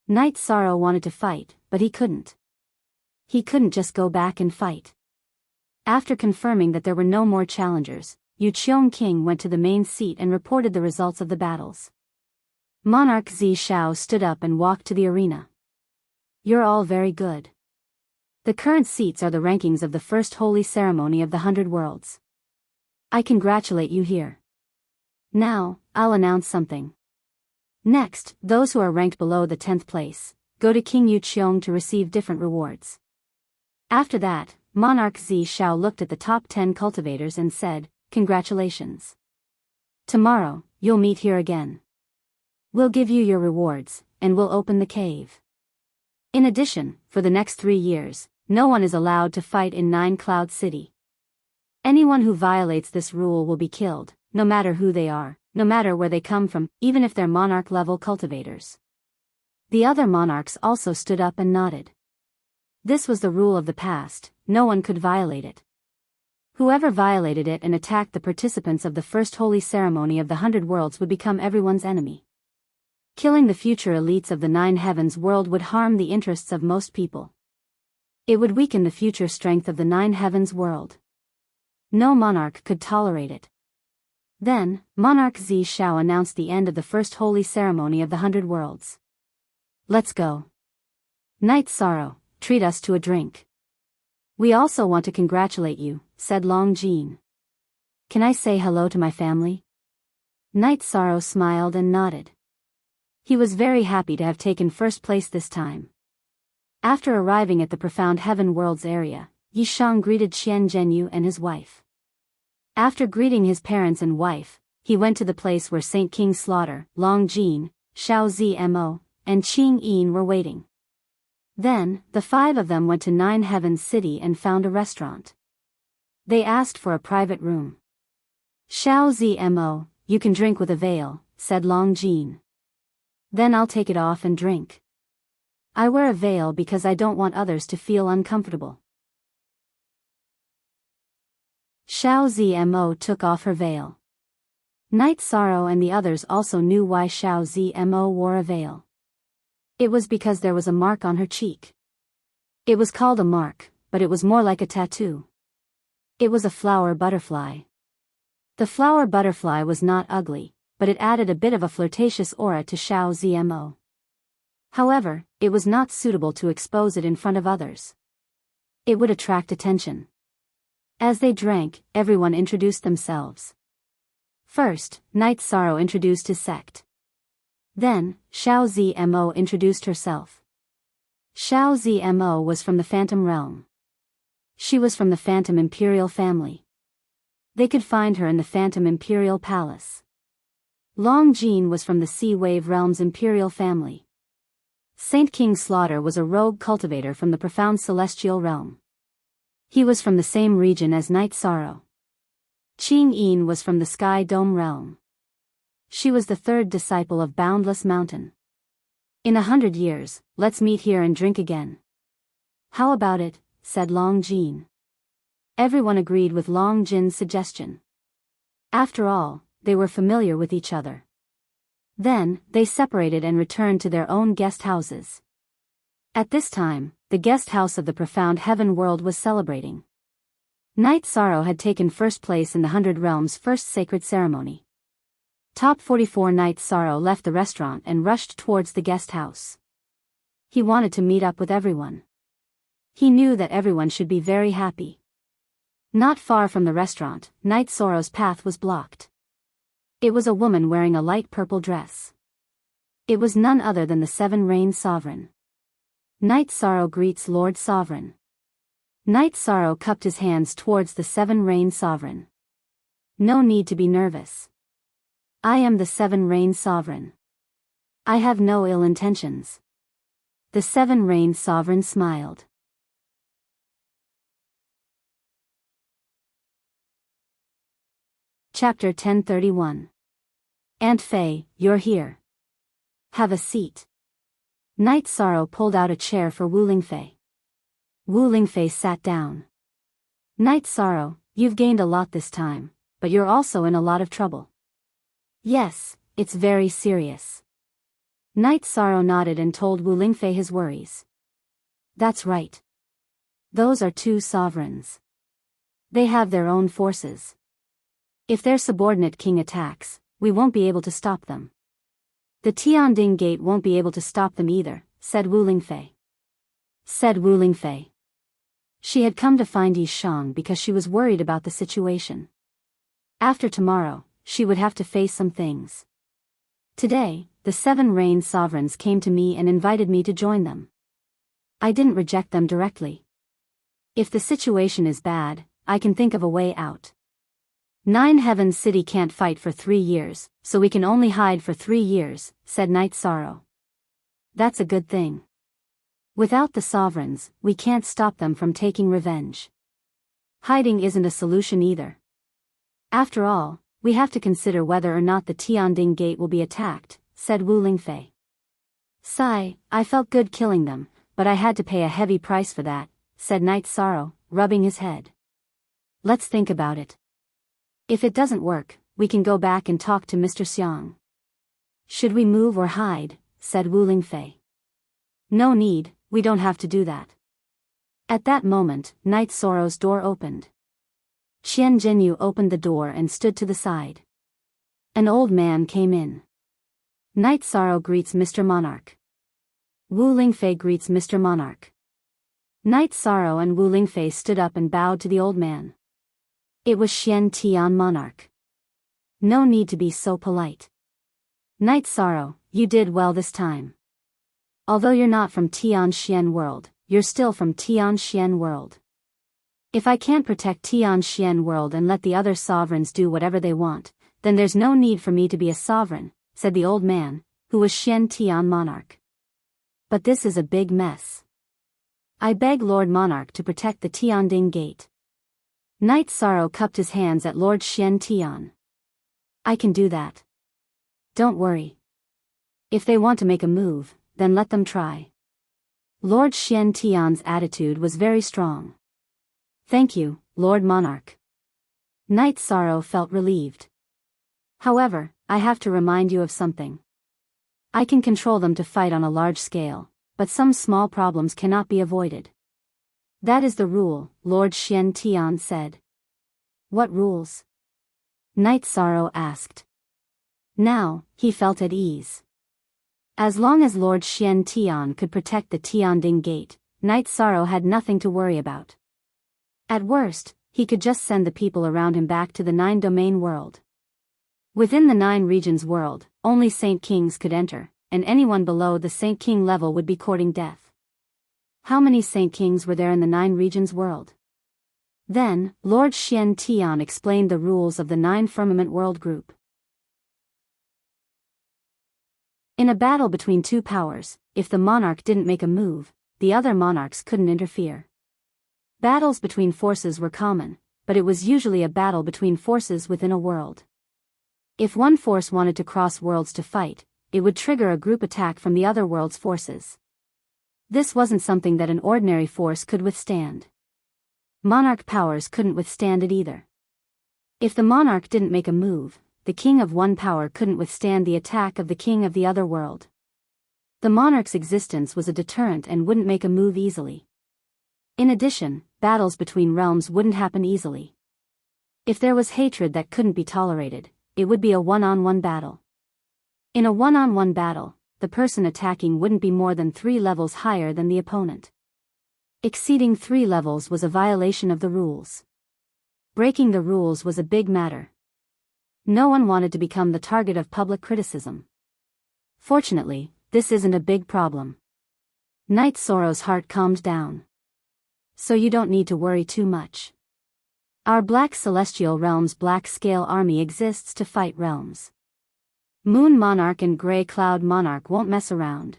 Night Sorrow wanted to fight, but he couldn't. He couldn't just go back and fight. After confirming that there were no more challengers, Yu King went to the main seat and reported the results of the battles. Monarch Zi Xiao stood up and walked to the arena. You're all very good. The current seats are the rankings of the first holy ceremony of the 100 Worlds. I congratulate you here. Now, I'll announce something. Next, those who are ranked below the 10th place, go to King Yu to receive different rewards. After that, Monarch Zi Xiao looked at the top 10 cultivators and said, congratulations. Tomorrow, you'll meet here again. We'll give you your rewards, and we'll open the cave. In addition, for the next 3 years, no one is allowed to fight in 9 Cloud City. Anyone who violates this rule will be killed, no matter who they are, no matter where they come from, even if they're monarch-level cultivators. The other monarchs also stood up and nodded. This was the rule of the past, no one could violate it. Whoever violated it and attacked the participants of the first holy ceremony of the 100 Worlds would become everyone's enemy. Killing the future elites of the 9 Heavens world would harm the interests of most people. It would weaken the future strength of the 9 Heavens world. No monarch could tolerate it. Then, Monarch Zi Xiao announced the end of the first holy ceremony of the 100 Worlds. Let's go. Night Sorrow, treat us to a drink. We also want to congratulate you, said Long Jin. Can I say hello to my family? Night Sorrow smiled and nodded. He was very happy to have taken first place this time. After arriving at the Profound Heaven Worlds area, Yi Shang greeted Qian Zhenyu and his wife. After greeting his parents and wife, he went to the place where Saint King Slaughter, Long Jin, Xiao Zmo, and Qing Yin were waiting. Then, the 5 of them went to 9 Heavens City and found a restaurant. They asked for a private room. Xiao Zmo, you can drink with a veil, said Long Jin. Then I'll take it off and drink. I wear a veil because I don't want others to feel uncomfortable. Xiao Zmo took off her veil. Night Sorrow and the others also knew why Xiao Zmo wore a veil. It was because there was a mark on her cheek. It was called a mark, but it was more like a tattoo. It was a flower butterfly. The flower butterfly was not ugly, but it added a bit of a flirtatious aura to Xiao Zmo. However, it was not suitable to expose it in front of others. It would attract attention. As they drank, everyone introduced themselves. First, Knight Sorrow introduced his sect. Then, Xiao Zmo introduced herself. Xiao Zmo was from the Phantom Realm. She was from the Phantom Imperial family. They could find her in the Phantom Imperial Palace. Long Jean was from the Sea Wave Realm's Imperial family. Saint King Slaughter was a rogue cultivator from the Profound Celestial Realm. He was from the same region as Knight Sorrow. Qing Yin was from the Sky Dome Realm. She was the third disciple of Boundless Mountain. In 100 years, let's meet here and drink again. How about it, said Long Jean. Everyone agreed with Long Jin's suggestion. After all, they were familiar with each other. Then, they separated and returned to their own guest houses. At this time, the guest house of the Profound Heaven World was celebrating. Knight Sorrow had taken first place in the 100 Realms' first sacred ceremony. Top 44 Knight Sorrow left the restaurant and rushed towards the guest house. He wanted to meet up with everyone. He knew that everyone should be very happy. Not far from the restaurant, Knight Sorrow's path was blocked. It was a woman wearing a light purple dress. It was none other than the Seven Rain Sovereign. Knight Sorrow greets Lord Sovereign. Knight Sorrow cupped his hands towards the Seven Rain Sovereign. No need to be nervous. I am the Seven Rain Sovereign. I have no ill intentions. The Seven Rain Sovereign smiled. Chapter 1031. Aunt Fei, you're here. Have a seat. Knight Sorrow pulled out a chair for Wu Lingfei. Wu Lingfei sat down. Knight Sorrow, you've gained a lot this time, but you're also in a lot of trouble. Yes, it's very serious. Knight Sorrow nodded and told Wu Lingfei his worries. That's right. Those are two sovereigns. They have their own forces. If their subordinate king attacks, we won't be able to stop them. The Tianding Gate won't be able to stop them either, said Wu Lingfei. She had come to find Yi Shang because she was worried about the situation. After tomorrow, she would have to face some things. Today, the Seven Rain Sovereigns came to me and invited me to join them. I didn't reject them directly. If the situation is bad, I can think of a way out. Nine Heavens City can't fight for 3 years, so we can only hide for 3 years, said Knight Sorrow. That's a good thing. Without the sovereigns, we can't stop them from taking revenge. Hiding isn't a solution either. After all, we have to consider whether or not the Tianding Gate will be attacked, said Wu Lingfei. Sigh, I felt good killing them, but I had to pay a heavy price for that, said Knight Sorrow, rubbing his head. Let's think about it. If it doesn't work, we can go back and talk to Mr. Xiang. Should we move or hide, said Wu Lingfei. No need, we don't have to do that. At that moment, Knight Sorrow's door opened. Qian Jinyu opened the door and stood to the side. An old man came in. Knight Sorrow greets Mr. Monarch. Wu Lingfei greets Mr. Monarch. Knight Sorrow and Wu Lingfei stood up and bowed to the old man. It was Xian Tian Monarch. No need to be so polite. Knight Sorrow, you did well this time. Although you're not from Tian Xian World, you're still from Tian Xian World. If I can't protect Tian Xian World and let the other sovereigns do whatever they want, then there's no need for me to be a sovereign, said the old man, who was Xian Tian Monarch. But this is a big mess. I beg Lord Monarch to protect the Tianding Gate. Knight Sorrow cupped his hands at Lord Xian Tian. I can do that. Don't worry. If they want to make a move, then let them try. Lord Xian Tian's attitude was very strong. Thank you, Lord Monarch. Knight Sorrow felt relieved. However, I have to remind you of something. I can control them to fight on a large scale, but some small problems cannot be avoided. That is the rule, Lord Xian Tian said. What rules? Night Sorrow asked. Now, he felt at ease. As long as Lord Xian Tian could protect the Tianding Gate, Night Sorrow had nothing to worry about. At worst, he could just send the people around him back to the 9-domain world. Within the 9 regions world, only Saint Kings could enter, and anyone below the Saint King level would be courting death. How many Saint Kings were there in the 9 regions world? Then, Lord Xian Tian explained the rules of the 9 Firmament World Group. In a battle between 2 powers, if the monarch didn't make a move, the other monarchs couldn't interfere. Battles between forces were common, but it was usually a battle between forces within a world. If one force wanted to cross worlds to fight, it would trigger a group attack from the other world's forces. This wasn't something that an ordinary force could withstand. Monarch powers couldn't withstand it either. If the monarch didn't make a move, the king of one power couldn't withstand the attack of the king of the other world. The monarch's existence was a deterrent and wouldn't make a move easily. In addition, battles between realms wouldn't happen easily. If there was hatred that couldn't be tolerated, it would be a one-on-one battle. In a one-on-one battle, the person attacking wouldn't be more than 3 levels higher than the opponent. Exceeding 3 levels was a violation of the rules. Breaking the rules was a big matter. No one wanted to become the target of public criticism. Fortunately, this isn't a big problem. Night Sorrow's heart calmed down. So you don't need to worry too much. Our Black Celestial Realm's Black Scale Army exists to fight realms. Moon Monarch and Grey Cloud Monarch won't mess around.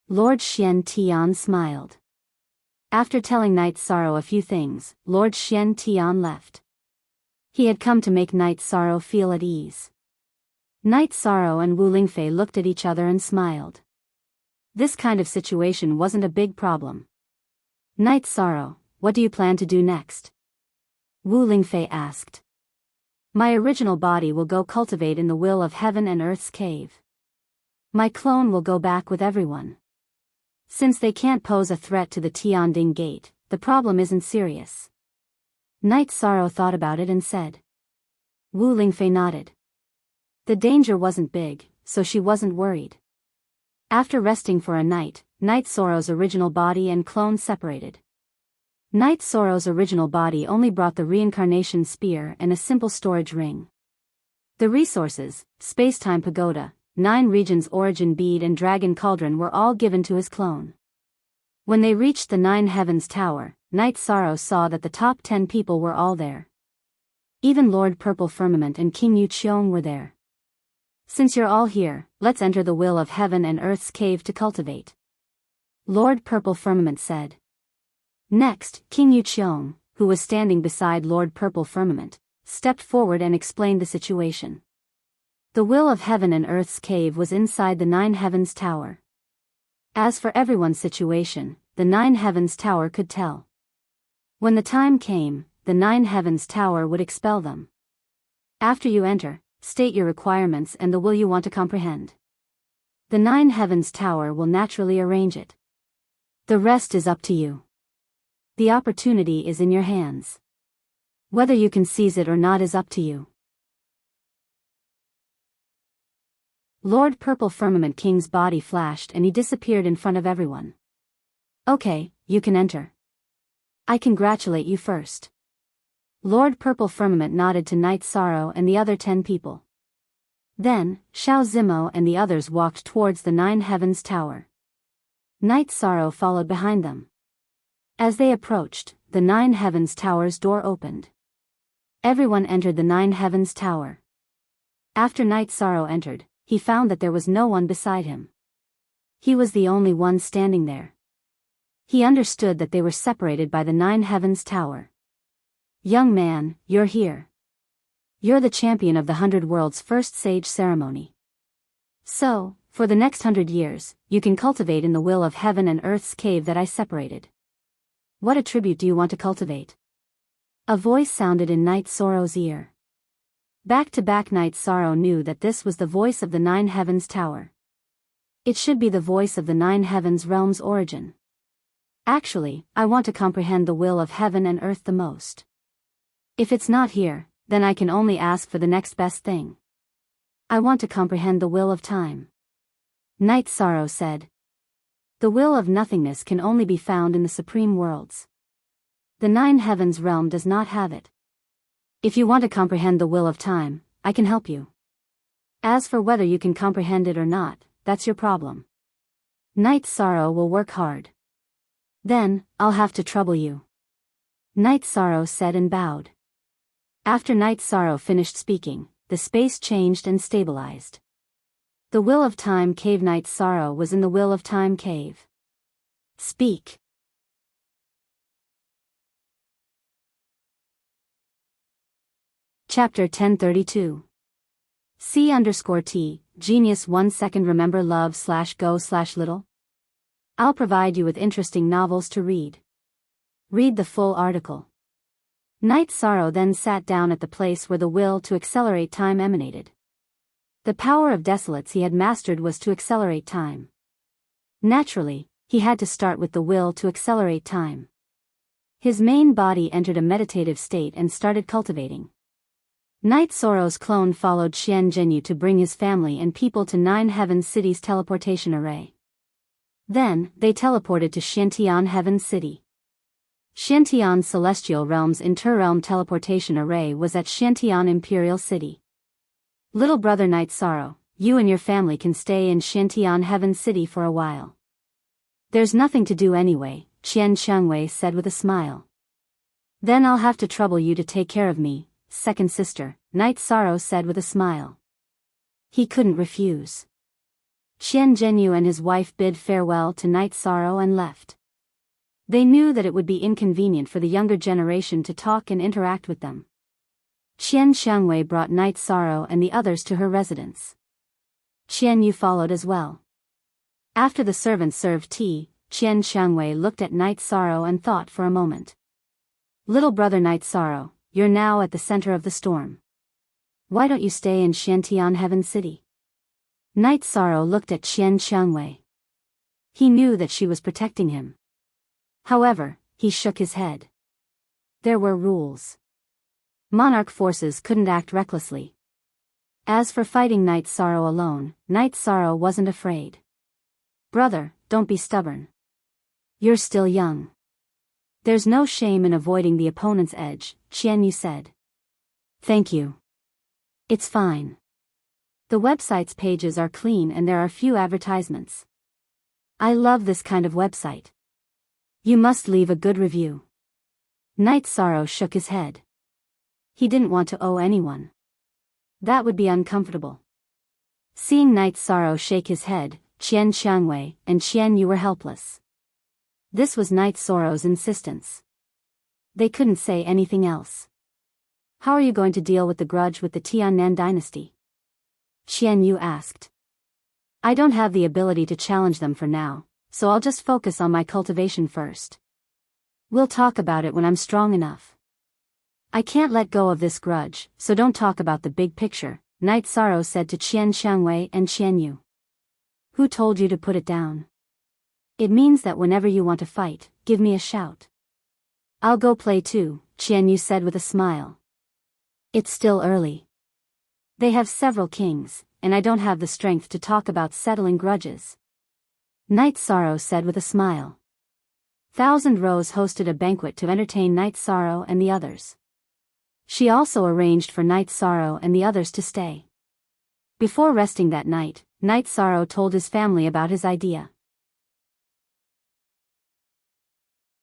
Lord Xian Tian smiled. After telling Night Sorrow a few things, Lord Xian Tian left. He had come to make Night Sorrow feel at ease. Night Sorrow and Wu Lingfei looked at each other and smiled. This kind of situation wasn't a big problem. Night Sorrow, what do you plan to do next? Wu Lingfei asked. My original body will go cultivate in the will of heaven and earth's cave. My clone will go back with everyone. Since they can't pose a threat to the Tianding Gate, the problem isn't serious. Night Sorrow thought about it and said. Wu Lingfei nodded. The danger wasn't big, so she wasn't worried. After resting for a night, Night Sorrow's original body and clone separated. Night Sorrow's original body only brought the reincarnation spear and a simple storage ring. The resources, space-time pagoda, 9 regions origin bead and dragon cauldron were all given to his clone. When they reached the 9 heavens tower, Night Sorrow saw that the top 10 people were all there. Even Lord Purple Firmament and King Yu Qiong were there. Since you're all here, let's enter the will of heaven and earth's cave to cultivate. Lord Purple Firmament said. Next, King Yu Qiong, who was standing beside Lord Purple Firmament, stepped forward and explained the situation. The will of heaven and earth's cave was inside the 9 heavens tower. As for everyone's situation, the 9 heavens tower could tell. When the time came, the 9 heavens tower would expel them. After you enter, state your requirements and the will you want to comprehend. The 9 heavens tower will naturally arrange it. The rest is up to you. The opportunity is in your hands. Whether you can seize it or not is up to you. Lord Purple Firmament King's body flashed and he disappeared in front of everyone. Okay, you can enter. I congratulate you first. Lord Purple Firmament nodded to Night Sorrow and the other 10 people. Then, Xiao Zimo and the others walked towards the 9 heavens tower. Night Sorrow followed behind them. As they approached, the 9 heavens tower's door opened. Everyone entered the 9 heavens tower. After Night Sorrow entered, he found that there was no one beside him. He was the only one standing there. He understood that they were separated by the 9 heavens tower. Young man, you're here. You're the champion of the 100 Worlds' first sage ceremony. So, for the next 100 years, you can cultivate in the will of heaven and earth's cave that I separated. What attribute do you want to cultivate? A voice sounded in Night Sorrow's ear. Back-to-back Night Sorrow knew that this was the voice of the 9 heavens tower. It should be the voice of the 9 heavens realm's origin. Actually, I want to comprehend the will of heaven and earth the most. If it's not here, then I can only ask for the next best thing. I want to comprehend the will of time. Night Sorrow said. The will of nothingness can only be found in the supreme worlds. The 9 heavens realm does not have it. If you want to comprehend the will of time, I can help you. As for whether you can comprehend it or not, that's your problem. Night Sorrow will work hard. Then, I'll have to trouble you. Night Sorrow said and bowed. After Night Sorrow finished speaking, the space changed and stabilized. The Will of Time Cave. Night Sorrow was in the Will of Time Cave. Speak. Chapter 1032. C_T, Genius 1 second. Remember love/go/little? I'll provide you with interesting novels to read. Read the full article. Night Sorrow then sat down at the place where the will to accelerate time emanated. The power of desolates he had mastered was to accelerate time. Naturally, he had to start with the will to accelerate time. His main body entered a meditative state and started cultivating. Night Sorrow's clone followed Xian Zhenyu to bring his family and people to 9 Heaven City's teleportation array. Then, they teleported to Xiantian Heaven City. Xiantian Celestial Realm's Interrealm teleportation array was at Xiantian Imperial City. Little brother Night Sorrow, you and your family can stay in Xiantian Heaven City for a while. There's nothing to do anyway, Qian Xiangwei said with a smile. Then I'll have to trouble you to take care of me, second sister, Night Sorrow said with a smile. He couldn't refuse. Xian Zhenyu and his wife bid farewell to Night Sorrow and left. They knew that it would be inconvenient for the younger generation to talk and interact with them. Qian Xiangwei brought Night Sorrow and the others to her residence. Qian Yu followed as well. After the servants served tea, Qian Xiangwei looked at Night Sorrow and thought for a moment. Little brother Night Sorrow, you're now at the center of the storm. Why don't you stay in Xiantian Heaven City? Night Sorrow looked at Qian Xiangwei. He knew that she was protecting him. However, he shook his head. There were rules. Monarch forces couldn't act recklessly. As for fighting Night Sorrow alone, Night Sorrow wasn't afraid. Brother, don't be stubborn. You're still young. There's no shame in avoiding the opponent's edge, Qian Yu said. Thank you. It's fine. The website's pages are clean and there are few advertisements. I love this kind of website. You must leave a good review. Night Sorrow shook his head. He didn't want to owe anyone. That would be uncomfortable. Seeing Night Sorrow shake his head, Qian Xiangwei and Qian Yu were helpless. This was Night Sorrow's insistence. They couldn't say anything else. How are you going to deal with the grudge with the Tiannan dynasty? Qian Yu asked. I don't have the ability to challenge them for now, so I'll just focus on my cultivation first. We'll talk about it when I'm strong enough. I can't let go of this grudge, so don't talk about the big picture, Night Sorrow said to Qian Xiangwei and Qian Yu. Who told you to put it down? It means that whenever you want to fight, give me a shout. I'll go play too, Qian Yu said with a smile. It's still early. They have several kings, and I don't have the strength to talk about settling grudges. Night Sorrow said with a smile. Thousand Rose hosted a banquet to entertain Night Sorrow and the others. She also arranged for Night Sorrow and the others to stay. Before resting that night, Night Sorrow told his family about his idea.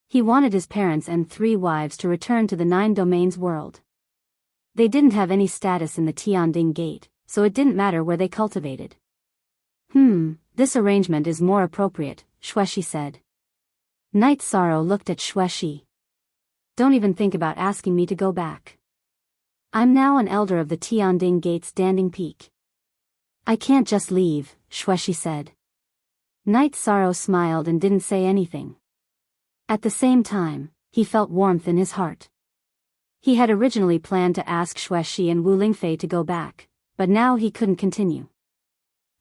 He wanted his parents and 3 wives to return to the 9 Domains world. They didn't have any status in the Tianding Gate, so it didn't matter where they cultivated. This arrangement is more appropriate, Xueshi said. Night Sorrow looked at Xueshi. Don't even think about asking me to go back. I'm now an elder of the Tianding Gate's standing peak. I can't just leave, Xueshi said. Night Sorrow smiled and didn't say anything. At the same time, he felt warmth in his heart. He had originally planned to ask Xueshi and Wu Lingfei to go back, but now he couldn't continue.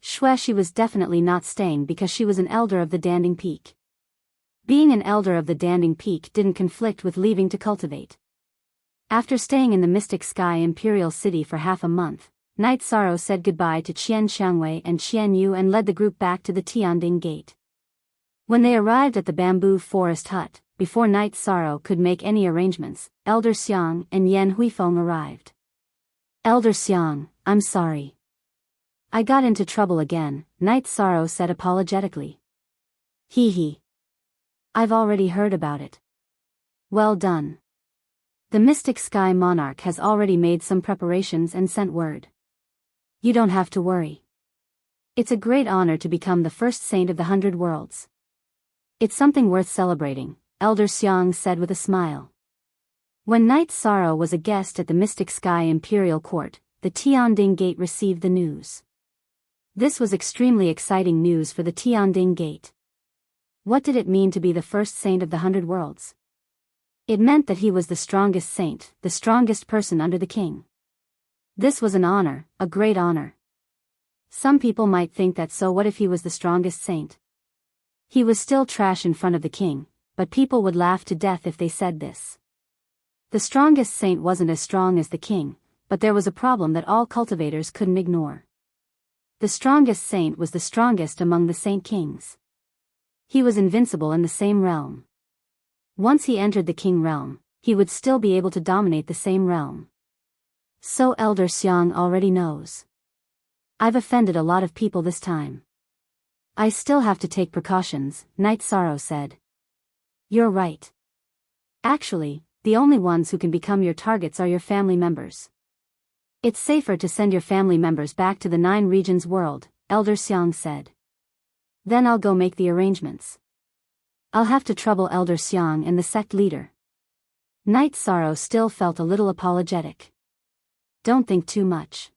She was definitely not staying because she was an elder of the Danding Peak. Being an elder of the Danding Peak didn't conflict with leaving to cultivate. After staying in the Mystic Sky Imperial City for half a month, Night Sorrow said goodbye to Qian Xiangwei and Qian Yu and led the group back to the Tianding Gate. When they arrived at the bamboo forest hut, before Night Sorrow could make any arrangements, Elder Xiang and Yan Huifeng arrived. Elder Xiang, I'm sorry. I got into trouble again, Night Sorrow said apologetically. Hee. I've already heard about it. Well done. The Mystic Sky Monarch has already made some preparations and sent word. You don't have to worry. It's a great honor to become the first saint of the 100 worlds. It's something worth celebrating, Elder Xiang said with a smile. When Night Sorrow was a guest at the Mystic Sky Imperial Court, the Tianding Gate received the news. This was extremely exciting news for the Tianding Gate. What did it mean to be the first saint of the 100 worlds? It meant that he was the strongest saint, the strongest person under the king. This was an honor, a great honor. Some people might think that, so what if he was the strongest saint? He was still trash in front of the king, but people would laugh to death if they said this. The strongest saint wasn't as strong as the king, but there was a problem that all cultivators couldn't ignore. The strongest saint was the strongest among the saint kings. He was invincible in the same realm. Once he entered the king realm, he would still be able to dominate the same realm. So Elder Xiang already knows. I've offended a lot of people this time. I still have to take precautions, Night Sorrow said. You're right. Actually, the only ones who can become your targets are your family members. It's safer to send your family members back to the 9 regions world, Elder Xiang said. Then I'll go make the arrangements. I'll have to trouble Elder Xiang and the sect leader. Night Sorrow still felt a little apologetic. Don't think too much.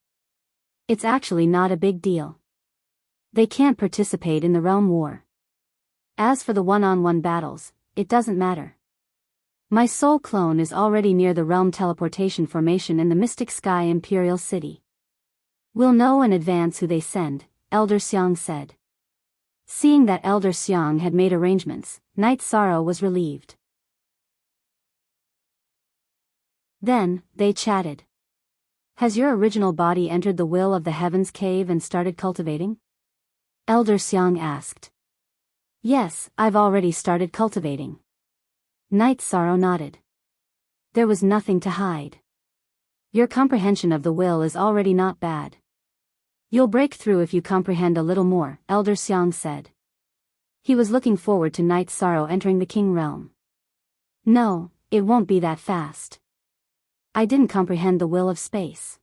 It's actually not a big deal. They can't participate in the realm war. As for the one-on-one battles, it doesn't matter. My soul clone is already near the realm teleportation formation in the Mystic Sky Imperial City. We'll know in advance who they send, Elder Xiang said. Seeing that Elder Xiang had made arrangements, Night Sorrow was relieved. Then, they chatted. Has your original body entered the will of the Heavens Cave and started cultivating? Elder Xiang asked. Yes, I've already started cultivating. Night Sorrow nodded. There was nothing to hide. Your comprehension of the will is already not bad. You'll break through if you comprehend a little more, Elder Xiang said. He was looking forward to Night Sorrow entering the king realm. No, it won't be that fast. I didn't comprehend the will of space.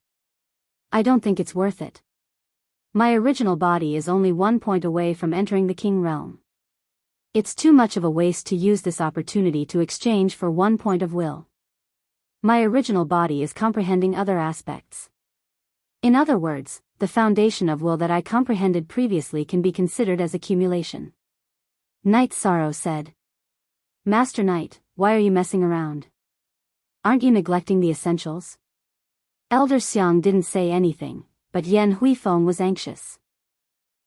I don't think it's worth it. My original body is only 1 point away from entering the king realm. It's too much of a waste to use this opportunity to exchange for 1 point of will. My original body is comprehending other aspects. In other words, the foundation of will that I comprehended previously can be considered as accumulation. Night Sorrow said. Master Knight, why are you messing around? Aren't you neglecting the essentials? Elder Xiang didn't say anything, but Yan Huifeng was anxious.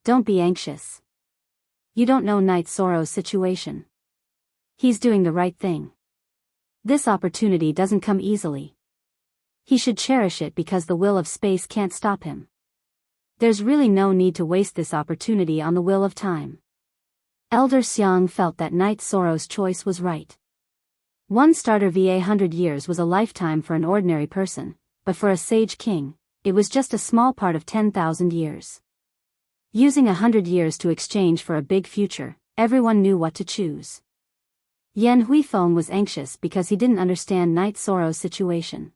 Don't be anxious. You don't know Night Sorrow's situation. He's doing the right thing. This opportunity doesn't come easily. He should cherish it because the will of space can't stop him. There's really no need to waste this opportunity on the will of time. Elder Xiang felt that Night Sorrow's choice was right. One starter va 100 years was a lifetime for an ordinary person, but for a sage king, it was just a small part of 10,000 years. Using 100 years to exchange for a big future, everyone knew what to choose. Yan Huifeng was anxious because he didn't understand Night Sorrow's situation.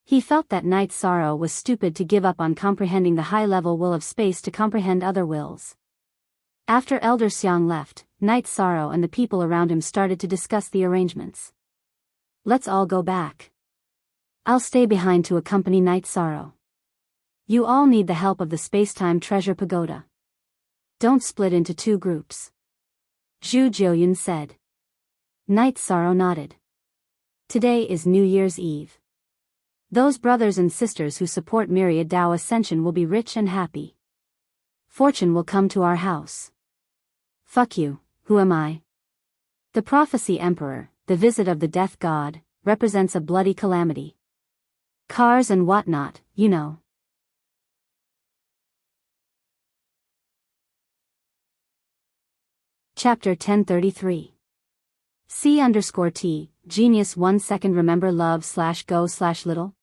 He felt that Night Sorrow was stupid to give up on comprehending the high-level will of space to comprehend other wills. After Elder Xiang left, Night Sorrow and the people around him started to discuss the arrangements. Let's all go back. I'll stay behind to accompany Night Sorrow. You all need the help of the Space-Time Treasure Pagoda. Don't split into 2 groups. Zhu Jiuyun said. Night Sorrow nodded. Today is New Year's Eve. Those brothers and sisters who support Myriad Dao Ascension will be rich and happy. fortune will come to our house. Fuck you, who am I? The prophecy emperor, the visit of the death god, represents a bloody calamity. Cars and whatnot, you know. Chapter 1033. C_T, Genius 1 second remember love/go/little?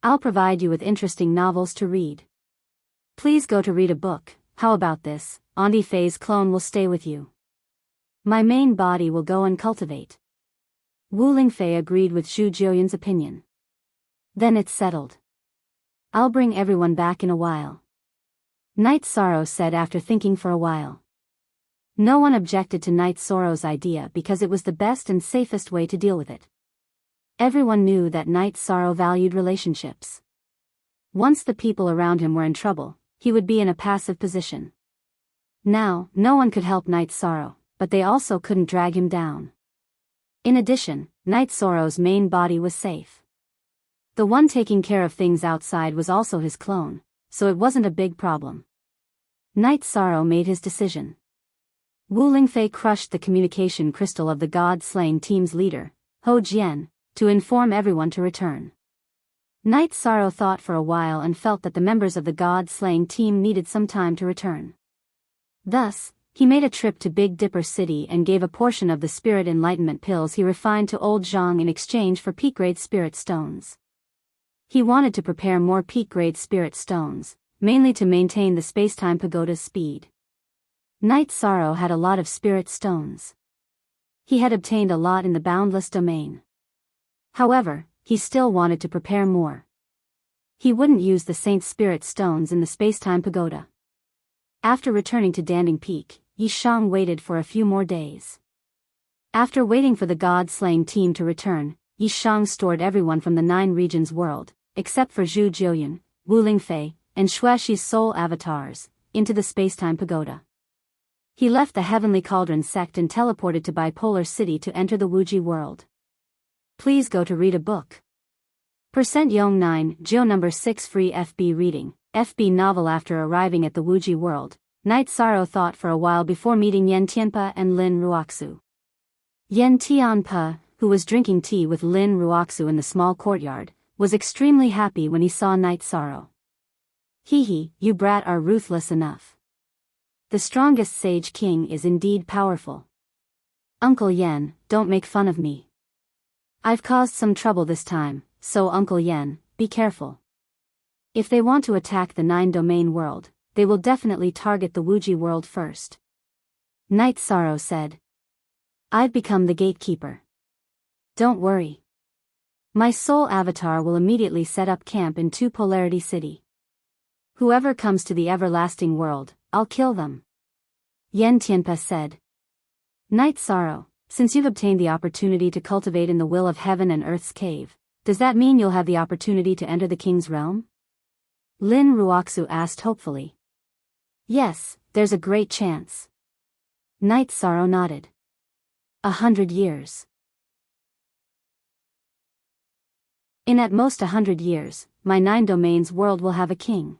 I'll provide you with interesting novels to read. Please go to read a book. How about this? Auntie Faye's clone will stay with you. My main body will go and cultivate. Wu Lingfei agreed with Zhu Jiuyuan's opinion. Then it's settled. I'll bring everyone back in a while. Night Sorrow said after thinking for a while. No one objected to Night Sorrow's idea because it was the best and safest way to deal with it. Everyone knew that Night Sorrow valued relationships. Once the people around him were in trouble, he would be in a passive position. Now, no one could help Night Sorrow, but they also couldn't drag him down. In addition, Night Sorrow's main body was safe. The one taking care of things outside was also his clone, so it wasn't a big problem. Night Sorrow made his decision. Wu Lingfei crushed the communication crystal of the God-slaying team's leader, Ho Jian, to inform everyone to return. Night Sorrow thought for a while and felt that the members of the God-slaying team needed some time to return. Thus, he made a trip to Big Dipper City and gave a portion of the spirit enlightenment pills he refined to Old Zhang in exchange for peak-grade spirit stones. He wanted to prepare more peak-grade spirit stones, mainly to maintain the spacetime pagoda's speed. Night Sorrow had a lot of spirit stones. He had obtained a lot in the boundless domain. However, he still wanted to prepare more. He wouldn't use the Saint Spirit stones in the spacetime pagoda. After returning to Danding Peak, Yi Shang waited for a few more days. After waiting for the God-slaying team to return, Yi Shang stored everyone from the 9 regions world, except for Zhu Jiuyuan, Wu Lingfei, and Xuexi's soul avatars, into the spacetime pagoda. He left the Heavenly Cauldron sect and teleported to Bipolar City to enter the Wuji world. Please go to read a book. Yong 9, Geo number 6 free FB reading, FB novel. After arriving at the Wuji world, Night Sorrow thought for a while before meeting Yen Tianpa and Lin Ruoxu. Yen Tianpa, who was drinking tea with Lin Ruoxu in the small courtyard, was extremely happy when he saw Night Sorrow. Hee, you brat are ruthless enough. The strongest sage king is indeed powerful. Uncle Yen, don't make fun of me. I've caused some trouble this time, so Uncle Yen, be careful. If they want to attack the 9-domain world, they will definitely target the Wuji world first. Night Sorrow said. I've become the gatekeeper. Don't worry. My soul avatar will immediately set up camp in 2 Polarity City. Whoever comes to the everlasting world, I'll kill them. Yen Tianpa said. Night Sorrow, since you've obtained the opportunity to cultivate in the will of heaven and earth's cave, does that mean you'll have the opportunity to enter the king's realm? Lin Ruoxu asked hopefully. Yes, there's a great chance. Night Sorrow nodded. 100 years. In at most 100 years, my 9 domains world will have a king.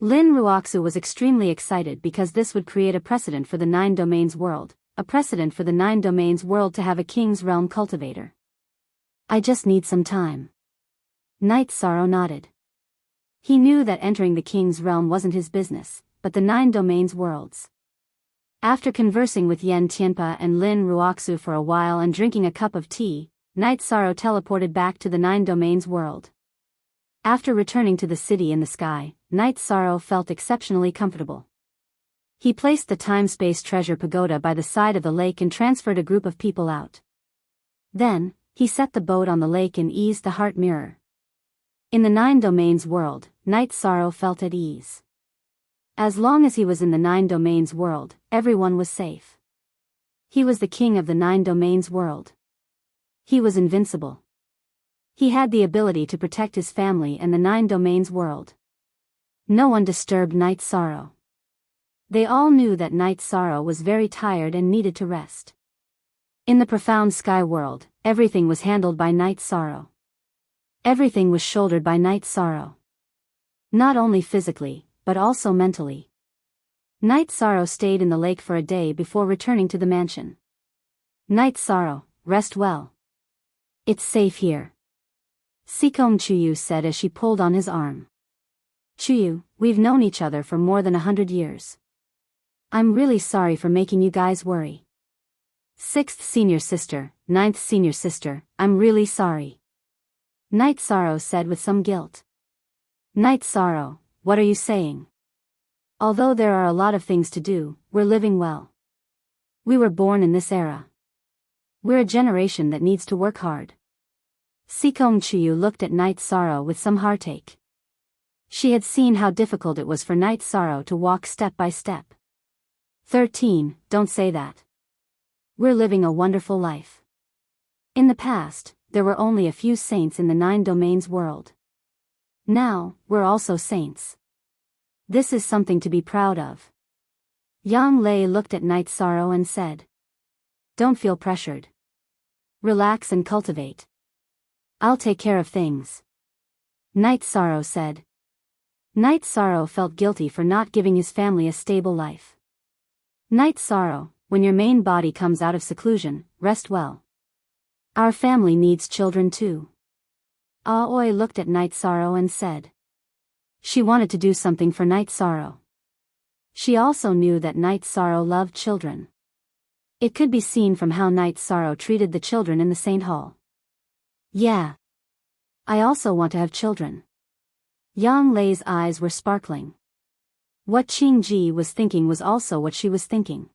Lin Ruoxu was extremely excited because this would create a precedent for the 9 domains world, a precedent for the 9 domains world to have a king's realm cultivator. I just need some time. Night Sorrow nodded. He knew that entering the king's realm wasn't his business, but the 9 domains worlds. After conversing with Yen Tianpa and Lin Ruoxu for a while and drinking a cup of tea, Night Sorrow teleported back to the 9 domains world. After returning to the city in the sky, Night Sorrow felt exceptionally comfortable. He placed the time-space treasure pagoda by the side of the lake and transferred a group of people out. Then, he set the boat on the lake and eased the heart mirror. In the 9 domains world, Night Sorrow felt at ease. As long as he was in the 9 domains world, everyone was safe. He was the king of the 9 domains world. He was invincible. He had the ability to protect his family and the 9 domains world. No one disturbed Night Sorrow. They all knew that Night Sorrow was very tired and needed to rest. In the profound sky world, everything was handled by Night Sorrow. Everything was shouldered by Night Sorrow. Not only physically, but also mentally. Night Sorrow stayed in the lake for a day before returning to the mansion. Night Sorrow, rest well. It's safe here. Sekom Chuyu said as she pulled on his arm. Chuyu, we've known each other for more than 100 years. I'm really sorry for making you guys worry. 6th senior sister, 9th senior sister, I'm really sorry. Night Sorrow said with some guilt. Night Sorrow, what are you saying? Although there are a lot of things to do, we're living well. We were born in this era. We're a generation that needs to work hard. Sekom Chuyu looked at Night Sorrow with some heartache. She had seen how difficult it was for Night Sorrow to walk step by step. 13, don't say that. We're living a wonderful life. In the past, there were only a few saints in the 9 domains world. Now, we're also saints. This is something to be proud of. Yang Lei looked at Night Sorrow and said. Don't feel pressured. Relax and cultivate. I'll take care of things. Night Sorrow said. Night Sorrow felt guilty for not giving his family a stable life. Night Sorrow, when your main body comes out of seclusion, rest well. Our family needs children too. Aoi looked at Night Sorrow and said. She wanted to do something for Night Sorrow. She also knew that Night Sorrow loved children. It could be seen from how Night Sorrow treated the children in the Saint Hall. Yeah. I also want to have children. Yang Lei's eyes were sparkling. What Qing Ji was thinking was also what she was thinking.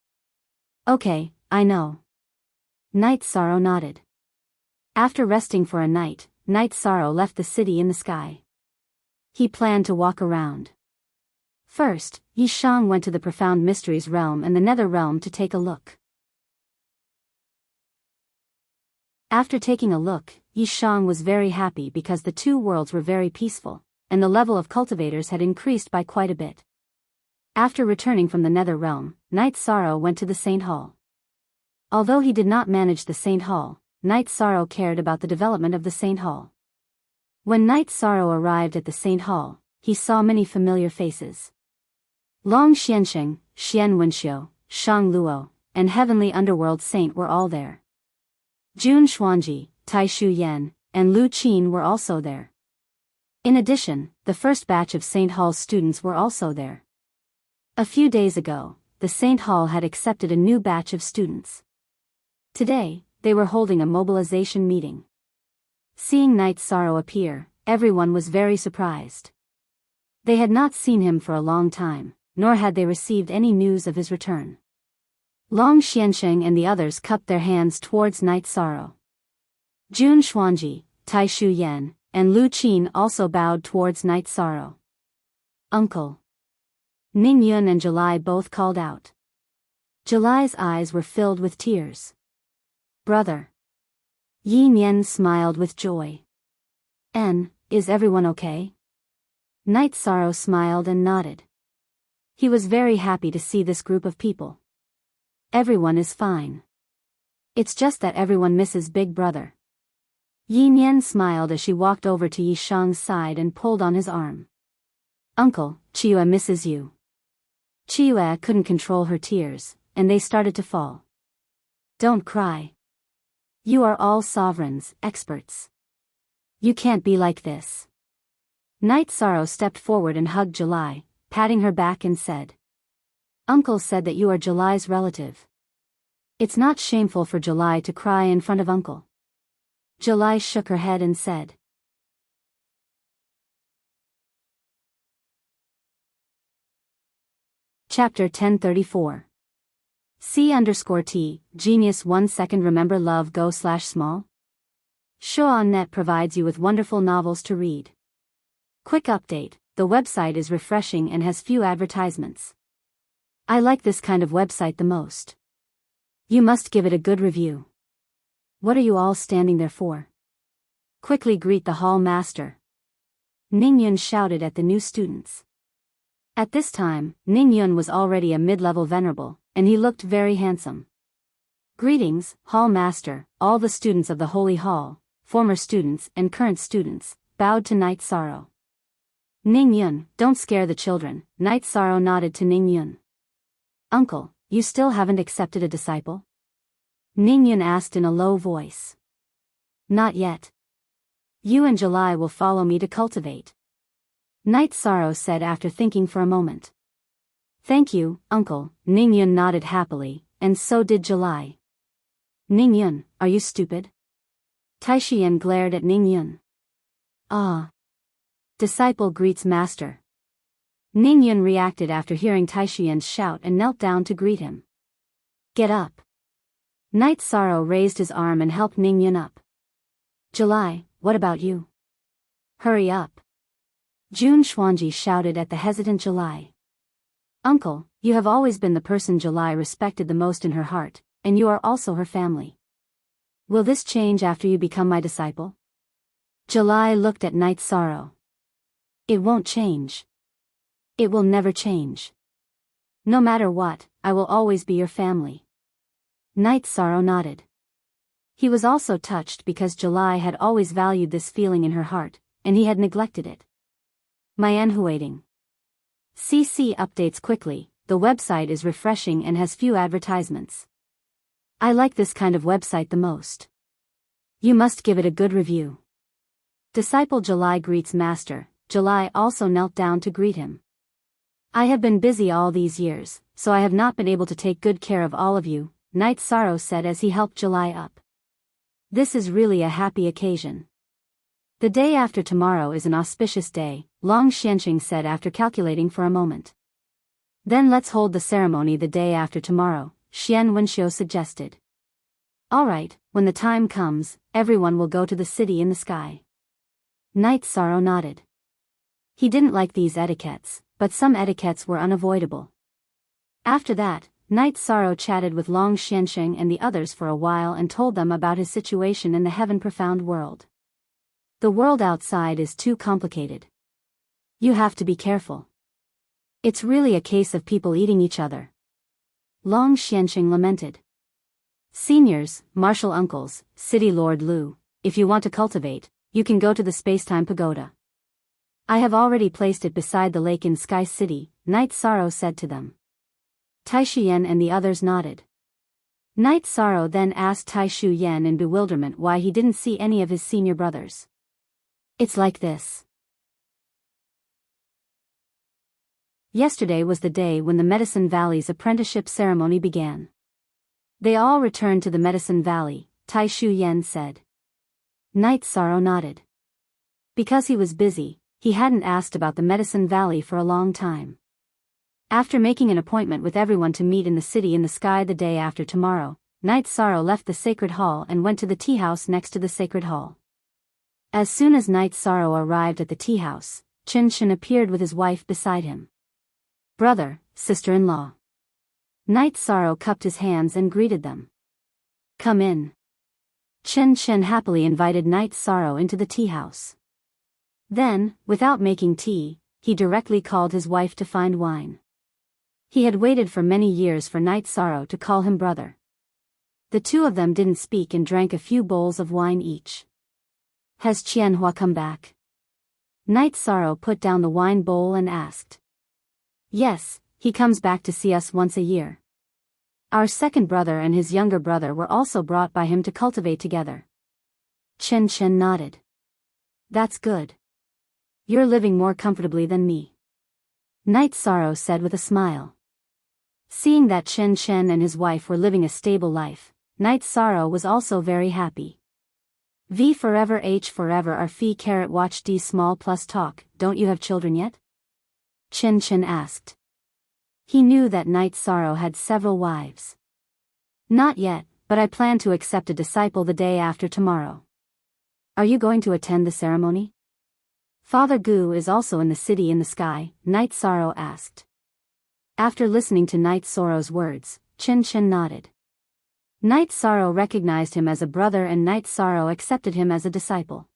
Okay, I know. Night Sorrow nodded. After resting for a night, Night Sorrow left the city in the sky. He planned to walk around. First, Yi Shang went to the Profound Mysteries realm and the Nether realm to take a look. After taking a look, Yi Shang was very happy because the 2 worlds were very peaceful, and the level of cultivators had increased by quite a bit. After returning from the Nether realm, Night Sorrow went to the Saint Hall. Although he did not manage the Saint Hall, Night Sorrow cared about the development of the Saint Hall. When Night Sorrow arrived at the Saint Hall, he saw many familiar faces. Long Xiansheng, Xian Wenxiu, Shang Luo, and Heavenly Underworld Saint were all there. Jun Xuanji, Tai Shu Yan, and Lu Qin were also there. In addition, the first batch of Saint Hall's students were also there. A few days ago, the Saint Hall had accepted a new batch of students. Today, they were holding a mobilization meeting. Seeing Night Sorrow appear, everyone was very surprised. They had not seen him for a long time, nor had they received any news of his return. Long Xiansheng and the others cupped their hands towards Night Sorrow. Jun Xuanji, Tai Shu Yan, and Lu Qin also bowed towards Night Sorrow. Uncle. Ning Yun and July both called out. July's eyes were filled with tears. Brother. Yi Nian smiled with joy. Is everyone okay? Night Sorrow smiled and nodded. He was very happy to see this group of people. Everyone is fine. It's just that everyone misses Big Brother. Yi Nian smiled as she walked over to Yi Shang's side and pulled on his arm. Uncle, Chiyue misses you. Chiyue couldn't control her tears, and they started to fall. Don't cry. You are all sovereigns, experts. You can't be like this. Night Sorrow stepped forward and hugged July, patting her back and said. Uncle said that you are July's relative. It's not shameful for July to cry in front of Uncle. July shook her head and said. Chapter 1034. C_T, Genius 1 second Remember Love Go/small? Show.net provides you with wonderful novels to read. Quick update, the website is refreshing and has few advertisements. I like this kind of website the most. You must give it a good review. What are you all standing there for? Quickly greet the hall master. Ning Yun shouted at the new students. At this time, Ning Yun was already a mid-level venerable, and he looked very handsome. Greetings, Hall Master. All the students of the Holy Hall, former students and current students, bowed to Night Sorrow. Ning Yun, don't scare the children. Night Sorrow nodded to Ning Yun. Uncle, you still haven't accepted a disciple? Ningyun asked in a low voice. Not yet. You and July will follow me to cultivate. Night Sorrow said after thinking for a moment. Thank you, Uncle. Ningyun nodded happily, and so did July. Ningyun, are you stupid? Taishiyan glared at Ningyun. Ah. Disciple greets master. Ningyun reacted after hearing Taishiyan's shout and knelt down to greet him. Get up. Night Sorrow raised his arm and helped Ningyun up. July, what about you? Hurry up. Jun Xuanji shouted at the hesitant July. Uncle, you have always been the person July respected the most in her heart, and you are also her family. Will this change after you become my disciple? July looked at Night Sorrow. It won't change. It will never change. No matter what, I will always be your family. Night Sorrow nodded. He was also touched because July had always valued this feeling in her heart, and he had neglected it. Mianhuating. CC updates quickly, the website is refreshing and has few advertisements. I like this kind of website the most. You must give it a good review. Disciple July greets Master. July also knelt down to greet him. I have been busy all these years, so I have not been able to take good care of all of you, Night Sorrow said as he helped July up. This is really a happy occasion. The day after tomorrow is an auspicious day, Long Xianqing said after calculating for a moment. Then let's hold the ceremony the day after tomorrow, Xian Wenxiu suggested. Alright, when the time comes, everyone will go to the city in the sky. Night Sorrow nodded. He didn't like these etiquettes, but some etiquettes were unavoidable. After that, Night Sorrow chatted with Long Xianqing and the others for a while and told them about his situation in the heaven profound world. The world outside is too complicated. You have to be careful. It's really a case of people eating each other. Long Xianqing lamented. Seniors, martial uncles, City Lord Lu, if you want to cultivate, you can go to the Spacetime Pagoda. I have already placed it beside the lake in Sky City, Night Sorrow said to them. Taishiyan and the others nodded. Night Sorrow then asked Taishu Yan in bewilderment why he didn't see any of his senior brothers. It's like this. Yesterday was the day when the Medicine Valley's apprenticeship ceremony began. They all returned to the Medicine Valley, Taishu Yan said. Night Sorrow nodded. Because he was busy, he hadn't asked about the Medicine Valley for a long time. After making an appointment with everyone to meet in the city in the sky the day after tomorrow, Night Sorrow left the Sacred Hall and went to the tea house next to the Sacred Hall. As soon as Night Sorrow arrived at the tea house, Chin Chin appeared with his wife beside him. Brother, sister-in-law. Night Sorrow cupped his hands and greeted them. Come in. Chin Chin happily invited Night Sorrow into the tea house. Then, without making tea, he directly called his wife to find wine. He had waited for many years for Night Sorrow to call him brother. The two of them didn't speak and drank a few bowls of wine each. Has Qianhua come back? Night Sorrow put down the wine bowl and asked. Yes, he comes back to see us once a year. Our second brother and his younger brother were also brought by him to cultivate together. Chen Chen nodded. That's good. You're living more comfortably than me. Night Sorrow said with a smile. Seeing that Chen Chen and his wife were living a stable life, Night Sorrow was also very happy. V forever H forever R Phi caret watch D small plus talk, don't you have children yet? Chen Chen asked. He knew that Night Sorrow had several wives. Not yet, but I plan to accept a disciple the day after tomorrow. Are you going to attend the ceremony? Father Gu is also in the city in the sky, Night Sorrow asked. After listening to Night Sorrow's words, Chen Chen nodded. Night Sorrow recognized him as a brother and Night Sorrow accepted him as a disciple.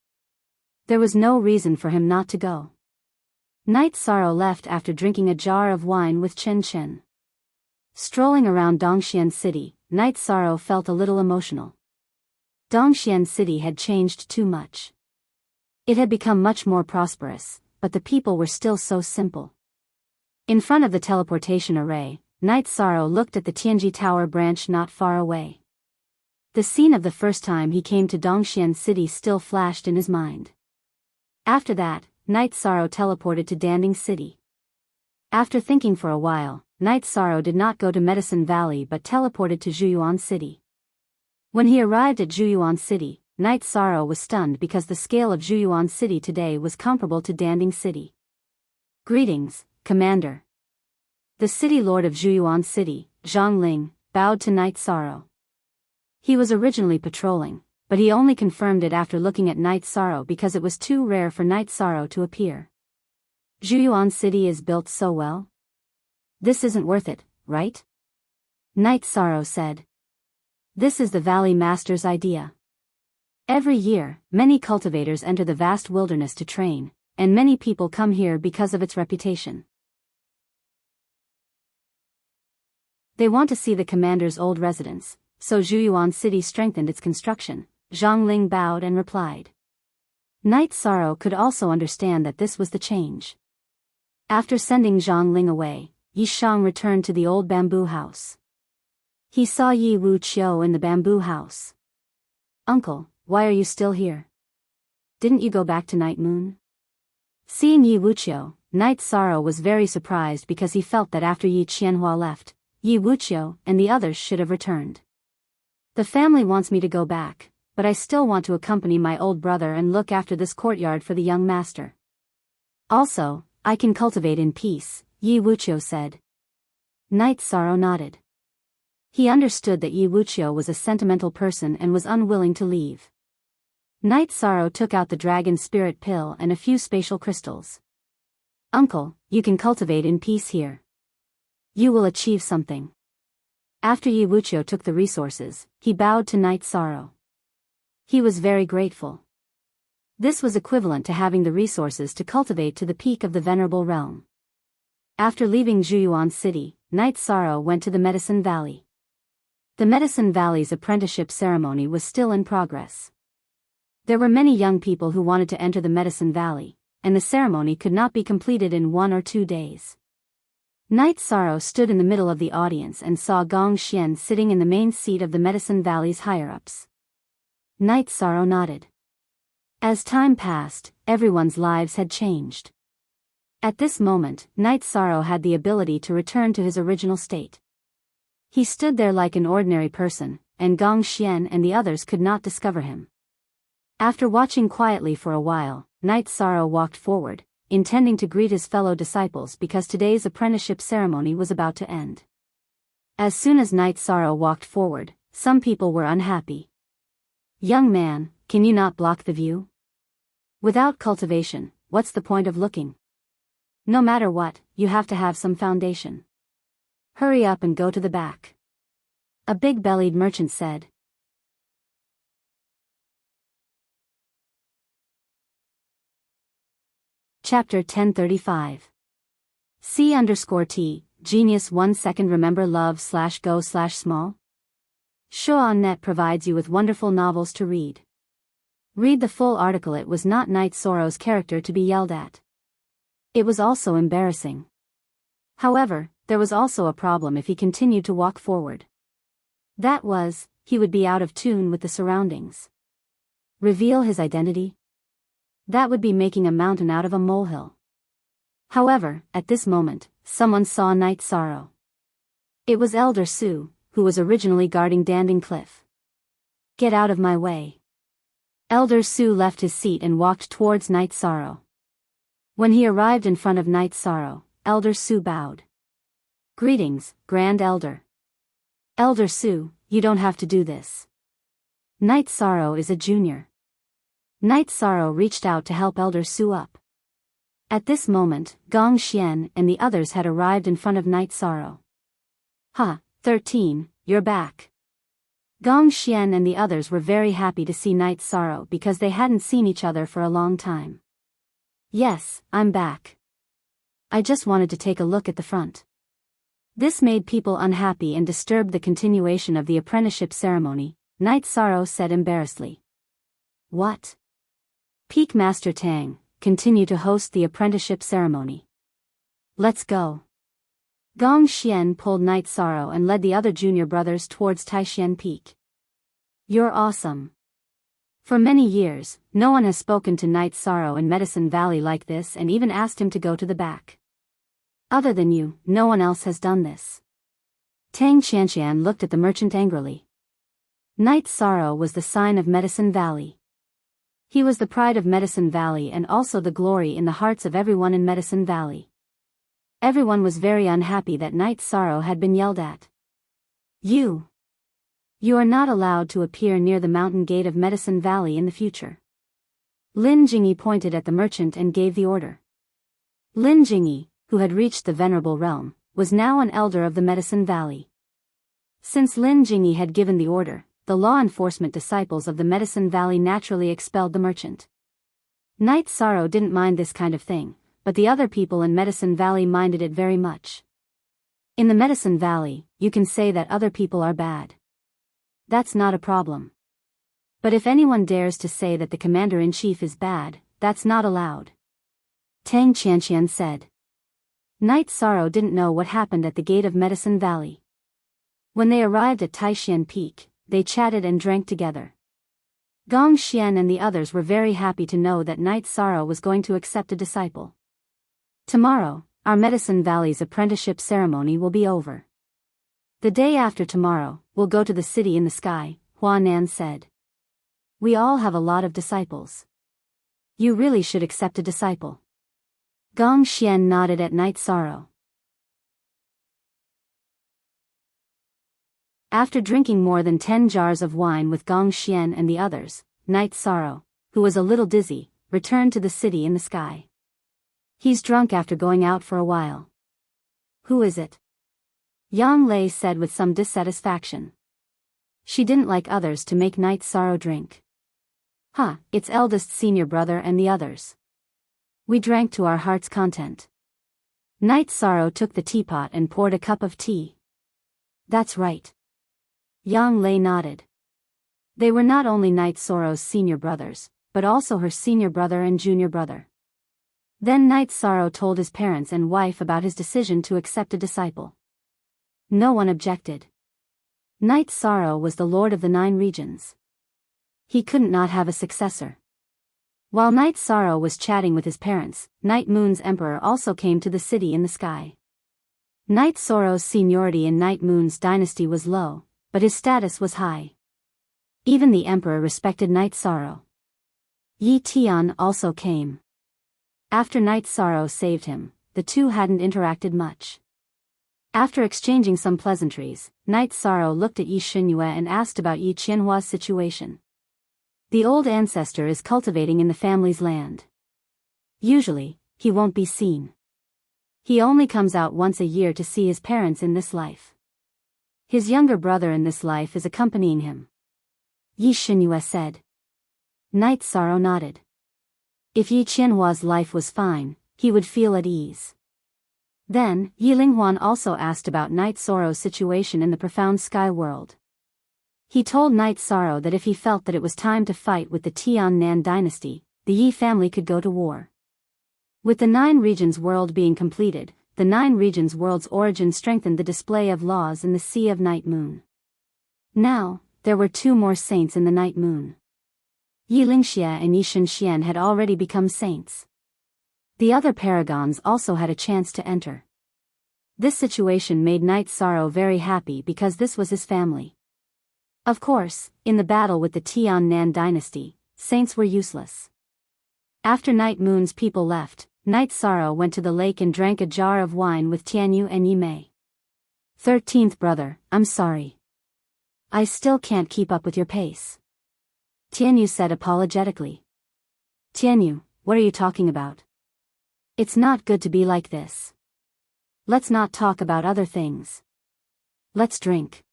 There was no reason for him not to go. Night Sorrow left after drinking a jar of wine with Chen Chen. Strolling around Dongxian City, Night Sorrow felt a little emotional. Dongxian City had changed too much. It had become much more prosperous, but the people were still so simple. In front of the teleportation array, Night Sorrow looked at the Tianji Tower branch not far away. The scene of the first time he came to Dongxian City still flashed in his mind. After that, Night Sorrow teleported to Danding City. After thinking for a while, Night Sorrow did not go to Medicine Valley but teleported to Zhuyuan City. When he arrived at Zhuyuan City, Night Sorrow was stunned because the scale of Zhuyuan City today was comparable to Danding City. "Greetings, Commander." The city lord of Zhuyuan City, Zhang Ling, bowed to Night Sorrow. He was originally patrolling, but he only confirmed it after looking at Night Sorrow because it was too rare for Night Sorrow to appear. "Zhuyuan City is built so well? This isn't worth it, right?" Night Sorrow said. "This is the Valley Master's idea. Every year, many cultivators enter the vast wilderness to train, and many people come here because of its reputation. They want to see the commander's old residence, so Zhuyuan City strengthened its construction." Zhang Ling bowed and replied. Night Sorrow could also understand that this was the change. After sending Zhang Ling away, Yi Shang returned to the old bamboo house. He saw Yi Wuqiu in the bamboo house. "Uncle, why are you still here? Didn't you go back to Night Moon?" Seeing Yi Wuqiu, Night Sorrow was very surprised because he felt that after Yi Qianhua left, Yi Wuqiu and the others should have returned. "The family wants me to go back, but I still want to accompany my old brother and look after this courtyard for the young master. Also, I can cultivate in peace," Yi Wuqiu said. Night Sorrow nodded. He understood that Yi Wuqiu was a sentimental person and was unwilling to leave. Night Sorrow took out the dragon spirit pill and a few spatial crystals. "Uncle, you can cultivate in peace here. You will achieve something." After Yi Wuqiu took the resources, he bowed to Night Sorrow. He was very grateful. This was equivalent to having the resources to cultivate to the peak of the Venerable Realm. After leaving Zhuyuan City, Night Sorrow went to the Medicine Valley. The Medicine Valley's apprenticeship ceremony was still in progress. There were many young people who wanted to enter the Medicine Valley, and the ceremony could not be completed in 1 or 2 days. Night Sorrow stood in the middle of the audience and saw Gong Xian sitting in the main seat of the Medicine Valley's higher-ups. Night Sorrow nodded. As time passed, everyone's lives had changed. At this moment, Night Sorrow had the ability to return to his original state. He stood there like an ordinary person, and Gong Xian and the others could not discover him. After watching quietly for a while, Night Sorrow walked forward, intending to greet his fellow disciples because today's apprenticeship ceremony was about to end. As soon as Night Sorrow walked forward, some people were unhappy. "Young man, can you not block the view? Without cultivation, what's the point of looking? No matter what, you have to have some foundation. Hurry up and go to the back," a big-bellied merchant said. Chapter 1035. C_T, Genius 1 second remember love/go/small? Show on Net provides you with wonderful novels to read. Read the full article. It was not Night Sorrow's character to be yelled at. It was also embarrassing. However, there was also a problem if he continued to walk forward. That was, he would be out of tune with the surroundings. Reveal his identity? That would be making a mountain out of a molehill. However, at this moment, someone saw Night Sorrow. It was Elder Su, who was originally guarding Danding Cliff. "Get out of my way." Elder Su left his seat and walked towards Night Sorrow. When he arrived in front of Night Sorrow, Elder Su bowed. "Greetings, Grand Elder." "Elder Su, you don't have to do this. Night Sorrow is a junior." Night Sorrow reached out to help Elder Su up. At this moment, Gong Xian and the others had arrived in front of Night Sorrow. "Ha, 13, you're back." Gong Xian and the others were very happy to see Night Sorrow because they hadn't seen each other for a long time. "Yes, I'm back. I just wanted to take a look at the front." This made people unhappy and disturbed the continuation of the apprenticeship ceremony, Night Sorrow said embarrassedly. "What? Peak Master Tang, continue to host the apprenticeship ceremony. Let's go." Gong Xian pulled Night Sorrow and led the other junior brothers towards Taishan Peak. You're awesome. For many years, no one has spoken to Night Sorrow in Medicine Valley like this and even asked him to go to the back. Other than you, no one else has done this. Tang Qianqian looked at the merchant angrily. Night Sorrow was the sign of Medicine Valley. He was the pride of Medicine Valley and also the glory in the hearts of everyone in Medicine Valley. Everyone was very unhappy that Night Sorrow had been yelled at. You are not allowed to appear near the mountain gate of Medicine Valley in the future. Lin Jingyi pointed at the merchant and gave the order. Lin Jingyi, who had reached the Venerable Realm, was now an elder of the Medicine Valley. Since Lin Jingyi had given the order, the law enforcement disciples of the Medicine Valley naturally expelled the merchant. Night Sorrow didn't mind this kind of thing, but the other people in Medicine Valley minded it very much. In the Medicine Valley, you can say that other people are bad. That's not a problem. But if anyone dares to say that the commander-in-chief is bad, that's not allowed. Tang Qianqian said. Night Sorrow didn't know what happened at the gate of Medicine Valley. When they arrived at Taishan Peak, they chatted and drank together. Gong Xian and the others were very happy to know that Night Sorrow was going to accept a disciple. Tomorrow, our Medicine Valley's apprenticeship ceremony will be over. The day after tomorrow, we'll go to the city in the sky, Hua Nan said. We all have a lot of disciples. You really should accept a disciple. Gong Xian nodded at Night Sorrow. After drinking more than 10 jars of wine with Gong Xian and the others, Night Sorrow, who was a little dizzy, returned to the city in the sky. He's drunk after going out for a while. Who is it? Yang Lei said with some dissatisfaction. She didn't like others to make Night Sorrow drink. It's eldest senior brother and the others. We drank to our heart's content. Night Sorrow took the teapot and poured a cup of tea. That's right. Yang Lei nodded. They were not only Night Sorrow's senior brothers, but also her senior brother and junior brother. Then Night Sorrow told his parents and wife about his decision to accept a disciple. No one objected. Night Sorrow was the lord of the 9 regions. He couldn't not have a successor. While Night Sorrow was chatting with his parents, Night Moon's emperor also came to the city in the sky. Night Sorrow's seniority in Night Moon's dynasty was low, but his status was high. Even the emperor respected Night Sorrow. Yi Tian also came. After Night Sorrow saved him, the two hadn't interacted much. After exchanging some pleasantries, Night Sorrow looked at Yi Xinyue and asked about Yi Qianhua's situation. The old ancestor is cultivating in the family's land. Usually, he won't be seen. He only comes out once a year to see his parents in this life. His younger brother in this life is accompanying him. Yi Xinyue said. Night Sorrow nodded. If Yi Qianhua's life was fine, he would feel at ease. Then, Yi Linghuan also asked about Night Sorrow's situation in the profound sky world. He told Night Sorrow that if he felt that it was time to fight with the Tian-Nan dynasty, the Yi family could go to war. With the 9 regions world being completed, the 9 regions world's origin strengthened the display of laws in the Sea of Night Moon. Now, there were 2 more saints in the Night Moon. Yi Lingxia and Yi Shenxian had already become saints. The other paragons also had a chance to enter. This situation made Night Sorrow very happy because this was his family. Of course, in the battle with the Tian-Nan dynasty, saints were useless. After Night Moon's people left, Night Sorrow went to the lake and drank a jar of wine with Tianyu and Yi Mei. 13th brother, I'm sorry. I still can't keep up with your pace. Tianyu said apologetically. Tianyu, what are you talking about? It's not good to be like this. Let's not talk about other things. Let's drink.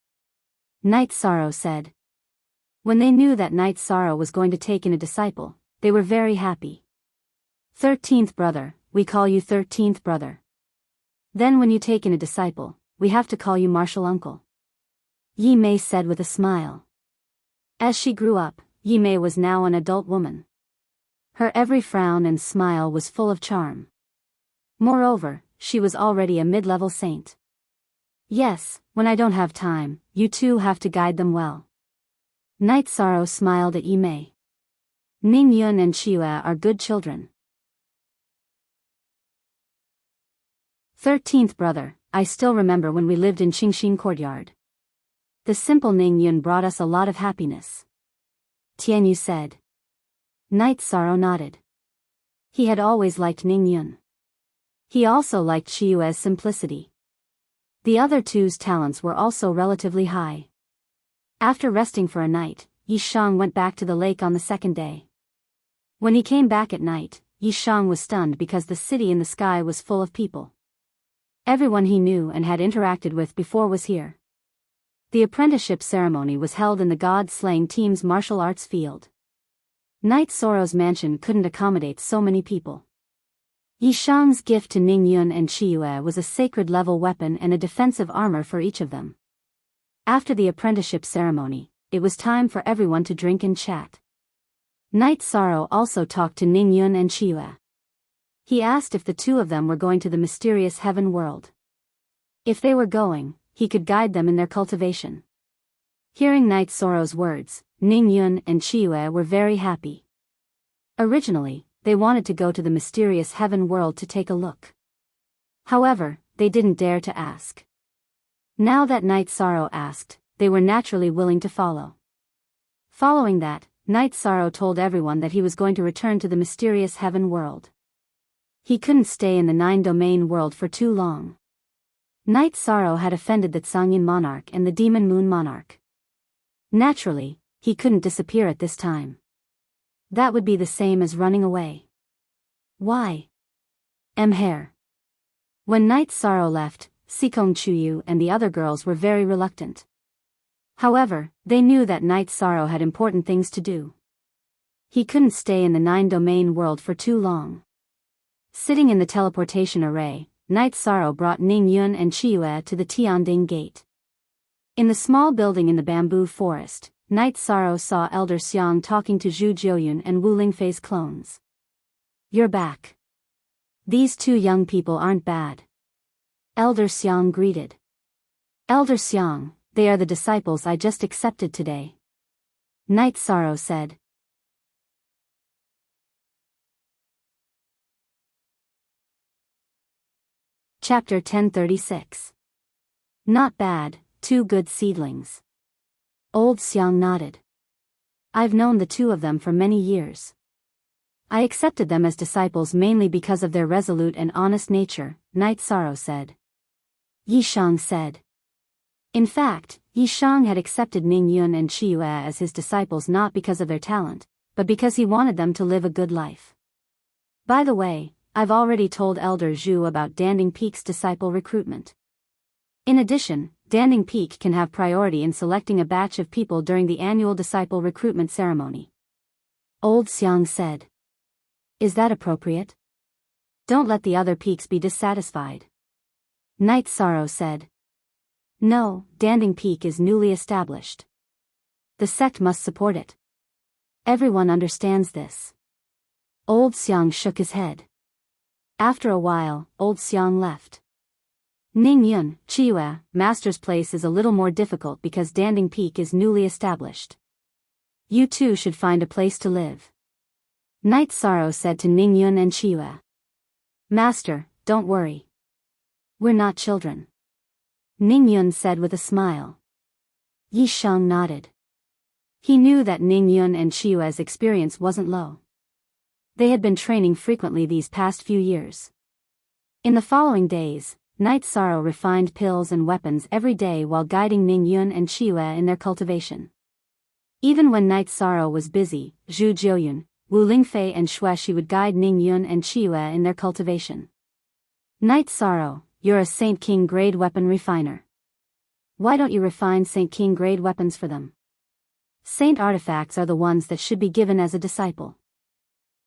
Night Sorrow said. When they knew that Night Sorrow was going to take in a disciple, they were very happy. 13th brother, we call you 13th brother. Then when you take in a disciple, we have to call you Martial Uncle. Yi Mei said with a smile. As she grew up, Yi Mei was now an adult woman. Her every frown and smile was full of charm. Moreover, she was already a mid-level saint. Yes, when I don't have time, you two have to guide them well. Night Sorrow smiled at Yi Mei. Ning Yun and Chiue are good children. 13th brother, I still remember when we lived in Qingxin courtyard. The simple Ning Yun brought us a lot of happiness. Tianyu said. Night Sorrow nodded. He had always liked Ning Yun. He also liked Chiue's simplicity. The other two's talents were also relatively high. After resting for a night, Yi Shang went back to the lake on the second day. When he came back at night, Yi Shang was stunned because the city in the sky was full of people. Everyone he knew and had interacted with before was here. The apprenticeship ceremony was held in the god-slaying team's martial arts field. Night Sorrow's mansion couldn't accommodate so many people. Yi Shang's gift to Ning Yun and Chiue was a sacred-level weapon and a defensive armor for each of them. After the apprenticeship ceremony, it was time for everyone to drink and chat. Night Sorrow also talked to Ning Yun and Chiue. He asked if the two of them were going to the mysterious heaven world. If they were going, he could guide them in their cultivation. Hearing Night Sorrow's words, Ning Yun and Chiue were very happy. Originally, they wanted to go to the mysterious heaven world to take a look. However, they didn't dare to ask. Now that Night Sorrow asked, they were naturally willing to follow. Following that, Night Sorrow told everyone that he was going to return to the mysterious heaven world. He couldn't stay in the 9-domain world for too long. Night Sorrow had offended the Tsangyin monarch and the Demon Moon monarch. Naturally, he couldn't disappear at this time. That would be the same as running away. Why? Hair. When Night Sorrow left, Sikong Chuyu and the other girls were very reluctant. However, they knew that Night Sorrow had important things to do. He couldn't stay in the 9-domain world for too long. Sitting in the teleportation array, Night Sorrow brought Ning Yun and Chiue to the Tianding Gate. In the small building in the bamboo forest, Night Sorrow saw Elder Xiang talking to Zhu Jiuyun and Wu Lingfei's clones. You're back. These two young people aren't bad. Elder Xiang greeted. Elder Xiang, they are the disciples I just accepted today. Night Sorrow said. Chapter 1036. Not bad, two good seedlings. Old Xiang nodded. I've known the two of them for many years. I accepted them as disciples mainly because of their resolute and honest nature, Night Sorrow said. Yi Shang said. In fact, Yi Shang had accepted Ning Yun and Chiue as his disciples not because of their talent, but because he wanted them to live a good life. By the way, I've already told Elder Zhu about Danding Peak's disciple recruitment. In addition, Danding Peak can have priority in selecting a batch of people during the annual disciple recruitment ceremony. Old Xiang said. Is that appropriate? Don't let the other peaks be dissatisfied. Night Sorrow said. No, Danding Peak is newly established. The sect must support it. Everyone understands this. Old Xiang shook his head. After a while, Old Xiang left. Ning Yun, Chiue, Master's place is a little more difficult because Danding Peak is newly established. You two should find a place to live. Night Sorrow said to Ning Yun and Chiue. Master, don't worry. We're not children. Ning Yun said with a smile. Yi Shang nodded. He knew that Ning Yun and Chiue's experience wasn't low. They had been training frequently these past few years. In the following days, Night Sorrow refined pills and weapons every day while guiding Ning Yun and Chiue in their cultivation. Even when Night Sorrow was busy, Zhu Jiuyun, Wu Lingfei and Xueshi would guide Ning Yun and Chiue in their cultivation. Night Sorrow, you're a Saint King grade weapon refiner. Why don't you refine Saint King grade weapons for them? Saint artifacts are the ones that should be given as a disciple.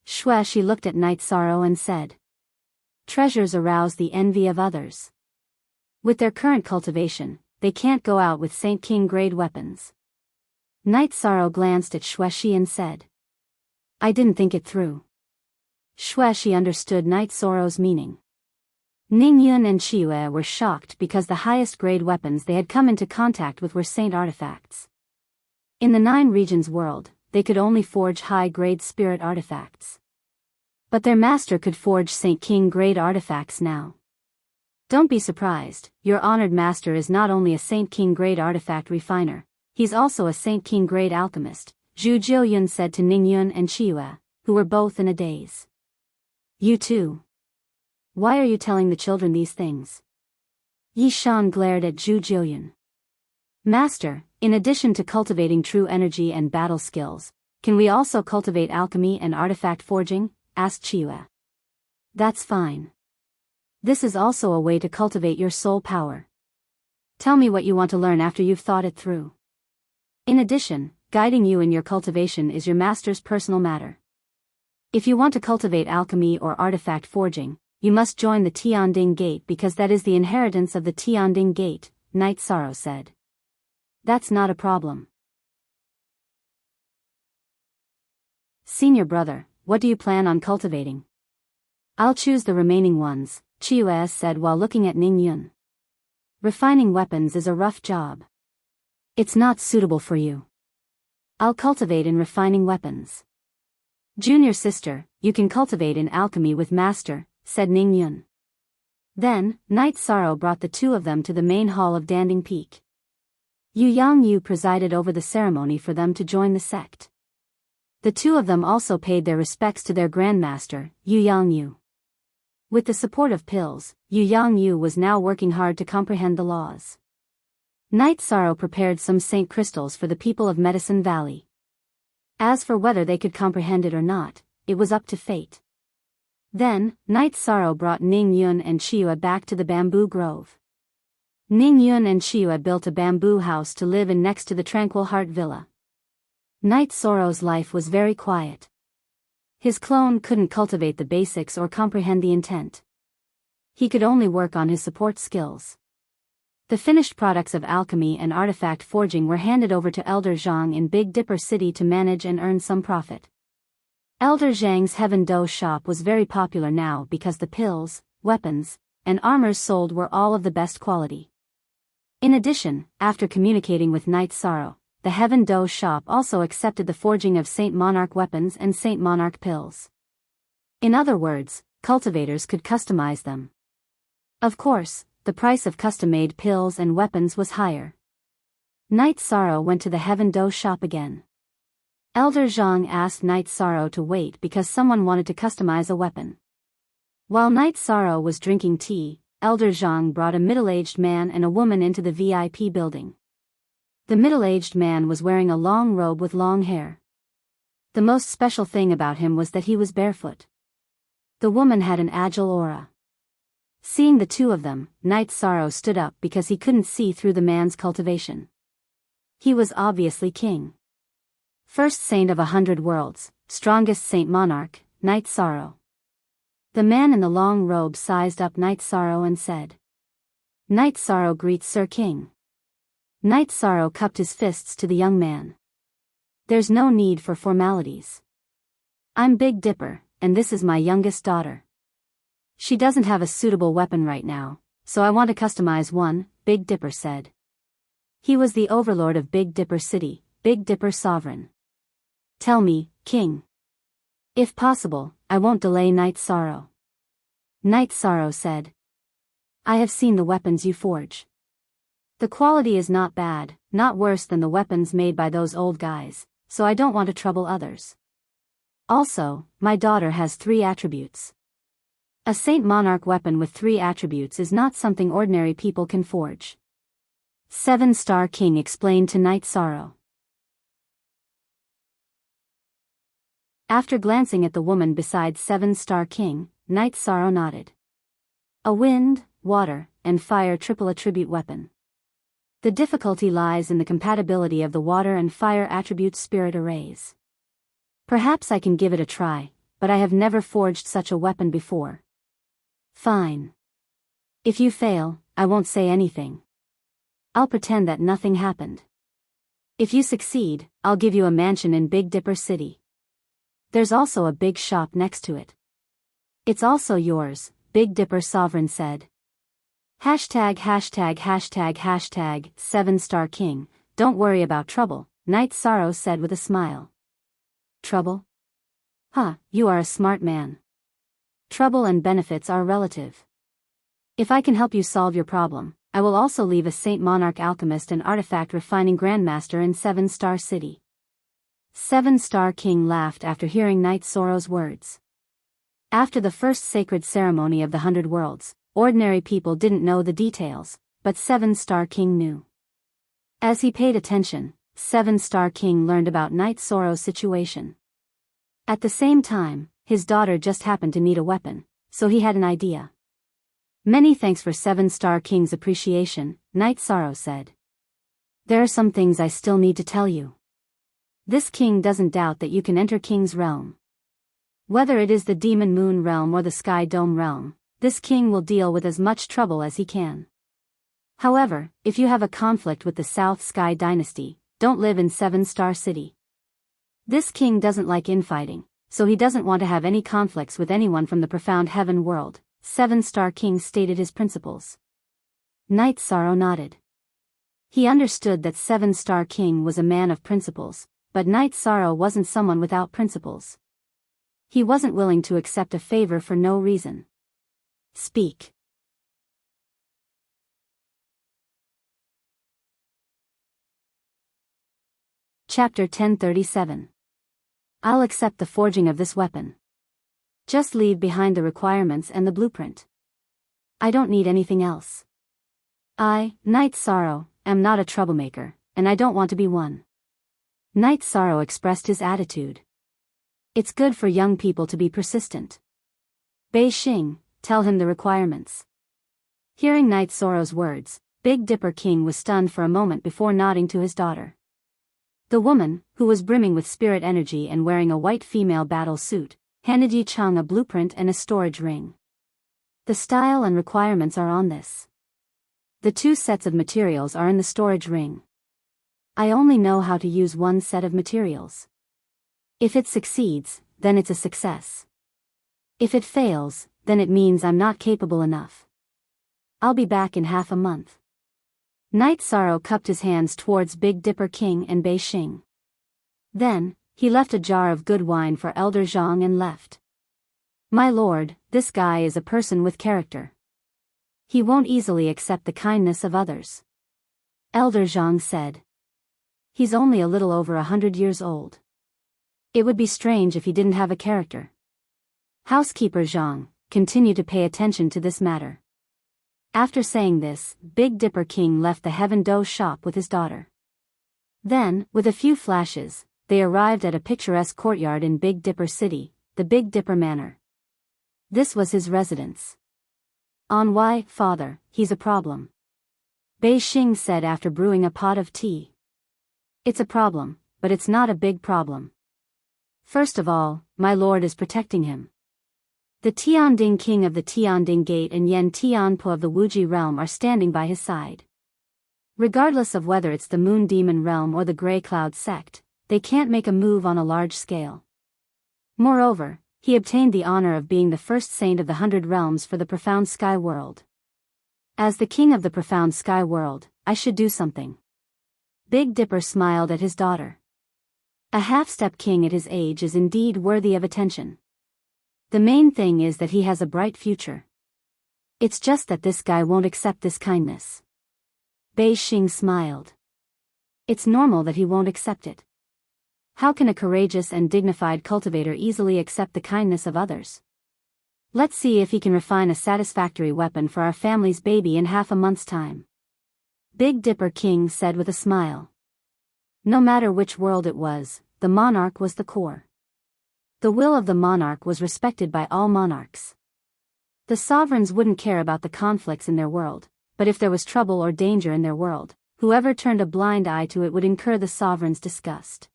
Xueshi looked at Night Sorrow and said. Treasures arouse the envy of others. With their current cultivation, they can't go out with Saint King grade weapons. Night Sorrow glanced at Xueshi and said. I didn't think it through. Xueshi understood Night Sorrow's meaning. Ning Yun and Chiue were shocked because the highest grade weapons they had come into contact with were saint artifacts. In the 9 regions world, they could only forge high-grade spirit artifacts. But their master could forge Saint King-grade artifacts now. Don't be surprised, your honored master is not only a Saint King-grade artifact refiner, he's also a Saint King-grade alchemist, Zhu Jiuyun said to Ningyun and Chiue, who were both in a daze. You too. Why are you telling the children these things? Yi Shan glared at Zhu Jiuyun. Master, in addition to cultivating true energy and battle skills, can we also cultivate alchemy and artifact forging? Asked Chiue. That's fine. This is also a way to cultivate your soul power. Tell me what you want to learn after you've thought it through. In addition, guiding you in your cultivation is your master's personal matter. If you want to cultivate alchemy or artifact forging, you must join the Tianding Gate because that is the inheritance of the Tianding Gate, Night Sorrow said. That's not a problem. Senior brother, what do you plan on cultivating? I'll choose the remaining ones, Chiue said while looking at Ning Yun. Refining weapons is a rough job. It's not suitable for you. I'll cultivate in refining weapons. Junior sister, you can cultivate in alchemy with master, said Ning Yun. Then, Night Sorrow brought the 2 of them to the main hall of Danding Peak. Yu Yang Yu presided over the ceremony for them to join the sect. The 2 of them also paid their respects to their grandmaster, Yu Yang Yu. With the support of pills, Yu Yang Yu was now working hard to comprehend the laws. Night Sorrow prepared some saint crystals for the people of Medicine Valley. As for whether they could comprehend it or not, it was up to fate. Then, Night Sorrow brought Ning Yun and Chiue back to the bamboo grove. Ning Yun and Chiue built a bamboo house to live in next to the Tranquil Heart Villa. Night Sorrow's life was very quiet. His clone couldn't cultivate the basics or comprehend the intent. He could only work on his support skills. The finished products of alchemy and artifact forging were handed over to Elder Zhang in Big Dipper City to manage and earn some profit. Elder Zhang's Heaven Dough shop was very popular now because the pills, weapons, and armors sold were all of the best quality. In addition, after communicating with Night Sorrow, the Heaven Dough shop also accepted the forging of Saint Monarch weapons and Saint Monarch pills. In other words, cultivators could customize them. Of course, the price of custom-made pills and weapons was higher. Night Sorrow went to the Heaven Dough shop again. Elder Zhang asked Night Sorrow to wait because someone wanted to customize a weapon. While Night Sorrow was drinking tea, Elder Zhang brought a middle-aged man and a woman into the VIP building. The middle-aged man was wearing a long robe with long hair. The most special thing about him was that he was barefoot. The woman had an agile aura. Seeing the 2 of them, Night Sorrow stood up because he couldn't see through the man's cultivation. He was obviously king. First saint of 100 worlds, strongest Saint Monarch, Night Sorrow. The man in the long robe sized up Night Sorrow and said, Night Sorrow greets Sir King. Night Sorrow cupped his fists to the young man. There's no need for formalities. I'm Big Dipper, and this is my youngest daughter. She doesn't have a suitable weapon right now, so I want to customize one, Big Dipper said. He was the overlord of Big Dipper City, Big Dipper Sovereign. Tell me, King. If possible, I won't delay Night Sorrow. Night Sorrow said. I have seen the weapons you forge. The quality is not bad, not worse than the weapons made by those old guys, so I don't want to trouble others. Also, my daughter has 3 attributes. A Saint Monarch weapon with 3 attributes is not something ordinary people can forge. 7-Star King explained to Night Sorrow. After glancing at the woman beside 7-Star King, Night Sorrow nodded. A wind, water, and fire triple attribute weapon. The difficulty lies in the compatibility of the water and fire attribute spirit arrays. Perhaps I can give it a try, but I have never forged such a weapon before. Fine. If you fail, I won't say anything. I'll pretend that nothing happened. If you succeed, I'll give you a mansion in Big Dipper City. There's also a big shop next to it. It's also yours, Big Dipper Sovereign said. Hashtag hashtag hashtag hashtag 7-star king, don't worry about trouble, Night Sorrow said with a smile. Trouble? Huh, you are a smart man. Trouble and benefits are relative. If I can help you solve your problem, I will also leave a Saint Monarch Alchemist and Artifact Refining Grandmaster in 7-star City. 7-star King laughed after hearing Night Sorrow's words. After the first sacred ceremony of the 100 Worlds, ordinary people didn't know the details, but 7-star King knew. As he paid attention, 7-star King learned about Night Sorrow's situation. At the same time, his daughter just happened to need a weapon, so he had an idea. Many thanks for 7-star King's appreciation, Night Sorrow said. There are some things I still need to tell you. This king doesn't doubt that you can enter King's realm. Whether it is the Demon Moon realm or the Sky Dome realm, this king will deal with as much trouble as he can. However, if you have a conflict with the South Sky Dynasty, don't live in 7-star City. This king doesn't like infighting, so he doesn't want to have any conflicts with anyone from the Profound Heaven world, 7-star King stated his principles. Night Sorrow nodded. He understood that 7-star King was a man of principles, but Night Sorrow wasn't someone without principles. He wasn't willing to accept a favor for no reason. Speak. Chapter 1037. I'll accept the forging of this weapon. Just leave behind the requirements and the blueprint. I don't need anything else. I, Night Sorrow, am not a troublemaker, and I don't want to be one. Night Sorrow expressed his attitude. It's good for young people to be persistent. Bei Xing, tell him the requirements. Hearing Night Sorrow's words, Big Dipper King was stunned for a moment before nodding to his daughter. The woman, who was brimming with spirit energy and wearing a white female battle suit, handed Yi Chang a blueprint and a storage ring. The style and requirements are on this. The 2 sets of materials are in the storage ring. I only know how to use one set of materials. If it succeeds, then it's a success. If it fails, then it means I'm not capable enough. I'll be back in half a month. Night Sorrow cupped his hands towards Big Dipper King and Bei Xing. Then, he left a jar of good wine for Elder Zhang and left. My lord, this guy is a person with character. He won't easily accept the kindness of others. Elder Zhang said. He's only a little over 100 years old. It would be strange if he didn't have a character. Housekeeper Zhang, continue to pay attention to this matter. After saying this, Big Dipper King left the Heaven Dough shop with his daughter. Then, with a few flashes, they arrived at a picturesque courtyard in Big Dipper City, the Big Dipper Manor. This was his residence. On why, father, he's a problem. Bei Xing said after brewing a pot of tea. It's a problem, but it's not a big problem. First of all, my lord is protecting him. The Tianding King of the Tianding Gate and Yen Tianpo of the Wuji realm are standing by his side. Regardless of whether it's the Moon Demon realm or the Grey Cloud sect, they can't make a move on a large scale. Moreover, he obtained the honor of being the first saint of the 100 realms for the Profound Sky World. As the king of the Profound Sky World, I should do something. Big Dipper smiled at his daughter. A half-step king at his age is indeed worthy of attention. The main thing is that he has a bright future. It's just that this guy won't accept this kindness. Bei Xing smiled. It's normal that he won't accept it. How can a courageous and dignified cultivator easily accept the kindness of others? Let's see if he can refine a satisfactory weapon for our family's baby in half a month's time. Big Dipper King said with a smile. No matter which world it was, the monarch was the core. The will of the monarch was respected by all monarchs. The sovereigns wouldn't care about the conflicts in their world, but if there was trouble or danger in their world, whoever turned a blind eye to it would incur the sovereign's disgust.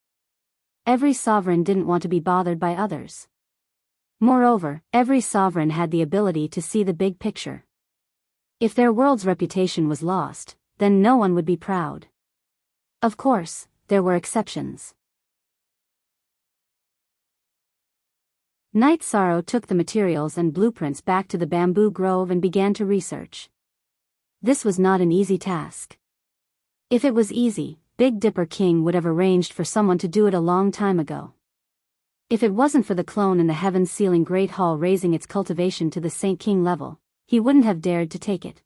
Every sovereign didn't want to be bothered by others. Moreover, every sovereign had the ability to see the big picture. If their world's reputation was lost, then no one would be proud. Of course, there were exceptions. Night Sorrow took the materials and blueprints back to the bamboo grove and began to research. This was not an easy task. If it was easy, Big Dipper King would have arranged for someone to do it a long time ago. If it wasn't for the clone in the heaven-sealing Great Hall raising its cultivation to the Saint King level, he wouldn't have dared to take it.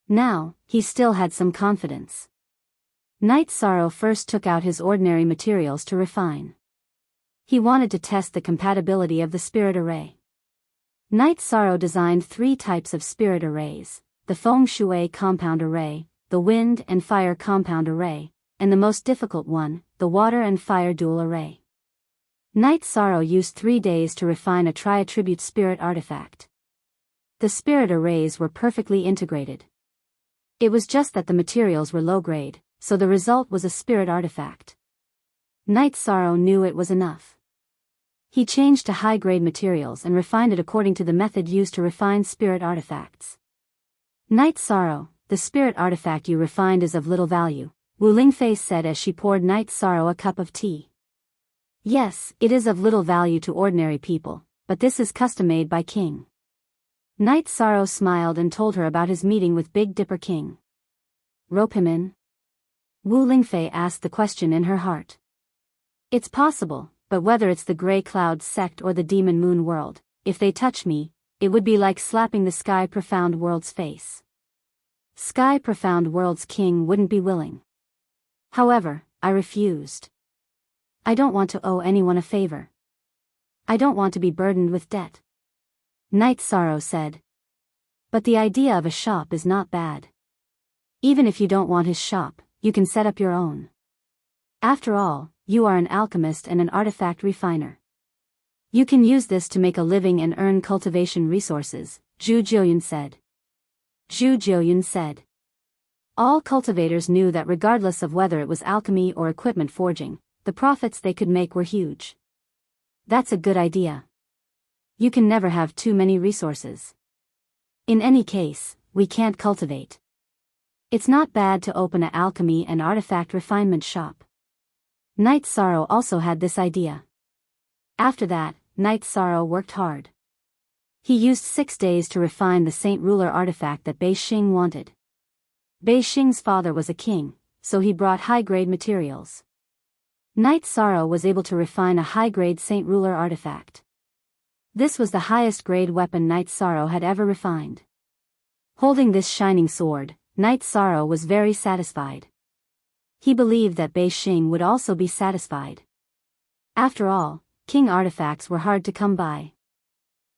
Now, he still had some confidence. Night Sorrow first took out his ordinary materials to refine. He wanted to test the compatibility of the spirit array. Night Sorrow designed 3 types of spirit arrays: the Feng Shui compound array, the wind and fire compound array, and the most difficult one, the water and fire dual array. Night Sorrow used 3 days to refine a tri-attribute spirit artifact. The spirit arrays were perfectly integrated. It was just that the materials were low grade, so the result was a spirit artifact. Night Sorrow knew it was enough. He changed to high-grade materials and refined it according to the method used to refine spirit artifacts. Night Sorrow, the spirit artifact you refined is of little value, Wu Lingfei said as she poured Night Sorrow a cup of tea. Yes, it is of little value to ordinary people, but this is custom-made by King. Night Sorrow smiled and told her about his meeting with Big Dipper King. Rope him in? Wu Lingfei asked the question in her heart. It's possible, but whether it's the Grey Cloud sect or the Demon Moon world, if they touch me, it would be like slapping the Sky Profound World's face. Sky Profound World's king wouldn't be willing. However, I refused. I don't want to owe anyone a favor. I don't want to be burdened with debt. Night Sorrow said. But the idea of a shop is not bad. Even if you don't want his shop, you can set up your own. After all, you are an alchemist and an artifact refiner. You can use this to make a living and earn cultivation resources, Zhu Jiuyun said. Zhu Jiuyun said. All cultivators knew that regardless of whether it was alchemy or equipment forging, the profits they could make were huge. That's a good idea. You can never have too many resources. In any case, we can't cultivate. It's not bad to open an alchemy and artifact refinement shop. Night Sorrow also had this idea. After that, Night Sorrow worked hard. He used 6 days to refine the Saint Ruler artifact that Bei Xing wanted. Bei Xing's father was a king, so he brought high-grade materials. Night Sorrow was able to refine a high-grade Saint Ruler artifact. This was the highest-grade weapon Night Sorrow had ever refined. Holding this shining sword, Night Sorrow was very satisfied. He believed that Bei Xing would also be satisfied. After all, king artifacts were hard to come by.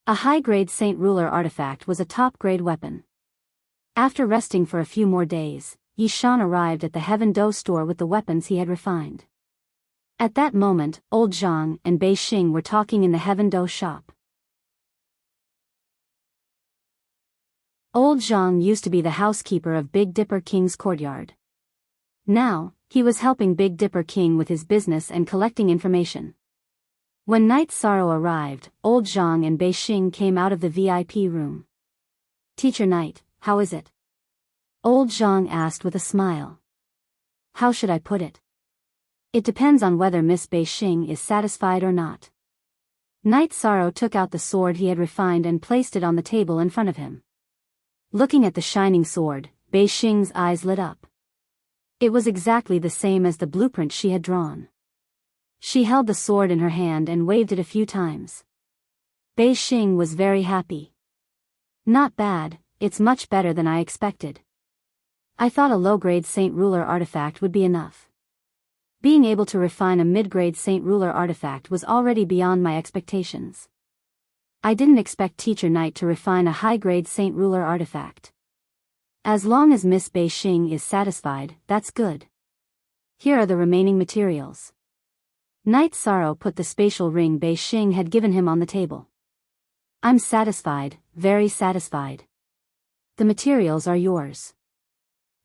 A high-grade Saint Ruler artifact was a top-grade weapon. After resting for a few more days, Yi Shan arrived at the Heaven Do store with the weapons he had refined. At that moment, Old Zhang and Bei Xing were talking in the Heaven Do shop. Old Zhang used to be the housekeeper of Big Dipper King's courtyard. Now, he was helping Big Dipper King with his business and collecting information. When Night Sorrow arrived, Old Zhang and Bei Xing came out of the VIP room. Teacher Night, how is it? Old Zhang asked with a smile. How should I put it? It depends on whether Miss Bei Xing is satisfied or not. Night Sorrow took out the sword he had refined and placed it on the table in front of him. Looking at the shining sword, Bei Xing's eyes lit up. It was exactly the same as the blueprint she had drawn. She held the sword in her hand and waved it a few times. Bei Xing was very happy. Not bad, it's much better than I expected. I thought a low-grade Saint Ruler artifact would be enough. Being able to refine a mid-grade Saint Ruler artifact was already beyond my expectations. I didn't expect Teacher Night to refine a high-grade Saint Ruler artifact. As long as Miss Bei Xing is satisfied, that's good. Here are the remaining materials. Night Sorrow put the spatial ring Bei Xing had given him on the table. I'm satisfied, very satisfied. The materials are yours.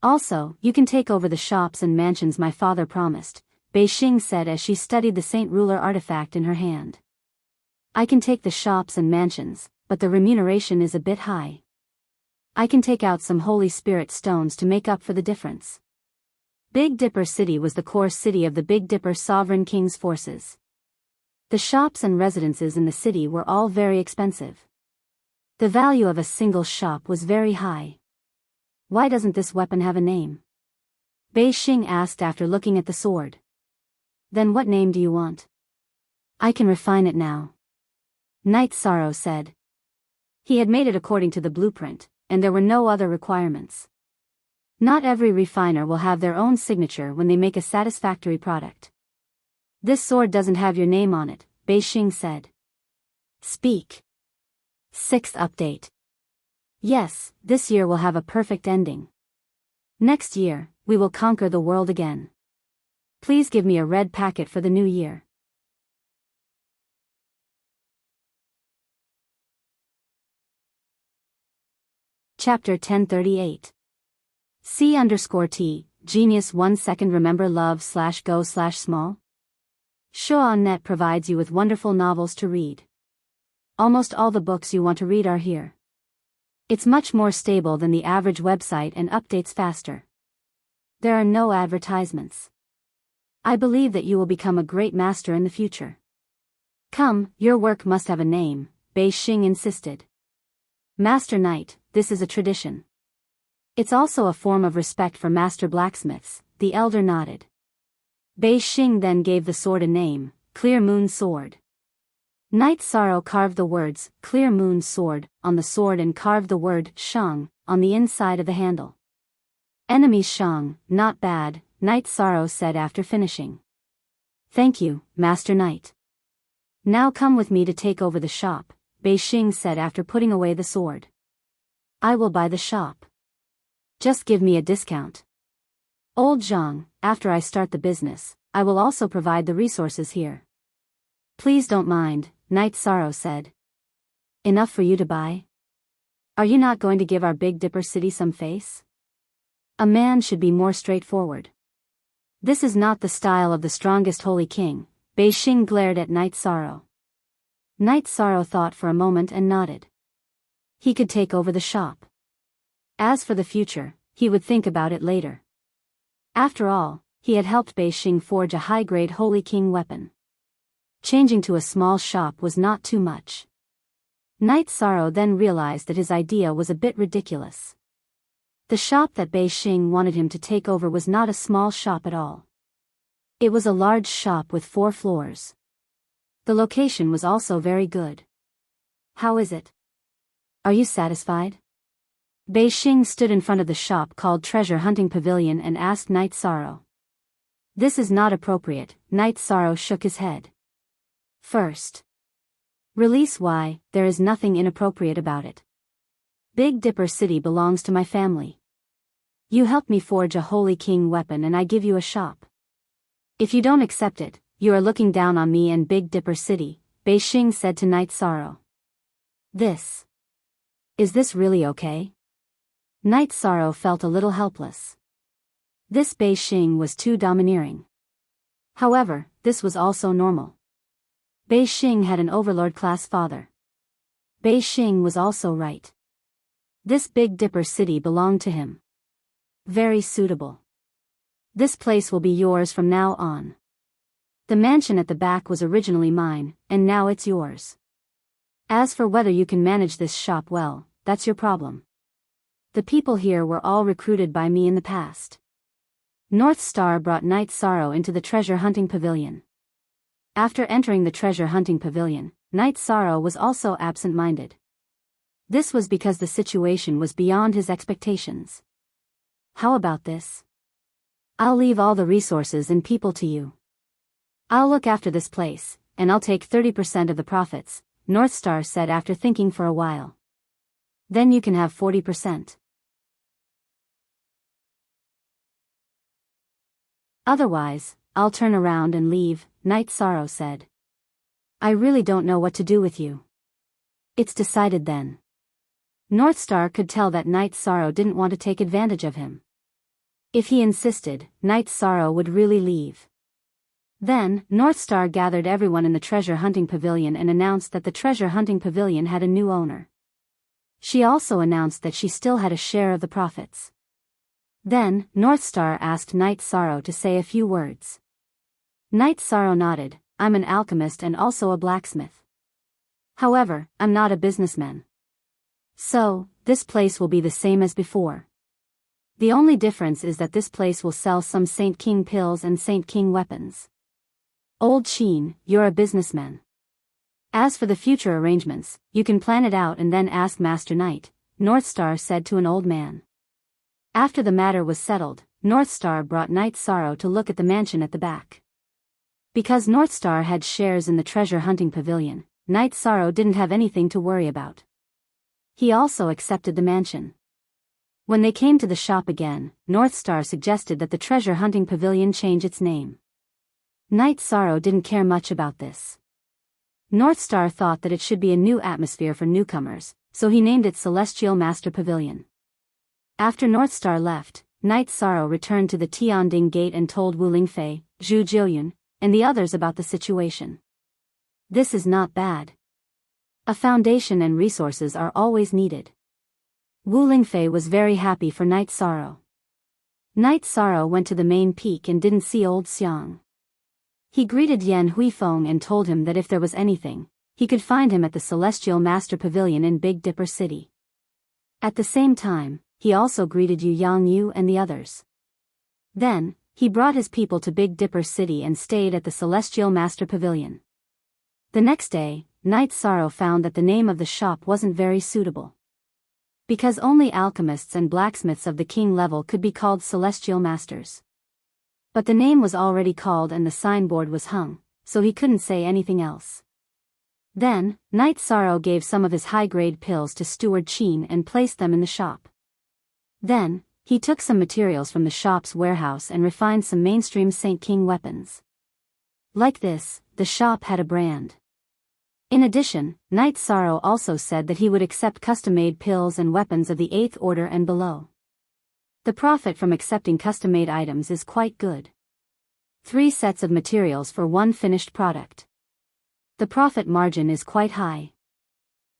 Also, you can take over the shops and mansions my father promised, Bei Xing said as she studied the Saint Ruler artifact in her hand. I can take the shops and mansions, but the remuneration is a bit high. I can take out some Holy Spirit stones to make up for the difference. Big Dipper City was the core city of the Big Dipper Sovereign King's forces. The shops and residences in the city were all very expensive. The value of a single shop was very high. Why doesn't this weapon have a name? Bei Xing asked after looking at the sword. Then what name do you want? I can refine it now. Night Sorrow said. He had made it according to the blueprint, and there were no other requirements. Not every refiner will have their own signature when they make a satisfactory product. This sword doesn't have your name on it, Bei Xing said. Speak. 6th update. Yes, this year will have a perfect ending. Next year, we will conquer the world again. Please give me a red packet for the new year. Chapter 1038. C_T, Genius 1 second remember love/go/small? Shoa.net provides you with wonderful novels to read. Almost all the books you want to read are here. It's much more stable than the average website and updates faster. There are no advertisements. I believe that you will become a great master in the future. Come, your work must have a name, Bei Xing insisted. Master Knight, this is a tradition. It's also a form of respect for master blacksmiths, the elder nodded. Bei Xing then gave the sword a name, Clear Moon Sword. Night Sorrow carved the words, Clear Moon Sword, on the sword and carved the word, Shang, on the inside of the handle. Enemy Shang, not bad, Night Sorrow said after finishing. Thank you, Master Knight. Now come with me to take over the shop, Bei Xing said after putting away the sword. I will buy the shop. Just give me a discount. Old Zhang, after I start the business, I will also provide the resources here. Please don't mind, Night Sorrow said. Enough for you to buy? Are you not going to give our Big Dipper city some face? A man should be more straightforward. This is not the style of the strongest holy king, Bei Xing glared at Night Sorrow. Night Sorrow thought for a moment and nodded. He could take over the shop. As for the future, he would think about it later. After all, he had helped Bei Xing forge a high-grade holy king weapon. Changing to a small shop was not too much. Night Sorrow then realized that his idea was a bit ridiculous. The shop that Bei Xing wanted him to take over was not a small shop at all. It was a large shop with 4 floors. The location was also very good. How is it? Are you satisfied? Bei Xing stood in front of the shop called Treasure Hunting Pavilion and asked Night Sorrow. This is not appropriate, Night Sorrow shook his head. First. Release why, there is nothing inappropriate about it. Big Dipper City belongs to my family. You helped me forge a holy king weapon and I give you a shop. If you don't accept it, you are looking down on me and Big Dipper City, Bei Xing said to Night Sorrow. Is this really okay? Night Sorrow felt a little helpless. This Bei Xing was too domineering. However, this was also normal. Bei Xing had an overlord-class father. Bei Xing was also right. This Big Dipper city belonged to him. Very suitable. This place will be yours from now on. The mansion at the back was originally mine, and now it's yours. As for whether you can manage this shop well, that's your problem. The people here were all recruited by me in the past. North Star brought Night Sorrow into the treasure hunting pavilion. After entering the treasure hunting pavilion, Night Sorrow was also absent-minded. This was because the situation was beyond his expectations. How about this? I'll leave all the resources and people to you. I'll look after this place, and I'll take 30% of the profits, North Star said after thinking for a while. Then you can have 40%. Otherwise, I'll turn around and leave, Night Sorrow said. I really don't know what to do with you. It's decided then. North Star could tell that Night Sorrow didn't want to take advantage of him. If he insisted, Night Sorrow would really leave. Then, North Star gathered everyone in the treasure hunting pavilion and announced that the treasure hunting pavilion had a new owner. She also announced that she still had a share of the profits. Then, North Star asked Night Sorrow to say a few words. Night Sorrow nodded, I'm an alchemist and also a blacksmith. However, I'm not a businessman. So, this place will be the same as before. The only difference is that this place will sell some Saint King pills and Saint King weapons. Old Sheen, you're a businessman. As for the future arrangements, you can plan it out and then ask Master Knight, Northstar said to an old man. After the matter was settled, Northstar brought Knight Sorrow to look at the mansion at the back. Because Northstar had shares in the treasure hunting pavilion, Knight Sorrow didn't have anything to worry about. He also accepted the mansion. When they came to the shop again, Northstar suggested that the treasure hunting pavilion change its name. Knight Sorrow didn't care much about this. Northstar thought that it should be a new atmosphere for newcomers, so he named it Celestial Master Pavilion. After Northstar left, Knight Sorrow returned to the Tianding Gate and told Wu Lingfei, Zhu Jiuyun, and the others about the situation. This is not bad. A foundation and resources are always needed. Wu Lingfei was very happy for Knight Sorrow. Knight Sorrow went to the main peak and didn't see Old Xiang. He greeted Yan Huifeng and told him that if there was anything, he could find him at the Celestial Master Pavilion in Big Dipper City. At the same time, he also greeted Yu Yangyu and the others. Then, he brought his people to Big Dipper City and stayed at the Celestial Master Pavilion. The next day, Knight Sorrow found that the name of the shop wasn't very suitable. Because only alchemists and blacksmiths of the king level could be called Celestial Masters. But the name was already called and the signboard was hung, so he couldn't say anything else. Then, Knight Sorrow gave some of his high-grade pills to Steward Qin and placed them in the shop. Then, he took some materials from the shop's warehouse and refined some mainstream Saint King weapons. Like this, the shop had a brand. In addition, Knight Sorrow also said that he would accept custom-made pills and weapons of the 8th order and below. The profit from accepting custom-made items is quite good. 3 sets of materials for 1 finished product. The profit margin is quite high.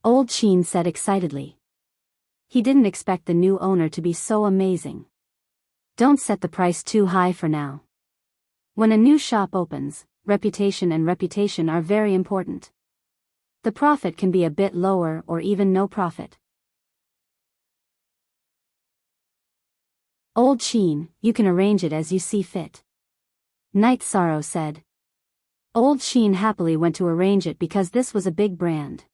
Old Qin said excitedly. He didn't expect the new owner to be so amazing. Don't set the price too high for now. When a new shop opens, reputation are very important. The profit can be a bit lower or even no profit. Old Qin, you can arrange it as you see fit. Knight Sorrow said. Old Qin happily went to arrange it because this was a big brand.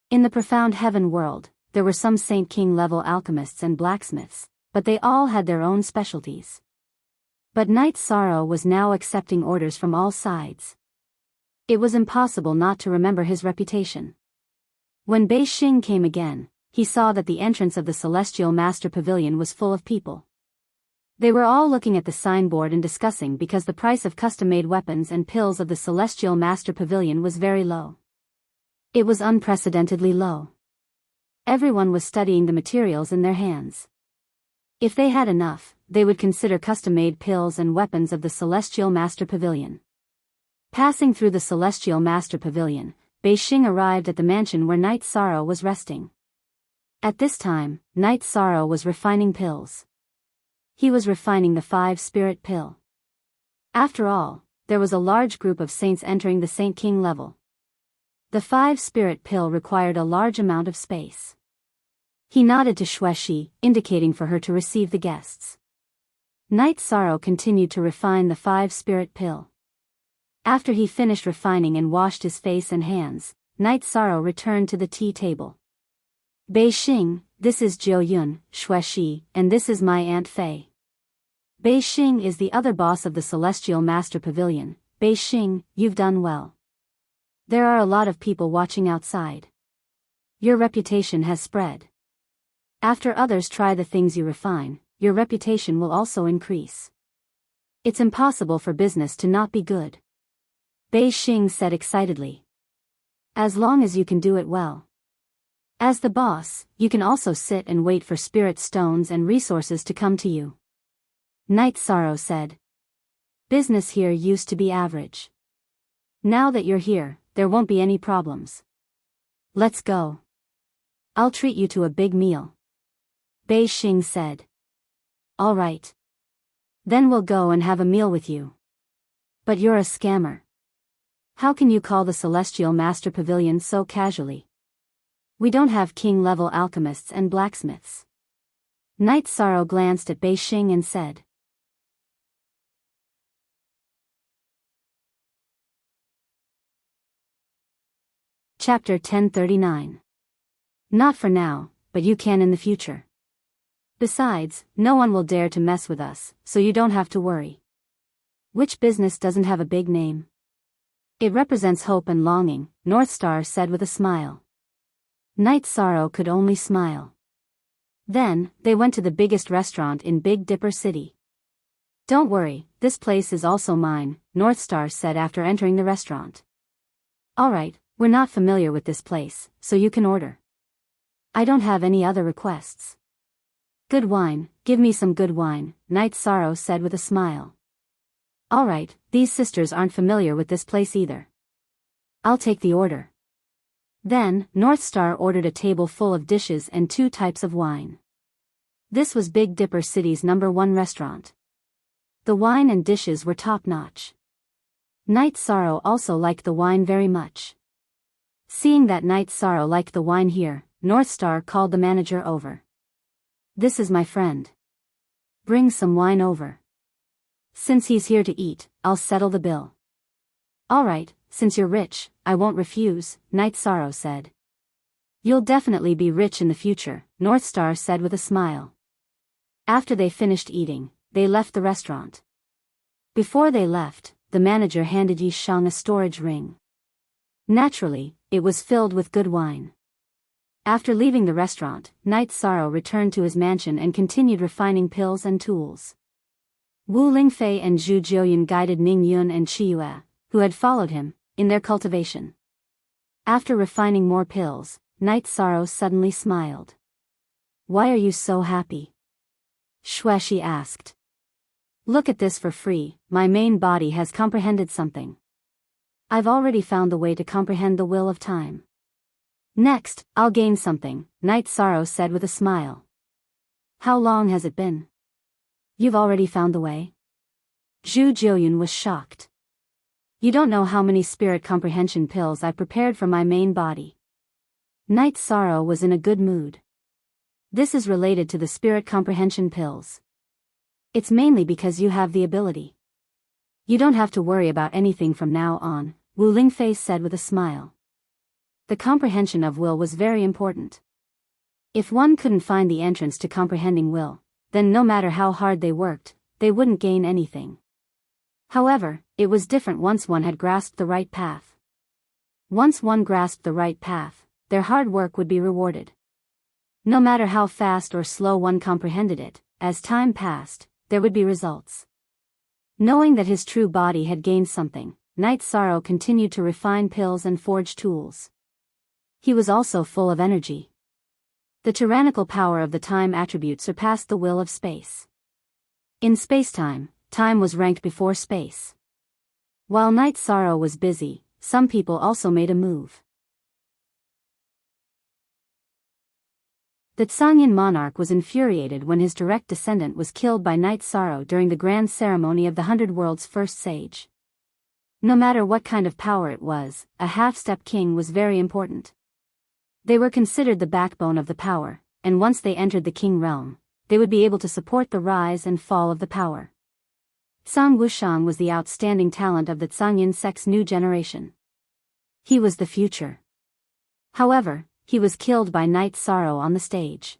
In the profound heaven world, there were some Saint King level alchemists and blacksmiths, but they all had their own specialties. But Knight Sorrow was now accepting orders from all sides. It was impossible not to remember his reputation. When Bei Xing came again, he saw that the entrance of the Celestial Master Pavilion was full of people. They were all looking at the signboard and discussing because the price of custom-made weapons and pills of the Celestial Master Pavilion was very low. It was unprecedentedly low. Everyone was studying the materials in their hands. If they had enough, they would consider custom-made pills and weapons of the Celestial Master Pavilion. Passing through the Celestial Master Pavilion, Bei Xing arrived at the mansion where Knight Sorrow was resting. At this time, Knight Sorrow was refining pills. He was refining the 5-spirit pill. After all, there was a large group of saints entering the Saint King level. The 5-spirit pill required a large amount of space. He nodded to Xueshi, indicating for her to receive the guests. Knight Sorrow continued to refine the 5-spirit pill. After he finished refining and washed his face and hands, Knight Sorrow returned to the tea table. Bei Xing, this is Jiuyun, Xueshi, and this is my Aunt Fei. Bei Xing is the other boss of the Celestial Master Pavilion. Bei Xing, you've done well. There are a lot of people watching outside. Your reputation has spread. After others try the things you refine, your reputation will also increase. It's impossible for business to not be good. Bei Xing said excitedly. As long as you can do it well. As the boss, you can also sit and wait for spirit stones and resources to come to you. Knight Sorrow said. Business here used to be average. Now that you're here, there won't be any problems. Let's go. I'll treat you to a big meal. Bei Xing said. All right. Then we'll go and have a meal with you. But you're a scammer. How can you call the Celestial Master Pavilion so casually? We don't have king-level alchemists and blacksmiths. Night Sorrow glanced at Bei Xing and said. Chapter 1039. Not for now, but you can in the future. Besides, no one will dare to mess with us, so you don't have to worry. Which business doesn't have a big name? It represents hope and longing, North Star said with a smile. Night Sorrow could only smile. Then, they went to the biggest restaurant in Big Dipper City. Don't worry, this place is also mine, North Star said after entering the restaurant. Alright, we're not familiar with this place, so you can order. I don't have any other requests. Good wine, give me some good wine, Night Sorrow said with a smile. Alright, these sisters aren't familiar with this place either. I'll take the order. Then, North Star ordered a table full of dishes and 2 types of wine. This was Big Dipper City's #1 restaurant. The wine and dishes were top-notch. Night Sorrow also liked the wine very much. Seeing that Night Sorrow liked the wine here, North Star called the manager over. This is my friend. Bring some wine over. Since he's here to eat, I'll settle the bill. Alright, since you're rich, I won't refuse, Night Sorrow said. You'll definitely be rich in the future, North Star said with a smile. After they finished eating, they left the restaurant. Before they left, the manager handed Yi Shang a storage ring. Naturally, it was filled with good wine. After leaving the restaurant, Night Sorrow returned to his mansion and continued refining pills and tools. Wu Lingfei and Zhu Jiuyan guided Ning Yun and Qi Yue, who had followed him, in their cultivation. After refining more pills, Night Sorrow suddenly smiled. Why are you so happy? Xueshi asked. Look at this for free, my main body has comprehended something. I've already found the way to comprehend the will of time. Next, I'll gain something, Night Sorrow said with a smile. How long has it been? You've already found the way? Zhu Jiuyan was shocked. You don't know how many spirit comprehension pills I prepared for my main body. Night Sorrow was in a good mood. This is related to the spirit comprehension pills. It's mainly because you have the ability. You don't have to worry about anything from now on, Wu Lingfei said with a smile. The comprehension of will was very important. If one couldn't find the entrance to comprehending will, then no matter how hard they worked, they wouldn't gain anything. However, it was different once one had grasped the right path. Once one grasped the right path, their hard work would be rewarded. No matter how fast or slow one comprehended it, as time passed, there would be results. Knowing that his true body had gained something, Night Sorrow continued to refine pills and forge tools. He was also full of energy. The tyrannical power of the time attribute surpassed the will of space. In spacetime, time was ranked before space. While Night Sorrow was busy, some people also made a move. The Tsangyan monarch was infuriated when his direct descendant was killed by Night Sorrow during the grand ceremony of the 100 Worlds' first sage. No matter what kind of power it was, a half-step king was very important. They were considered the backbone of the power, and once they entered the king realm, they would be able to support the rise and fall of the power. Zhang Wushang was the outstanding talent of the Tsangyan sect's new generation. He was the future. However, he was killed by Night Sorrow on the stage.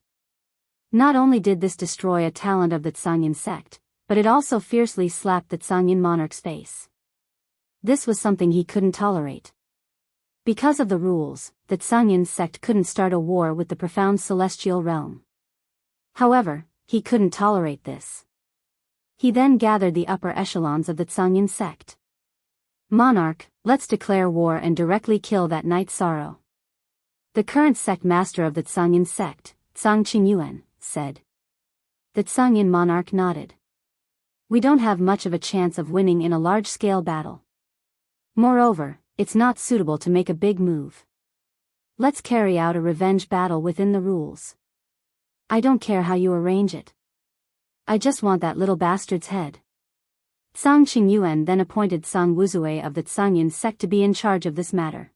Not only did this destroy a talent of the Tsangyan sect, but it also fiercely slapped the Tsangyan monarch's face. This was something he couldn't tolerate. Because of the rules, the Tsangyan sect couldn't start a war with the profound celestial realm. However, he couldn't tolerate this. He then gathered the upper echelons of the Tsangyan sect. Monarch, let's declare war and directly kill that Night Sorrow. The current sect master of the Tsangyan sect, Zhang Qingyuan, said. The Tsangyan monarch nodded. We don't have much of a chance of winning in a large-scale battle. Moreover, it's not suitable to make a big move. Let's carry out a revenge battle within the rules. I don't care how you arrange it. I just want that little bastard's head. Zhang Qingyuan then appointed Zhang Wuzue of the Zhangyan sect to be in charge of this matter.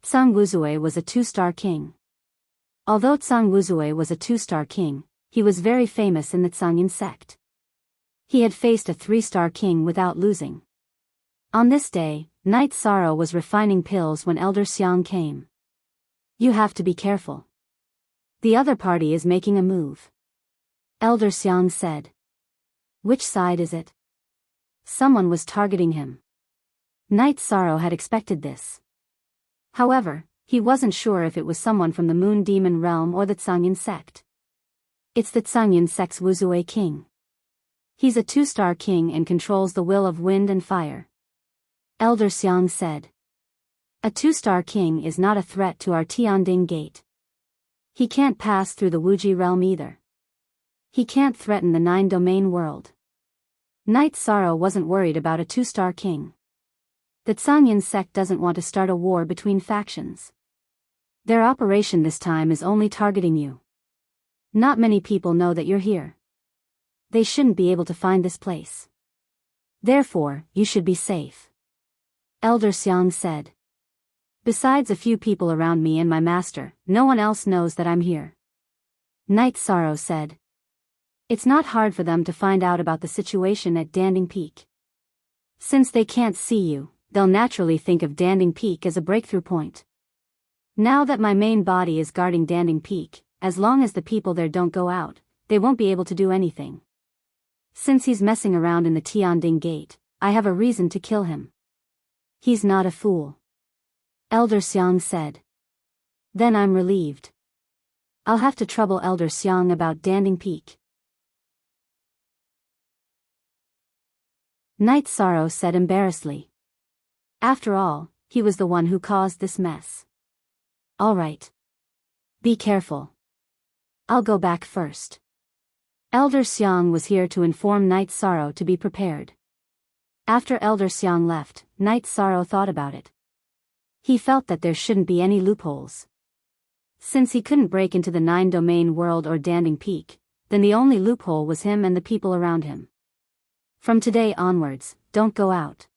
Zhang Wuzue was a two-star king. Although Zhang Wuzue was a two-star king, he was very famous in the Zhangyan sect. He had faced a three-star king without losing. On this day, Knight Sorrow was refining pills when Elder Xiang came. You have to be careful. The other party is making a move. Elder Xiang said. Which side is it? Someone was targeting him. Knight Sorrow had expected this. However, he wasn't sure if it was someone from the Moon Demon realm or the Zhangyan sect. It's the Zhangyan sect's Wuzue king. He's a two-star king and controls the will of wind and fire. Elder Xiang said. A two-star king is not a threat to our Tianding gate. He can't pass through the Wuji realm either. He can't threaten the 9-domain world. Knight Sorrow wasn't worried about a two-star king. The Zhangyan sect doesn't want to start a war between factions. Their operation this time is only targeting you. Not many people know that you're here. They shouldn't be able to find this place. Therefore, you should be safe. Elder Xiang said. Besides a few people around me and my master, no one else knows that I'm here. Knight Sorrow said. It's not hard for them to find out about the situation at Danding Peak. Since they can't see you, they'll naturally think of Danding Peak as a breakthrough point. Now that my main body is guarding Danding Peak, as long as the people there don't go out, they won't be able to do anything. Since he's messing around in the Tianding gate, I have a reason to kill him. He's not a fool. Elder Xiang said. Then I'm relieved. I'll have to trouble Elder Xiang about Danding Peak. Knight Sorrow said embarrassedly. After all, he was the one who caused this mess. All right. Be careful. I'll go back first. Elder Xiang was here to inform Knight Sorrow to be prepared. After Elder Xiang left, Knight Sorrow thought about it. He felt that there shouldn't be any loopholes. Since he couldn't break into the 9-domain world or Danding Peak, then the only loophole was him and the people around him. From today onwards, don't go out.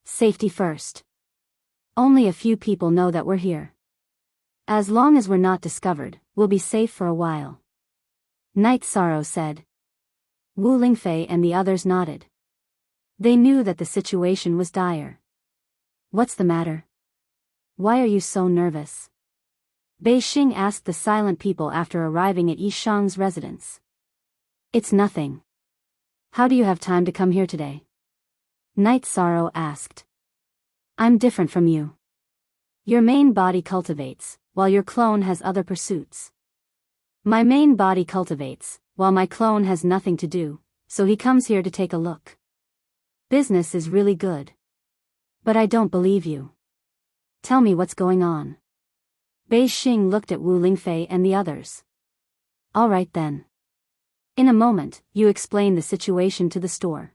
Safety first. Only a few people know that we're here. As long as we're not discovered, we'll be safe for a while. Knight Sorrow said. Wu Lingfei and the others nodded. They knew that the situation was dire. What's the matter? Why are you so nervous? Bei Xing asked the silent people after arriving at Yi Shang's residence. It's nothing. How do you have time to come here today? Knight Sorrow asked. I'm different from you. Your main body cultivates, while your clone has other pursuits. My main body cultivates, while my clone has nothing to do, so he comes here to take a look. Business is really good. But I don't believe you. Tell me what's going on. Bei Xing looked at Wu Lingfei and the others. All right then. In a moment, you explain the situation to the store.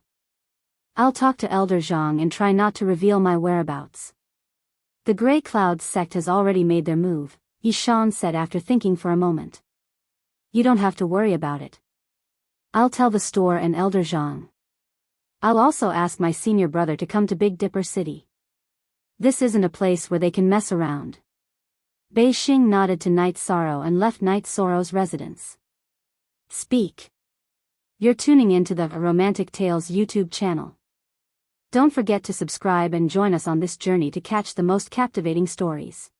I'll talk to Elder Zhang and try not to reveal my whereabouts. The Grey Clouds sect has already made their move, Yi Shan said after thinking for a moment. You don't have to worry about it. I'll tell the store and Elder Zhang. I'll also ask my senior brother to come to Big Dipper City. This isn't a place where they can mess around. Bei Xing nodded to Knight Sorrow and left Knight Sorrow's residence. Speak. You're tuning into the Romantic Tales YouTube channel. Don't forget to subscribe and join us on this journey to catch the most captivating stories.